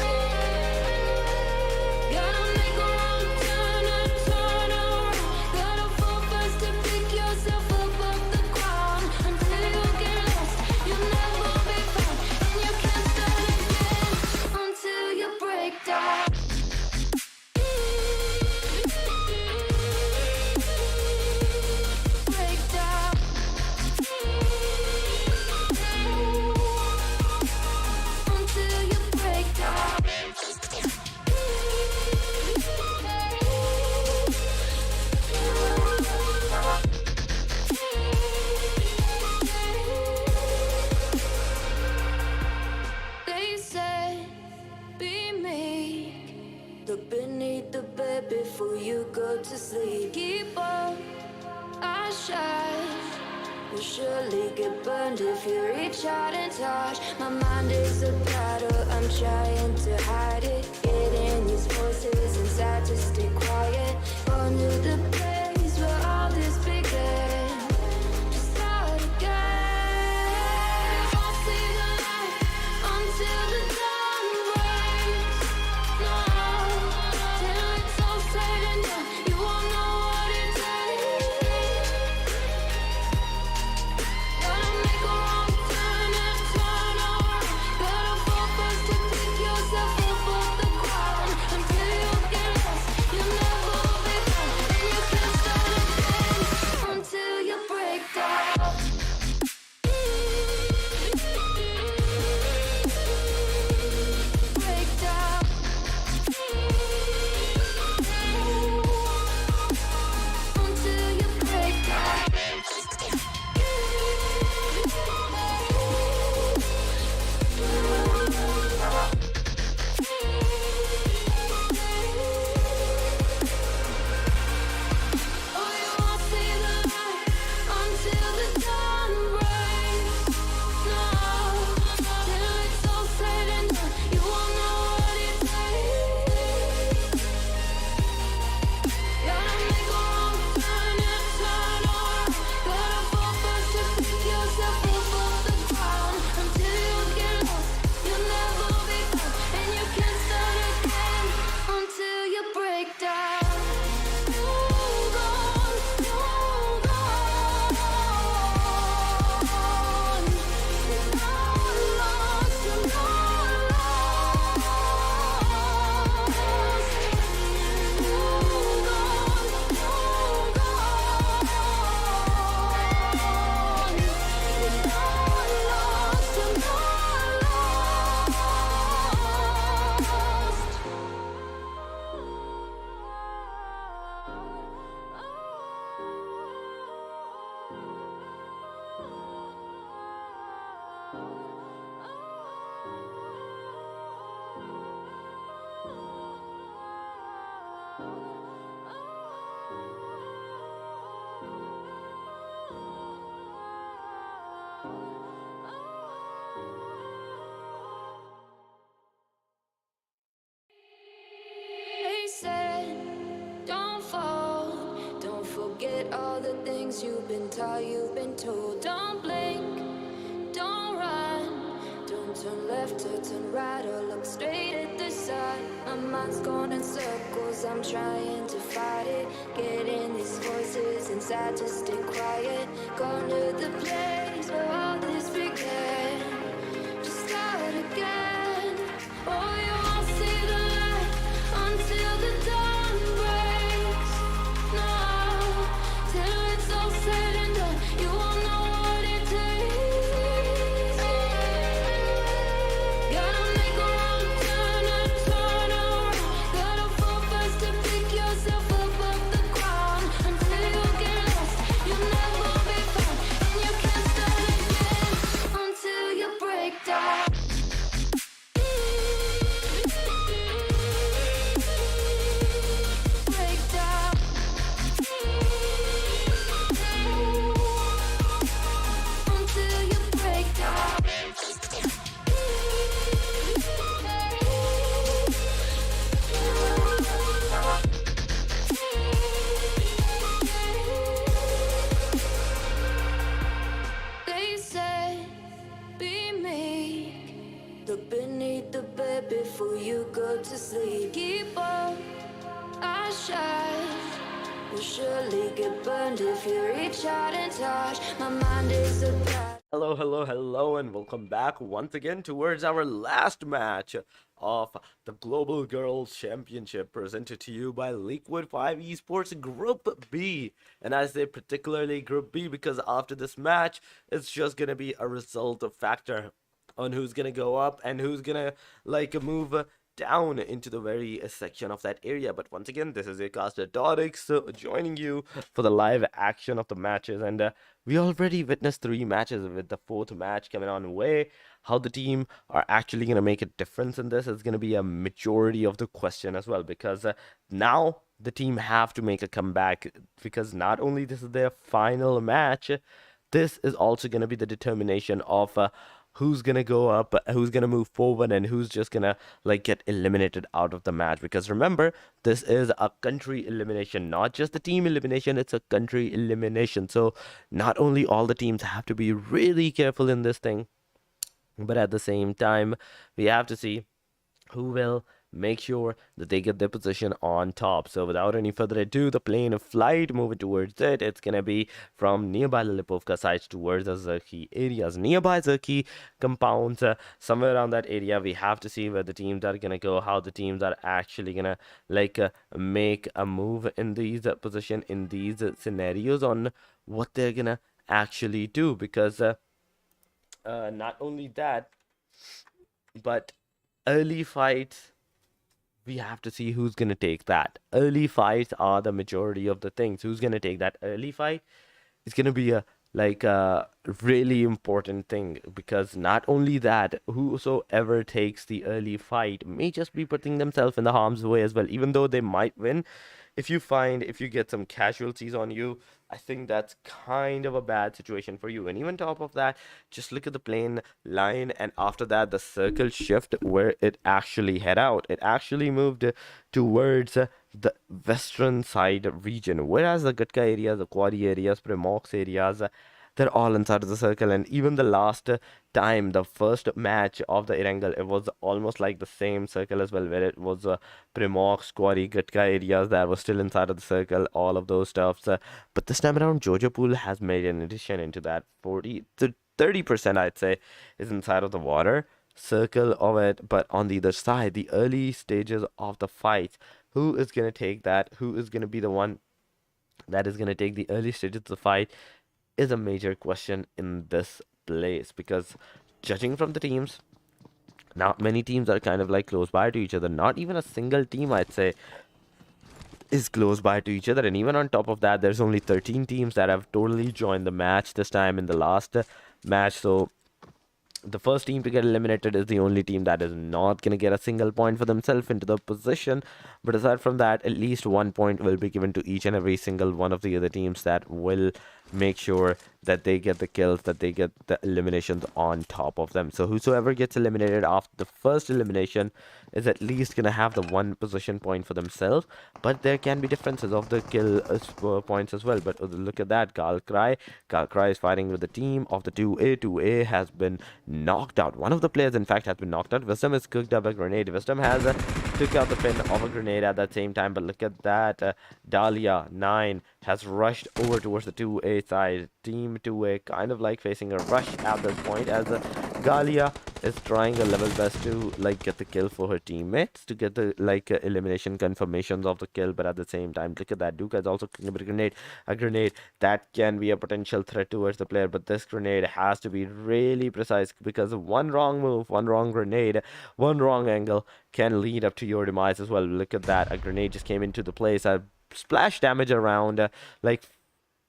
Gotta make a wrong turn and turn around. Gotta fall fast to pick yourself up off the ground. Until you get lost, you'll never be found, and you can't start again until you break down. Break down. Until you break down. They said, be meek. Look beneath the bed before you go to sleep. Keep on, I shine. You'll surely get burned if you reach out and touch. My mind is a battle, I'm trying to hide it. Getting these voices inside to stay quiet. Going to the place where all this began. Just start again. You won't see the light until the dawn breaks. No, till it's all said and done, you won't know what it takes. Gotta make a wrong turn and turn around. Gotta fall fast to pick yourself up off the ground. Until you get lost, you'll never be found, and you can't start again until you break down. Break down. Until you break down. Oh, you won't see the light until the dawn breaks. No, till it's all said and done, you won't know what it takes. Gotta make a wrong turn and turn around. Gotta fall fast to pick yourself up off the ground. Until you get lost, you'll never be found, and you can't start again until you break down. You're gone, you're gone. You're not lost, you're not lost. You're gone, you're gone. You're not lost, you're They said, don't fall, don't forget all the things you've been taught, you've been told. Don't blink, don't run, don't turn left or turn right or look straight at the sun. My mind's going in circles, I'm trying to fight it. Getting these voices inside to stay quiet. Going to the place where all this began. Just start again. Oh, you won't see the light until the dawn breaks. No, till it's all said and done, you won't know what it takes. Gotta make a wrong turn and turn around. Gotta fall fast to pick yourself up off the ground. Until you get lost, you'll never be found, and you can't start again Look beneath the bed before you go to sleep. Keep on our shine. You'll surely get burned if you reach out and touch. My mind is a past. Hello, hello, hello, and welcome back once again towards our last match of the Global Girls Championship presented to you by Liquid 5 Esports Group B. And I say particularly Group B because after this match, it's just going to be a result factor on who's going to go up and who's going to move down into the very section of that area. But once again, this is your caster Dorix joining you for the live action of the matches, and we already witnessed 3 matches, with the 4th match coming on way. How the team are actually going to make a difference in this is going to be a majority of the question as well, because now the team have to make a comeback, because not only this is their final match, this is also going to be the determination of who's gonna go up, who's gonna move forward, and who's just gonna get eliminated out of the match. Because remember, this is a country elimination, not just the team elimination, it's a country elimination. So not only all the teams have to be really careful in this thing, but at the same time, we have to see who will make sure that they get their position on top. So without any further ado, the plane of flight moving towards it, it's gonna be from nearby Lilipovka sites towards the Zerki areas, nearby Zerki compounds, somewhere around that area. We have to see where the teams are gonna go, how the teams are actually gonna make a move in these position, in these scenarios, on what they're gonna actually do. Because not only that, but early fights, we have to see who's going to take that. Early fights are the majority of the things. Who's going to take that early fight is going to be a really important thing, because not only that, whosoever takes the early fight may just be putting themselves in the harm's way as well, even though they might win. If you get some casualties on you, I think that's kind of a bad situation for you. And even top of that, just look at the plane line, and after that, the circle shift where it actually head out. It actually moved towards the western side region, whereas the Gutka areas, the Quadi areas, Premox areas, they're all inside of the circle. And even the last time, the first match of the Erangel, it was almost like the same circle as well, where it was Primox, Quarry, Gutka areas that was still inside of the circle, all of those stuffs. But this time around, Jojopool has made an addition into that. 40 to 30%, I'd say, is inside of the water circle of it. But on the other side, the early stages of the fight, who is going to take that? Who is going to be the one that is going to take the early stages of the fight is a major question in this place. Because judging from the teams, not many teams are kind of close by to each other. Not even a single team, I'd say, is close by to each other. And even on top of that, there's only 13 teams that have totally joined the match this time in the last match. So the first team to get eliminated is the only team that is not going to get a single point for themselves into the position. But aside from that, at least 1 point will be given to each and every single one of the other teams that will make sure that they get the kills, that they get the eliminations on top of them. So whosoever gets eliminated after the first elimination is at least going to have the 1 position point for themselves. But there can be differences of the kill points as well. But look at that, Galcry is fighting with the team of the 2A. 2A has been knocked out. One of the players, in fact, has been knocked out. Wisdom is cooked up a grenade. Wisdom has took out the pin of a grenade at that same time. But look at that, Dahlia 9 has rushed over towards the 2A side. Team 2A kind of facing a rush at this point, as Galia is trying her level best to get the kill for her teammates, to get the elimination confirmations of the kill. But at the same time, look at that, Duka is also cooking up a grenade that can be a potential threat towards the player. But this grenade has to be really precise, because one wrong move, one wrong grenade, one wrong angle can lead up to your demise as well. Look at that, a grenade just came into the place. Splash damage around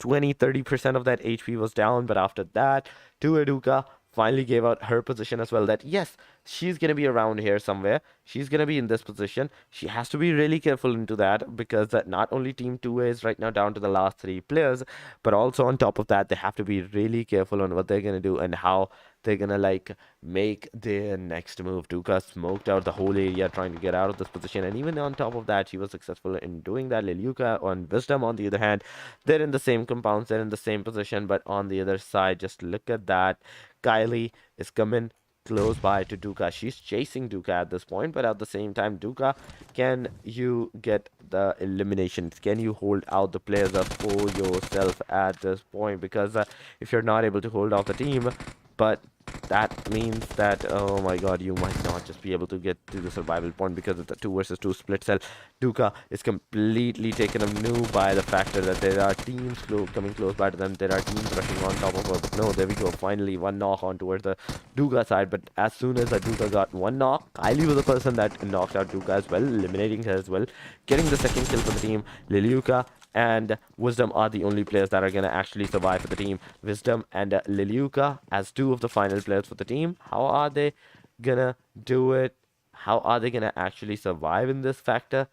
20-30% of that HP was down. But after that, Tueduka finally gave out her position as well, that yes, she's going to be around here somewhere. She's going to be in this position. She has to be really careful into that, because not only team 2A is right now down to the last 3 players, but also on top of that, they have to be really careful on what they're going to do and how they're going to make their next move. Duka smoked out the whole area trying to get out of this position, and even on top of that, she was successful in doing that. Lilyuka on Wisdom, on the other hand, they're in the same compounds, they're in the same position, but on the other side, just look at that. Kylie is coming close by to Duka. She's chasing Duka at this point, but at the same time, Duka, can you get the eliminations? Can you hold out the players up for yourself at this point? Because if you're not able to hold off the team, but that means that, oh my god, you might not just be able to get to the survival point because of the 2 versus 2 split cell. Duka is completely taken anew by the factor that there are teams coming close by to them. There are teams rushing on top of her. But no, there we go. Finally, one knock on towards the Duka side. But as soon as the Duka got one knock, Kylie was the person that knocked out Duka as well, eliminating her as well, getting the second kill for the team. Liliuka and Wisdom are the only players that are going to actually survive for the team. Wisdom and Liliuka as two of the final players for the team. How are they going to do it? How are they going to actually survive in this factor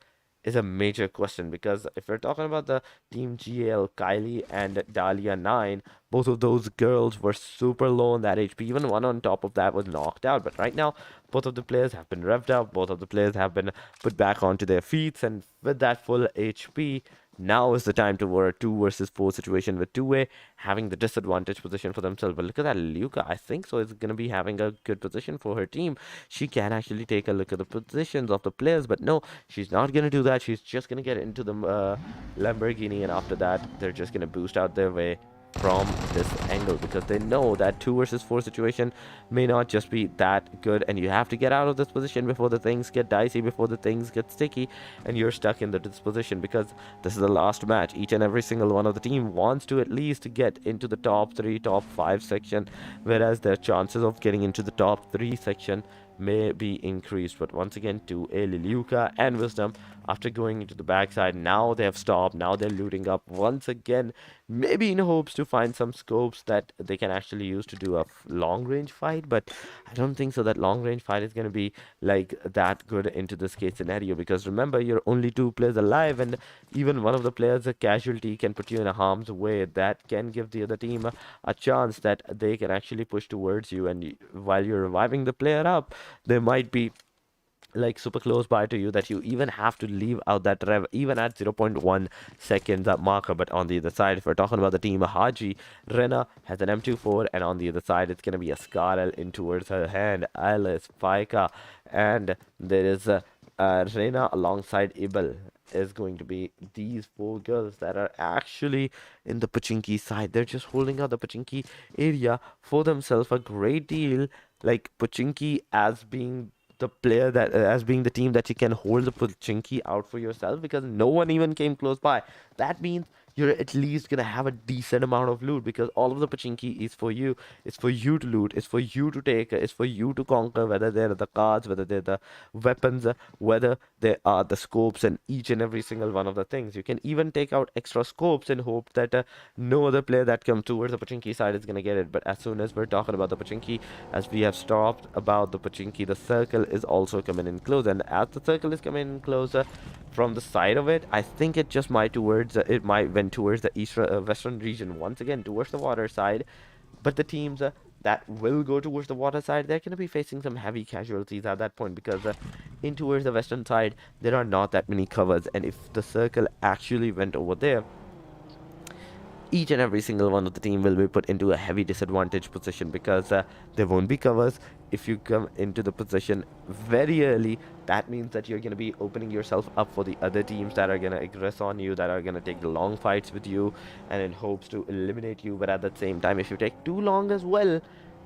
is a major question, because if we're talking about the team GL, Kylie and Dahlia 9, both of those girls were super low on that HP. Even one on top of that was knocked out. But right now, both of the players have been revved up. Both of the players have been put back onto their feet. And with that full HP, now is the time to war a 2 versus 4 situation with 2A having the disadvantage position for themselves. But look at that, Luca, I think so, is going to be having a good position for her team. She can actually take a look at the positions of the players, but no, she's not going to do that. She's just going to get into the Lamborghini, and after that, they're just going to boost out their way from this angle, because they know that 2 versus 4 situation may not just be that good, and you have to get out of this position before the things get dicey, before the things get sticky and you're stuck in this position, because this is the last match. Each and every single one of the team wants to at least get into the top 3, top 5 section, whereas their chances of getting into the top 3 section may be increased. But once again, to Liliuka and Wisdom, after going into the backside, now they have stopped. Now they're looting up once again, maybe in hopes to find some scopes that they can actually use to do a long range fight. But I don't think so that long range fight is going to be like that good into this case scenario, because remember, you're only 2 players alive, and even one of the players, a casualty, can put you in a harm's way. That can give the other team a chance that they can actually push towards you, and while you're reviving the player up, they might be like super close by to you that you even have to leave out that rev even at 0.1 seconds that marker. But on the other side, if we're talking about the team, Haji, Rena has an M24, and on the other side it's going to be a Scarl in towards her hand, Alice, Faika, and there is Rena alongside Ibel is going to be these 4 girls that are actually in the Pachinki side. They're just holding out the Pachinki area for themselves a great deal, like Pachinki as being the player that as being the team that you can hold the Pachinki out for yourself, because no one even came close by. That means you're at least gonna have a decent amount of loot, because all of the Pachinki is for you. It's for you to loot. It's for you to take. It's for you to conquer, whether they're the cards, whether they're the weapons, whether they are the scopes, and each and every single one of the things. You can even take out extra scopes in hope that no other player that comes towards the Pachinki side is gonna get it. But as soon as we're talking about the Pachinki, as we have stopped about the Pachinki, the circle is also coming in close, and as the circle is coming in closer from the side of it, I think it just might towards it might went towards the western region once again, towards the water side. But the teams that will go towards the water side, they're going to be facing some heavy casualties at that point, because in towards the western side there are not that many covers, and if the circle actually went over there, each and every single one of the team will be put into a heavy disadvantage position, because there won't be covers. If you come into the position very early, that means that you're going to be opening yourself up for the other teams that are going to aggress on you, that are going to take the long fights with you and in hopes to eliminate you. But at the same time, if you take too long as well,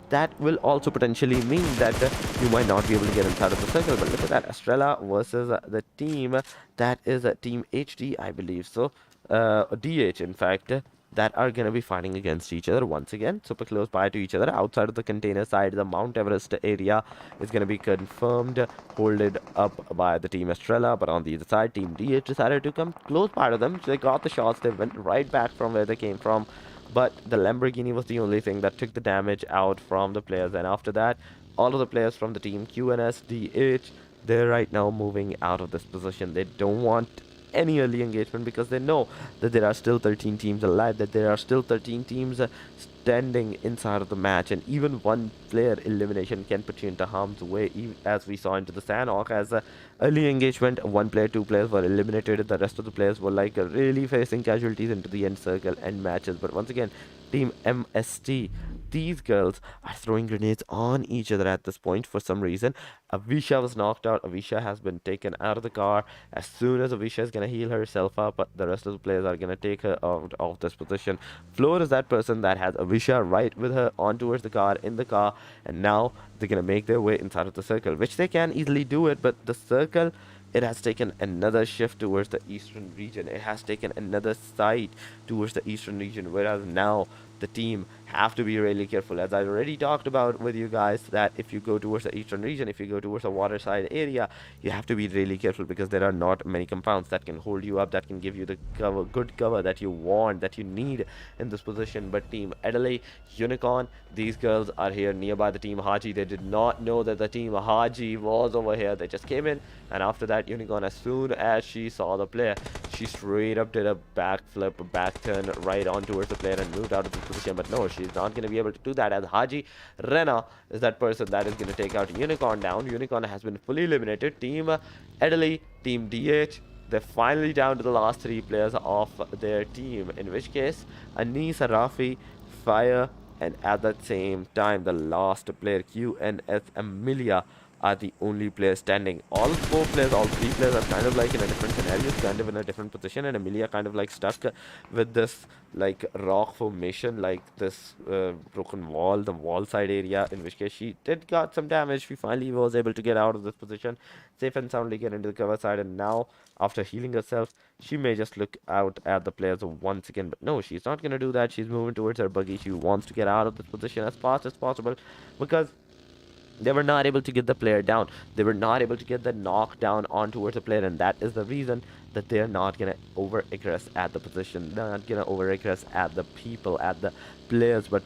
that will also potentially mean that you might not be able to get inside of the circle. But look at that, Estrella versus the team that is Team HD, I believe so, DH in fact, that are going to be fighting against each other once again, super close by to each other. Outside of the container side, the Mount Everest area is going to be confirmed, holded up by the team Estrella. But on the other side, Team DH decided to come close by to them. They got the shots, they went right back from where they came from, but the Lamborghini was the only thing that took the damage out from the players. And after that, all of the players from the team QNS, DH, they're right now moving out of this position. They don't want any early engagement, because they know that there are still 13 teams alive, that there are still 13 teams standing inside of the match, and even one player elimination can put you into harm's way, as we saw into the Sandhawk. As early engagement, 1 player, 2 players were eliminated, the rest of the players were like really facing casualties into the end circle and matches. But once again, Team MST, these girls are throwing grenades on each other at this point for some reason. Avisha was knocked out. Avisha has been taken out of the car. As soon as Avisha is gonna heal herself up, but the rest of the players are gonna take her out of this position. Floor is that person that has Avisha right with her on towards the car, in the car, and now they're gonna make their way inside of the circle, which they can easily do it, but the circle, it has taken another shift towards the eastern region. It has taken another side towards the eastern region, whereas now the team have to be really careful. As I already talked about with you guys, that if you go towards the eastern region, if you go towards the waterside area, you have to be really careful because there are not many compounds that can hold you up, that can give you the cover, good cover that you want, that you need in this position. But team Adelaide, Unicorn, these girls are here nearby the team Haji. They did not know that the team Haji was over here. They just came in, and after that, Unicorn, as soon as she saw the player, she straight up did a backflip, a back turn right on towards the player and moved out of the position. But no, she's not going to be able to do that, as Haji Rena is that person that is going to take out Unicorn down. Unicorn has been fully eliminated. Team Adelaide, Team DH, they're finally down to the last 3 players of their team, in which case Anisa, Rafi, Fire, and at the same time the last player, QNS Amelia, are the only players standing. All 4 players, all 3 players are kind of like in a different scenario, kind of in a different position, and Amelia kind of like stuck with this like rock formation, like this broken wall, the wall side area, in which case she did got some damage. She finally was able to get out of this position, safe and soundly get into the cover side, and now after healing herself, she may just look out at the players once again. But no, she's not going to do that. She's moving towards her buggy. She wants to get out of this position as fast as possible because they were not able to get the player down. They were not able to get the knockdown on towards the player, and that is the reason that they're not gonna over aggress at the position. They're not gonna over aggress at the people, at the players. But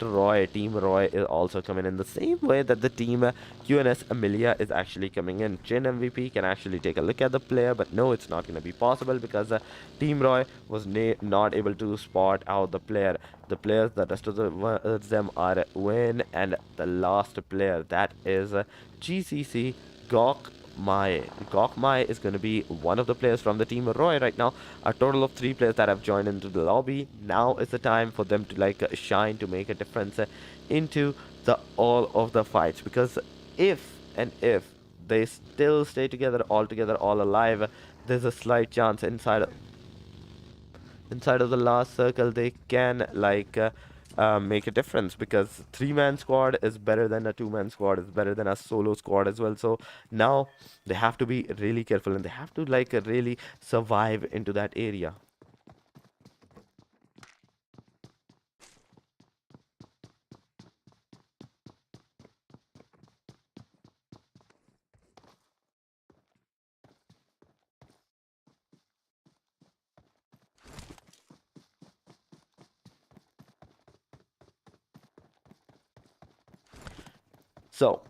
Team Roy is also coming in the same way that the team QNS Amelia is actually coming in. Chin MVP can actually take a look at the player, but no, it's not gonna be possible because Team Roy was not able to spot out the player. The players, the rest of them are Win, and the last player, that is GCC Gok Mai. Gok Mai is going to be one of the players from the team Roy right now. A total of 3 players that have joined into the lobby. Now is the time for them to like shine, to make a difference into the all of the fights, because if they still stay together, all together, all alive, there's a slight chance inside of the last circle they can like make a difference, because 3-man squad is better than a 2-man squad, is better than a solo squad as well. So now they have to be really careful, and they have to like really survive into that area. So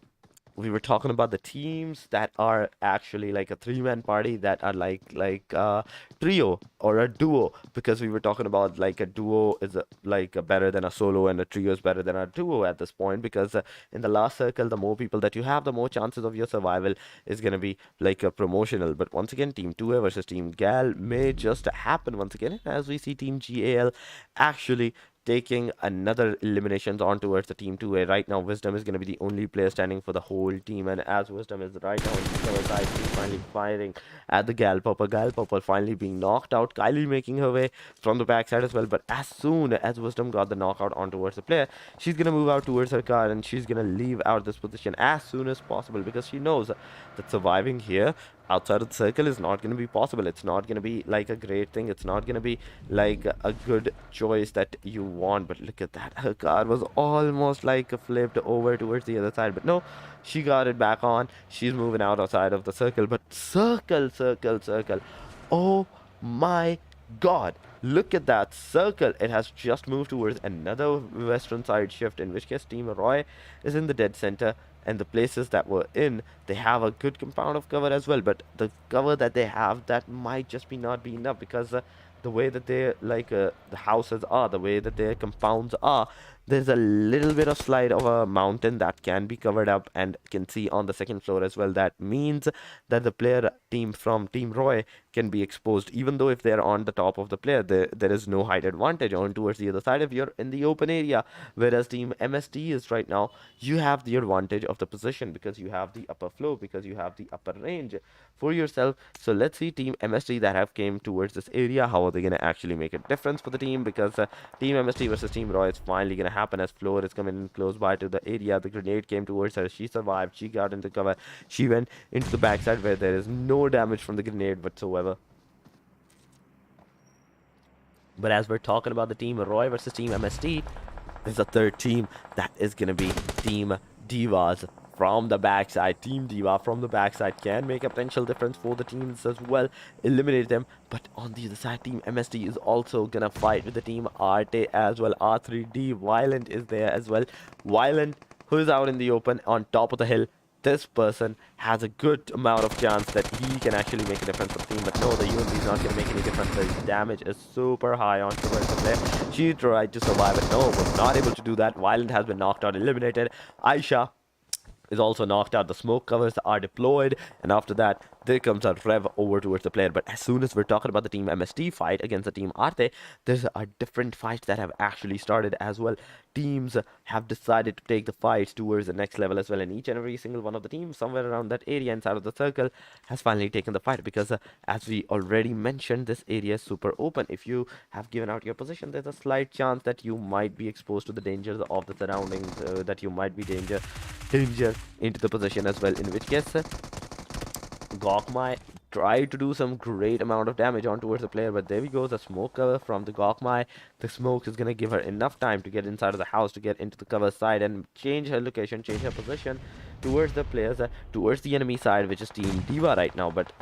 we were talking about the teams that are actually like a 3-man party, that are like a trio or a duo, because we were talking about like a duo is better than a solo, and a trio is better than a duo at this point, because in the last circle, the more people that you have, the more chances of your survival is going to be like a promotional. But once again, team 2A versus team Gal may just happen once again, as we see team GAL actually taking another eliminations on towards the team 2A. Right now, Wisdom is going to be the only player standing for the whole team, and as Wisdom is right now on the cover side, she's finally firing at the Gal Popper finally being knocked out. Kylie making her way from the backside as well, but as soon as Wisdom got the knockout on towards the player, she's going to move out towards her car, and she's going to leave out this position as soon as possible, because she knows that surviving here outside of the circle is not going to be possible. It's not going to be like a great thing. It's not going to be like a good choice that you want. But look at that, her car was almost like flipped over towards the other side, but no, she got it back on. She's moving out outside of the circle, but circle, oh my god, look at that circle. It has just moved towards another western side shift, in which case Team Roy is in the dead center, and the places that were in, they have a good compound of cover as well, but the cover that they have, that might just not be enough, because the way that they the houses are, the way that their compounds are, there's a little bit of slide of a mountain that can be covered up, and can see on the second floor as well. That means that the player team from Team Roy can be exposed, even though if they're on the top of the player, there is no height advantage on towards the other side if you're in the open area. Whereas Team MST is right now, you have the advantage of the position because you have the upper flow, because you have the upper range for yourself. So let's see Team MST that have came towards this area, how are they going to actually make a difference for the team, because Team MST versus Team Roy is finally going to happen as Floor is coming in close by to the area. The grenade came towards her, she survived, she got into cover, she went into the backside where there is no damage from the grenade whatsoever. But as we're talking about the Team Roy versus Team MST, there's a third team that is going to be Team Divas from the backside. Team Diva from the backside can make a potential difference for the teams as well, eliminate them. But on the other side, Team MST is also gonna fight with the Team Arte as well. R3D Violent is there as well. Violent, who is out in the open on top of the hill. This person has a good amount of chance that he can actually make a difference for the team. But no, the UMP is not going to make any difference. The damage is super high on towards the player. She tried to survive, but no, was not able to do that. Violent has been knocked out, eliminated. Aisha is also knocked out. The smoke covers are deployed, and after that there comes a rev over towards the player. But as soon as we're talking about the Team MST fight against the Team Arte, there's a different fight that have actually started as well. Teams have decided to take the fights towards the next level as well, and each and every single one of the teams somewhere around that area inside of the circle has finally taken the fight, because as we already mentioned, this area is super open. If you have given out your position, there's a slight chance that you might be exposed to the dangers of the surroundings, that you might be danger into the position as well, in which case Gokmai tried to do some great amount of damage on towards the player, but there we go, the smoke cover from the Gokmai. The smoke is going to give her enough time to get inside of the house, to get into the cover side and change her location, change her position towards the players, towards the enemy side, which is Team Diva right now. But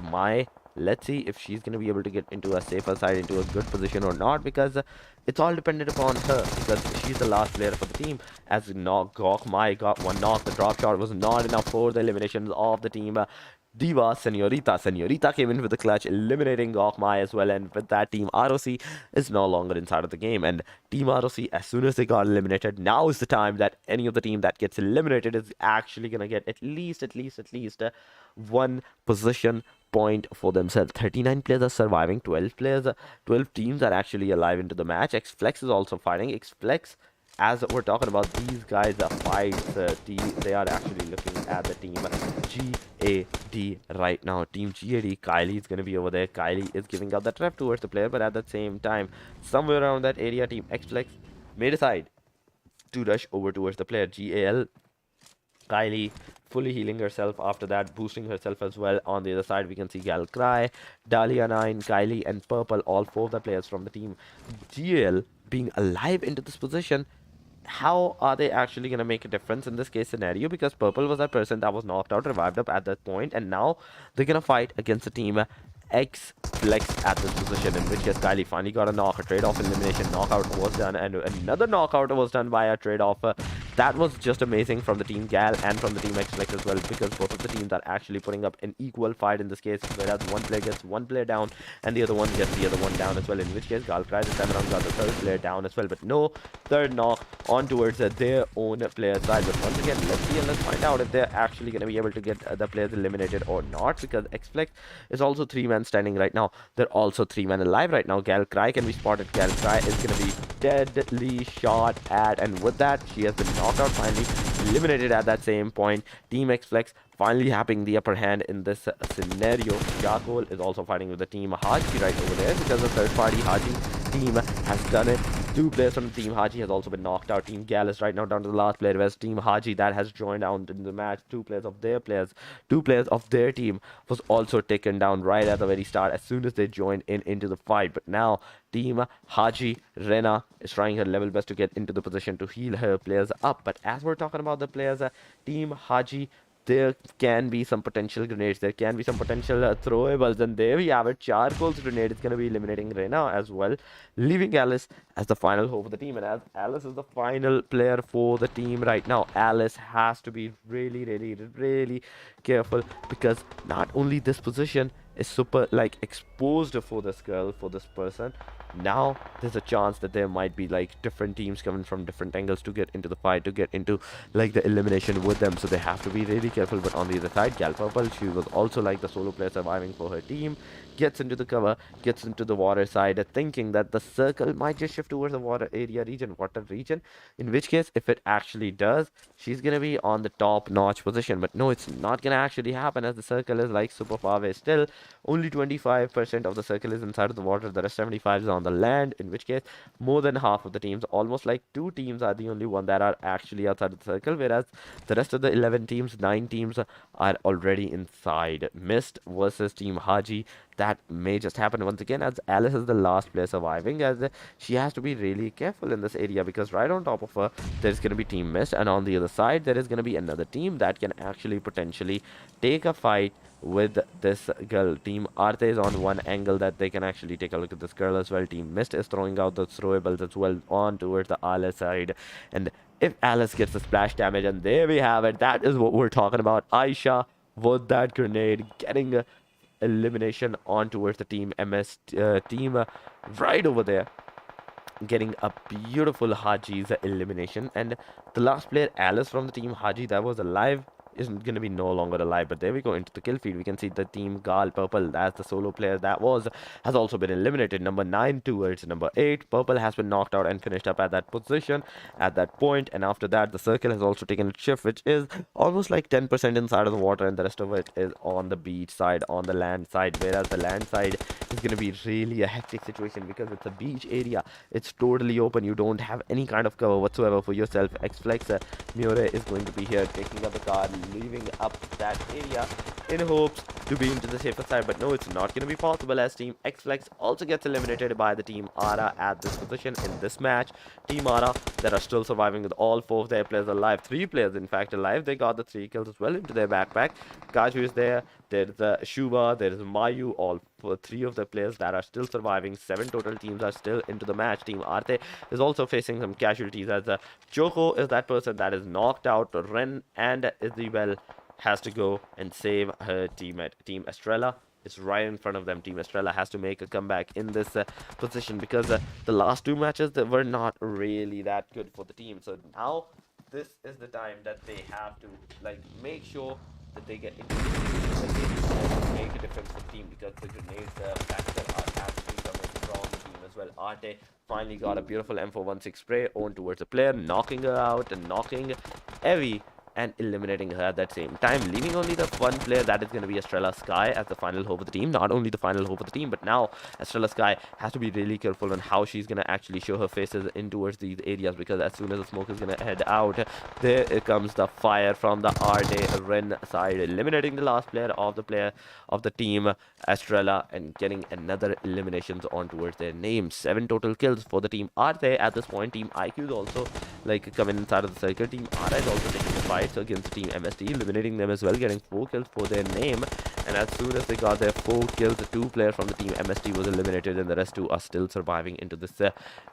let's see if she's going to be able to get into a safer side, into a good position or not, because it's all dependent upon her, because she's the last player for the team. As Gokmai got one knock, the drop shot was not enough for the eliminations of the team Diva. Senorita came in with the clutch, eliminating Gokmai as well, and with that, Team ROC is no longer inside of the game. And Team ROC, as soon as they got eliminated, now is the time that any of the team that gets eliminated is actually gonna get at least one position point for themselves. 39 players are surviving, 12 teams are actually alive into the match. Xflex is also fighting. Xflex, as we're talking about, these guys are fights. They are actually looking at the team GAD right now. Team GAD, Kylie is going to be over there. Kylie is giving out the trap towards the player, but at the same time, somewhere around that area, Team Xflex may decide to rush over towards the player. GAL, Kylie fully healing herself, after that boosting herself as well. On the other side, we can see Gal Cry, Dahlia 9, Kylie and Purple, all four of the players from the team GL being alive into this position. How are they actually going to make a difference in this case scenario? Because Purple was that person that was knocked out, revived up at that point, and now they're going to fight against the team Xflex at this position, in which case Kylie finally got a knock. A trade-off elimination knockout was done, and another knockout was done by a trade-off. That was just amazing from the team Gal and from the team Xflex as well, because both of the teams are actually putting up an equal fight in this case, whereas one player gets one player down and the other one gets the other one down as well, in which case Galcry this time around got the third player down as well, but no third knock on towards their own player side. But once again, let's see and let's find out if they're actually going to be able to get the players eliminated or not, because Xflex is also 3-man standing right now. They're also 3-man alive right now. Galcry can be spotted. Galcry is going to be deadly shot at, and with that, she has been knocked out, finally eliminated at that same point. Team Xflex finally having the upper hand in this scenario. Charcoal is also fighting with the team Haji right over there, because the third party Haji team has done it. Two players from the team Haji has also been knocked out. Team Gal is right now down to the last player, whereas team Haji that has joined out in the match. Two players of their team was also taken down right at the very start as soon as they joined into the fight. But now team Haji, Rena, is trying her level best to get into the position to heal her players up. But as we're talking about the players, team Haji, there can be some potential grenades, there can be some potential throwables, and there we have it. Charcoal's grenade is going to be eliminating Rena as well, leaving Alice as the final hope of the team. And as Alice is the final player for the team right now, Alice has to be really careful, because not only this position is super like exposed for this girl, for this person. Now there's a chance that there might be like different teams coming from different angles to get into the fight, to get into like the elimination with them, so they have to be really careful. But on the other side, Gal Purple, she was also like the solo player surviving for her team, gets into the cover, gets into the water side, thinking that the circle might just shift towards the water area region, water region, in which case if it actually does, she's gonna be on the top notch position. But no, it's not gonna actually happen, as the circle is like super far away still. Only 25% of the circle is inside of the water, the rest 75 is on the land, in which case more than half of the teams, almost like 2 teams, are the only one that are actually outside of the circle, whereas the rest of the 11 teams, 9 teams are already inside. Mist versus Team Haji, that may just happen once again, as Alice is the last player surviving, as she has to be really careful in this area, because right on top of her there's going to be Team Mist, and on the other side there is going to be another team that can actually potentially take a fight with this girl. Team Arte is on one angle that they can actually take a look at this girl as well. Team Mist is throwing out the throwables as well on towards the Alice side, and if Alice gets the splash damage, and there we have it, that is what we're talking about. Aisha with that grenade getting elimination on towards the Team MS team right over there, getting a beautiful Haji's elimination. And the last player, Alice from the Team Haji, that was alive, isn't going to be no longer alive. But there we go into the kill feed. We can see the Team Gal Purple, as the solo player that was, has also been eliminated. Number 9 towards number 8. Purple has been knocked out and finished up at that position, at that point. And after that, the circle has also taken a shift, which is almost like 10% inside of the water, and the rest of it is on the beach side, on the land side. Whereas the land side is going to be really a hectic situation, because it's a beach area. It's totally open. You don't have any kind of cover whatsoever for yourself. X-Flex Mure is going to be here, taking up the card, leaving up that area in hopes to be into the safer side. But no, it's not going to be possible, as Team X-Flex also gets eliminated by the Team Ara at this position in this match. Team Ara, that are still surviving with all 4 of their players alive, 3 players in fact alive. They got the 3 kills as well into their backpack. Kaju is there, there's Shuba, there's Mayu, all 3 of the players that are still surviving. 7 total teams are still into the match. Team Arte is also facing some casualties, as Choco is that person that is knocked out. Ren and Isabel has to go and save her teammate. Team Estrella is right in front of them. Team Estrella has to make a comeback in this position, because the last 2 matches that were not really that good for the team. So now this is the time that they have to like make sure that they get into the make a difference for the team, because the grenades factor are actually coming from the team as well. Arte finally got a beautiful M416 spray on towards the player, knocking her out and knocking Evie and eliminating her at that same time, leaving only the one player, that is going to be Estrella Sky, as the final hope of the team. Not only the final hope of the team, but now Estrella Sky has to be really careful on how she's going to actually show her faces in towards these areas, because as soon as the smoke is going to head out, there comes the fire from the Arte Ren side, eliminating the last player of the team Estrella, and getting another eliminations on towards their name. 7 total kills for the Team Arte at this point. Team IQ is also like coming inside of the circle. Team Ara is also taking the fight against the Team MST, eliminating them as well, getting 4 kills for their name. And as soon as they got their 4 kills, the 2 players from the Team MST was eliminated, and the rest 2 are still surviving into this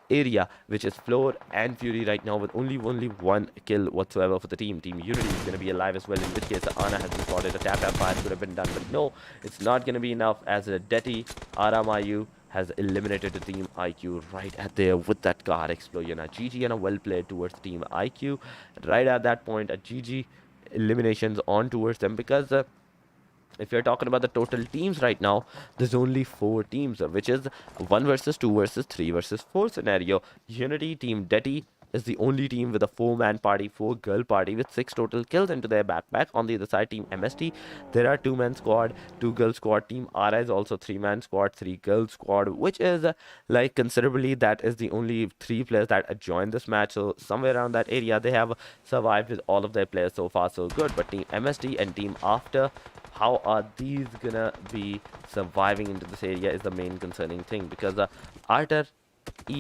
area, which is Floor and Fury right now, with only 1 kill whatsoever for the team. Team Unity is going to be alive as well, in which case Ana has been spotted. A tap fire could have been done, but no, it's not going to be enough, as Deti Aramayu has eliminated the Team IQ right at there with that car explosion. A GG and a well played towards the Team IQ. Right at that point, a GG eliminations on towards them, because if you're talking about the total teams right now, there's only 4 teams, which is 1 versus 2 versus 3 versus 4 scenario. Unity Team Deti is the only team with a 4-man party, 4-girl party, with 6 total kills into their backpack. On the other side, Team MST, there are 2-man squad, 2-girl squad. Team RA is also 3-man squad, 3-girl squad, which is like considerably, that is the only 3 players that joined this match. So somewhere around that area, they have survived with all of their players. So far so good. But Team MST and Team After, how are these gonna be surviving into this area is the main concerning thing, because Arter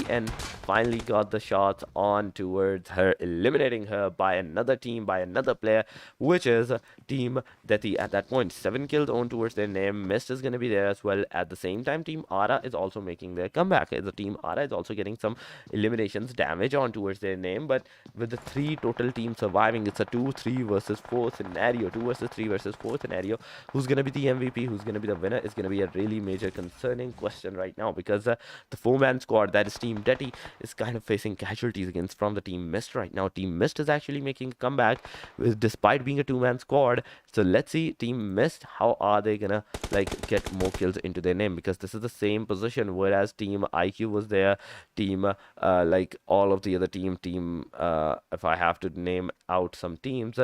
En finally got the shots on towards her, eliminating her by another team, by another player, which is Team Deti at that point. 7 kills on towards their name. Mist is going to be there as well. At the same time, Team Ara is also making their comeback. The Team Ara is also getting some eliminations damage on towards their name, but with the 3 total teams surviving, it's a 2-3 versus 4 scenario. 2 versus 3 versus 4 scenario. Who's going to be the MVP? Who's going to be the winner is going to be a really major concerning question right now, because the 4-man squad that is Team Detty is kind of facing casualties against from the Team Mist right now. Team Mist is actually making a comeback despite being a 2-man squad. So let's see Team Mist, how are they gonna like get more kills into their name, because this is the same position, whereas Team IQ was there, team like all of the other team if I have to name out some teams,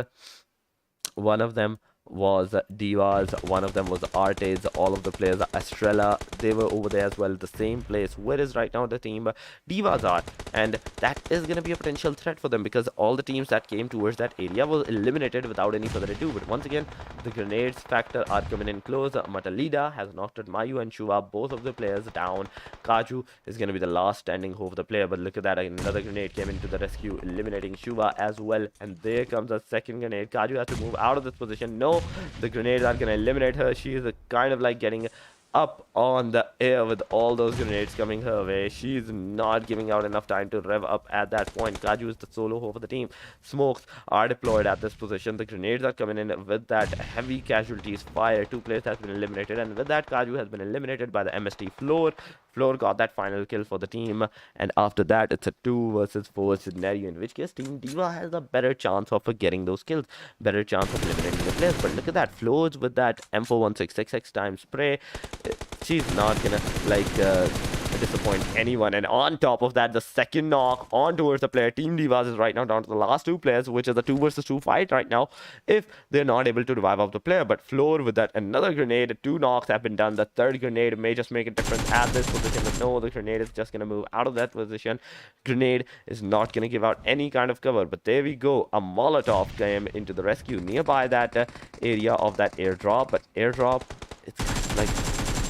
one of them was Divas, one of them was Artes, all of the players, Estrella, they were over there as well, the same place. Where is right now the team Divas are? And that is going to be a potential threat for them, because all the teams that came towards that area were eliminated without any further ado. But once again, the grenades factor are coming in close. Matalida has knocked out Mayu and Shuva, both of the players down. Kaju is going to be the last standing hope of the player, but look at that, another grenade came into the rescue, eliminating Shuva as well. And there comes a second grenade. Kaju has to move out of this position. No, the grenades are going to eliminate her. She is kind of like getting up on the air with all those grenades coming her way. She's not giving out enough time to rev up at that point. Kaju is the solo hope of the team. Smokes are deployed at this position. The grenades are coming in with that heavy casualties fire. 2 players has been eliminated, and with that Kaju has been eliminated by the MST Floor. Floor got that final kill for the team, and after that it's a 2 versus 4 scenario, in which case Team Diva has a better chance of getting those kills, better chance of eliminating the players. But look at that, Floors with that M416XX time spray, she's not gonna like disappoint anyone. And on top of that, the second knock on towards the player. Team Divas is right now down to the last 2 players, which is a 2 versus 2 fight right now, if they're not able to revive out the player. But Floor with that another grenade, 2 knocks have been done. The third grenade may just make a difference at this position, but no, the grenade is just gonna move out of that position. Grenade is not gonna give out any kind of cover, but there we go, a Molotov came into the rescue nearby that area of that airdrop. But airdrop, it's like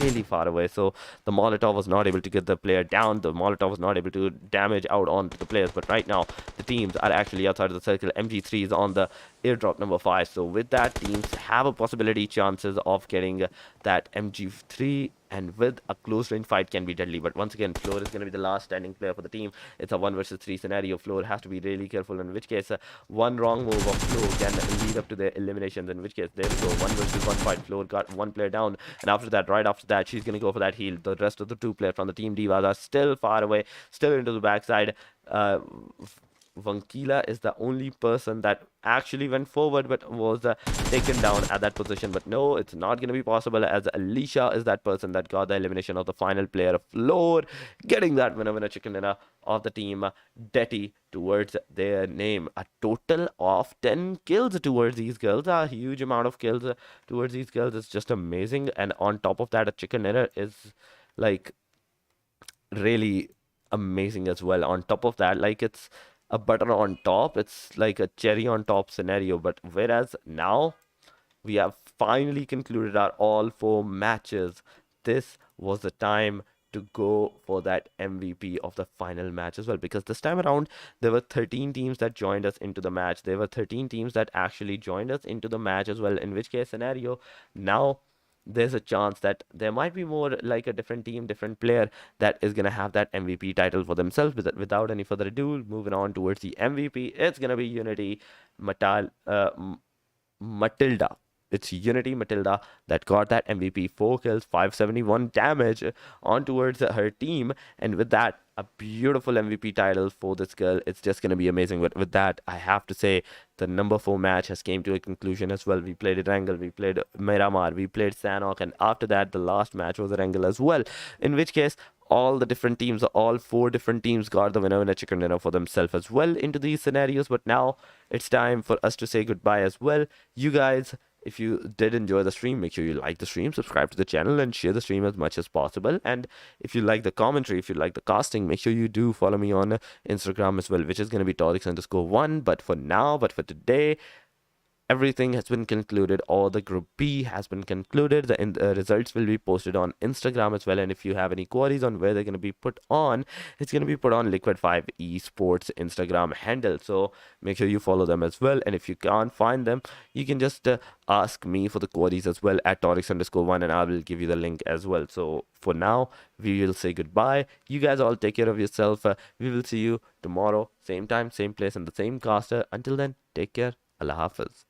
really far away, so the Molotov was not able to get the player down. The Molotov was not able to damage out onto the players. But right now the teams are actually outside of the circle. MG3 is on the airdrop number 5, so with that, teams have a possibility chances of getting that MG3, and with a close range fight can be deadly. But once again, Floor is going to be the last standing player for the team. It's a 1 versus 3 scenario. Floor has to be really careful, in which case one wrong move of Floor can lead up to their eliminations, in which case there we go, 1 versus 1 fight. Floor got 1 player down, and after that, right after that, she's going to go for that heal. The rest of the 2 players from the Team Divas are still far away, still into the backside. Vankila is the only person that actually went forward but was taken down at that position. But no, it's not going to be possible, as Alicia is that person that got the elimination of the final player of Floor, getting that winner chicken dinner of the team Detty towards their name. A total of 10 kills towards these girls, a huge amount of kills towards these girls. It's just amazing. And on top of that, a chicken dinner is like really amazing as well. On top of that, like, it's a butter on top, it's like a cherry on top scenario. But whereas now we have finally concluded our all 4 matches, this was the time to go for that MVP of the final match as well, because this time around there were 13 teams that joined us into the match. There were 13 teams that actually joined us into the match as well, in which case scenario now there's a chance that there might be more like a different team, different player that is going to have that MVP title for themselves. Without any further ado, moving on towards the MVP, it's going to be Unity Matilda. It's Unity Matilda that got that MVP, 4 kills, 571 damage on towards her team. And with that, a beautiful MVP title for this girl. It's just going to be amazing. But with that, I have to say the number 4 match has came to a conclusion as well. We played Erangel, we played Miramar, we played Sanok, and after that, the last match was Erangel as well. In which case, all the different teams, all 4 different teams got the winner chicken dinner for themselves as well into these scenarios. But now it's time for us to say goodbye as well. You guys, if you did enjoy the stream, make sure you like the stream, subscribe to the channel, and share the stream as much as possible. And if you like the commentary, if you like the casting, make sure you do follow me on Instagram as well, which is going to be Torix_1. But for now, but for today, everything has been concluded. All the Group B has been concluded. The results will be posted on Instagram as well. And if you have any queries on where they're going to be put on, it's going to be put on Liquid 5 Esports Instagram handle. So make sure you follow them as well. And if you can't find them, you can just ask me for the queries as well at Torix_1, and I will give you the link as well. So for now, we will say goodbye. You guys all take care of yourself. We will see you tomorrow, same time, same place, and the same caster. Until then, take care. Allah Hafiz.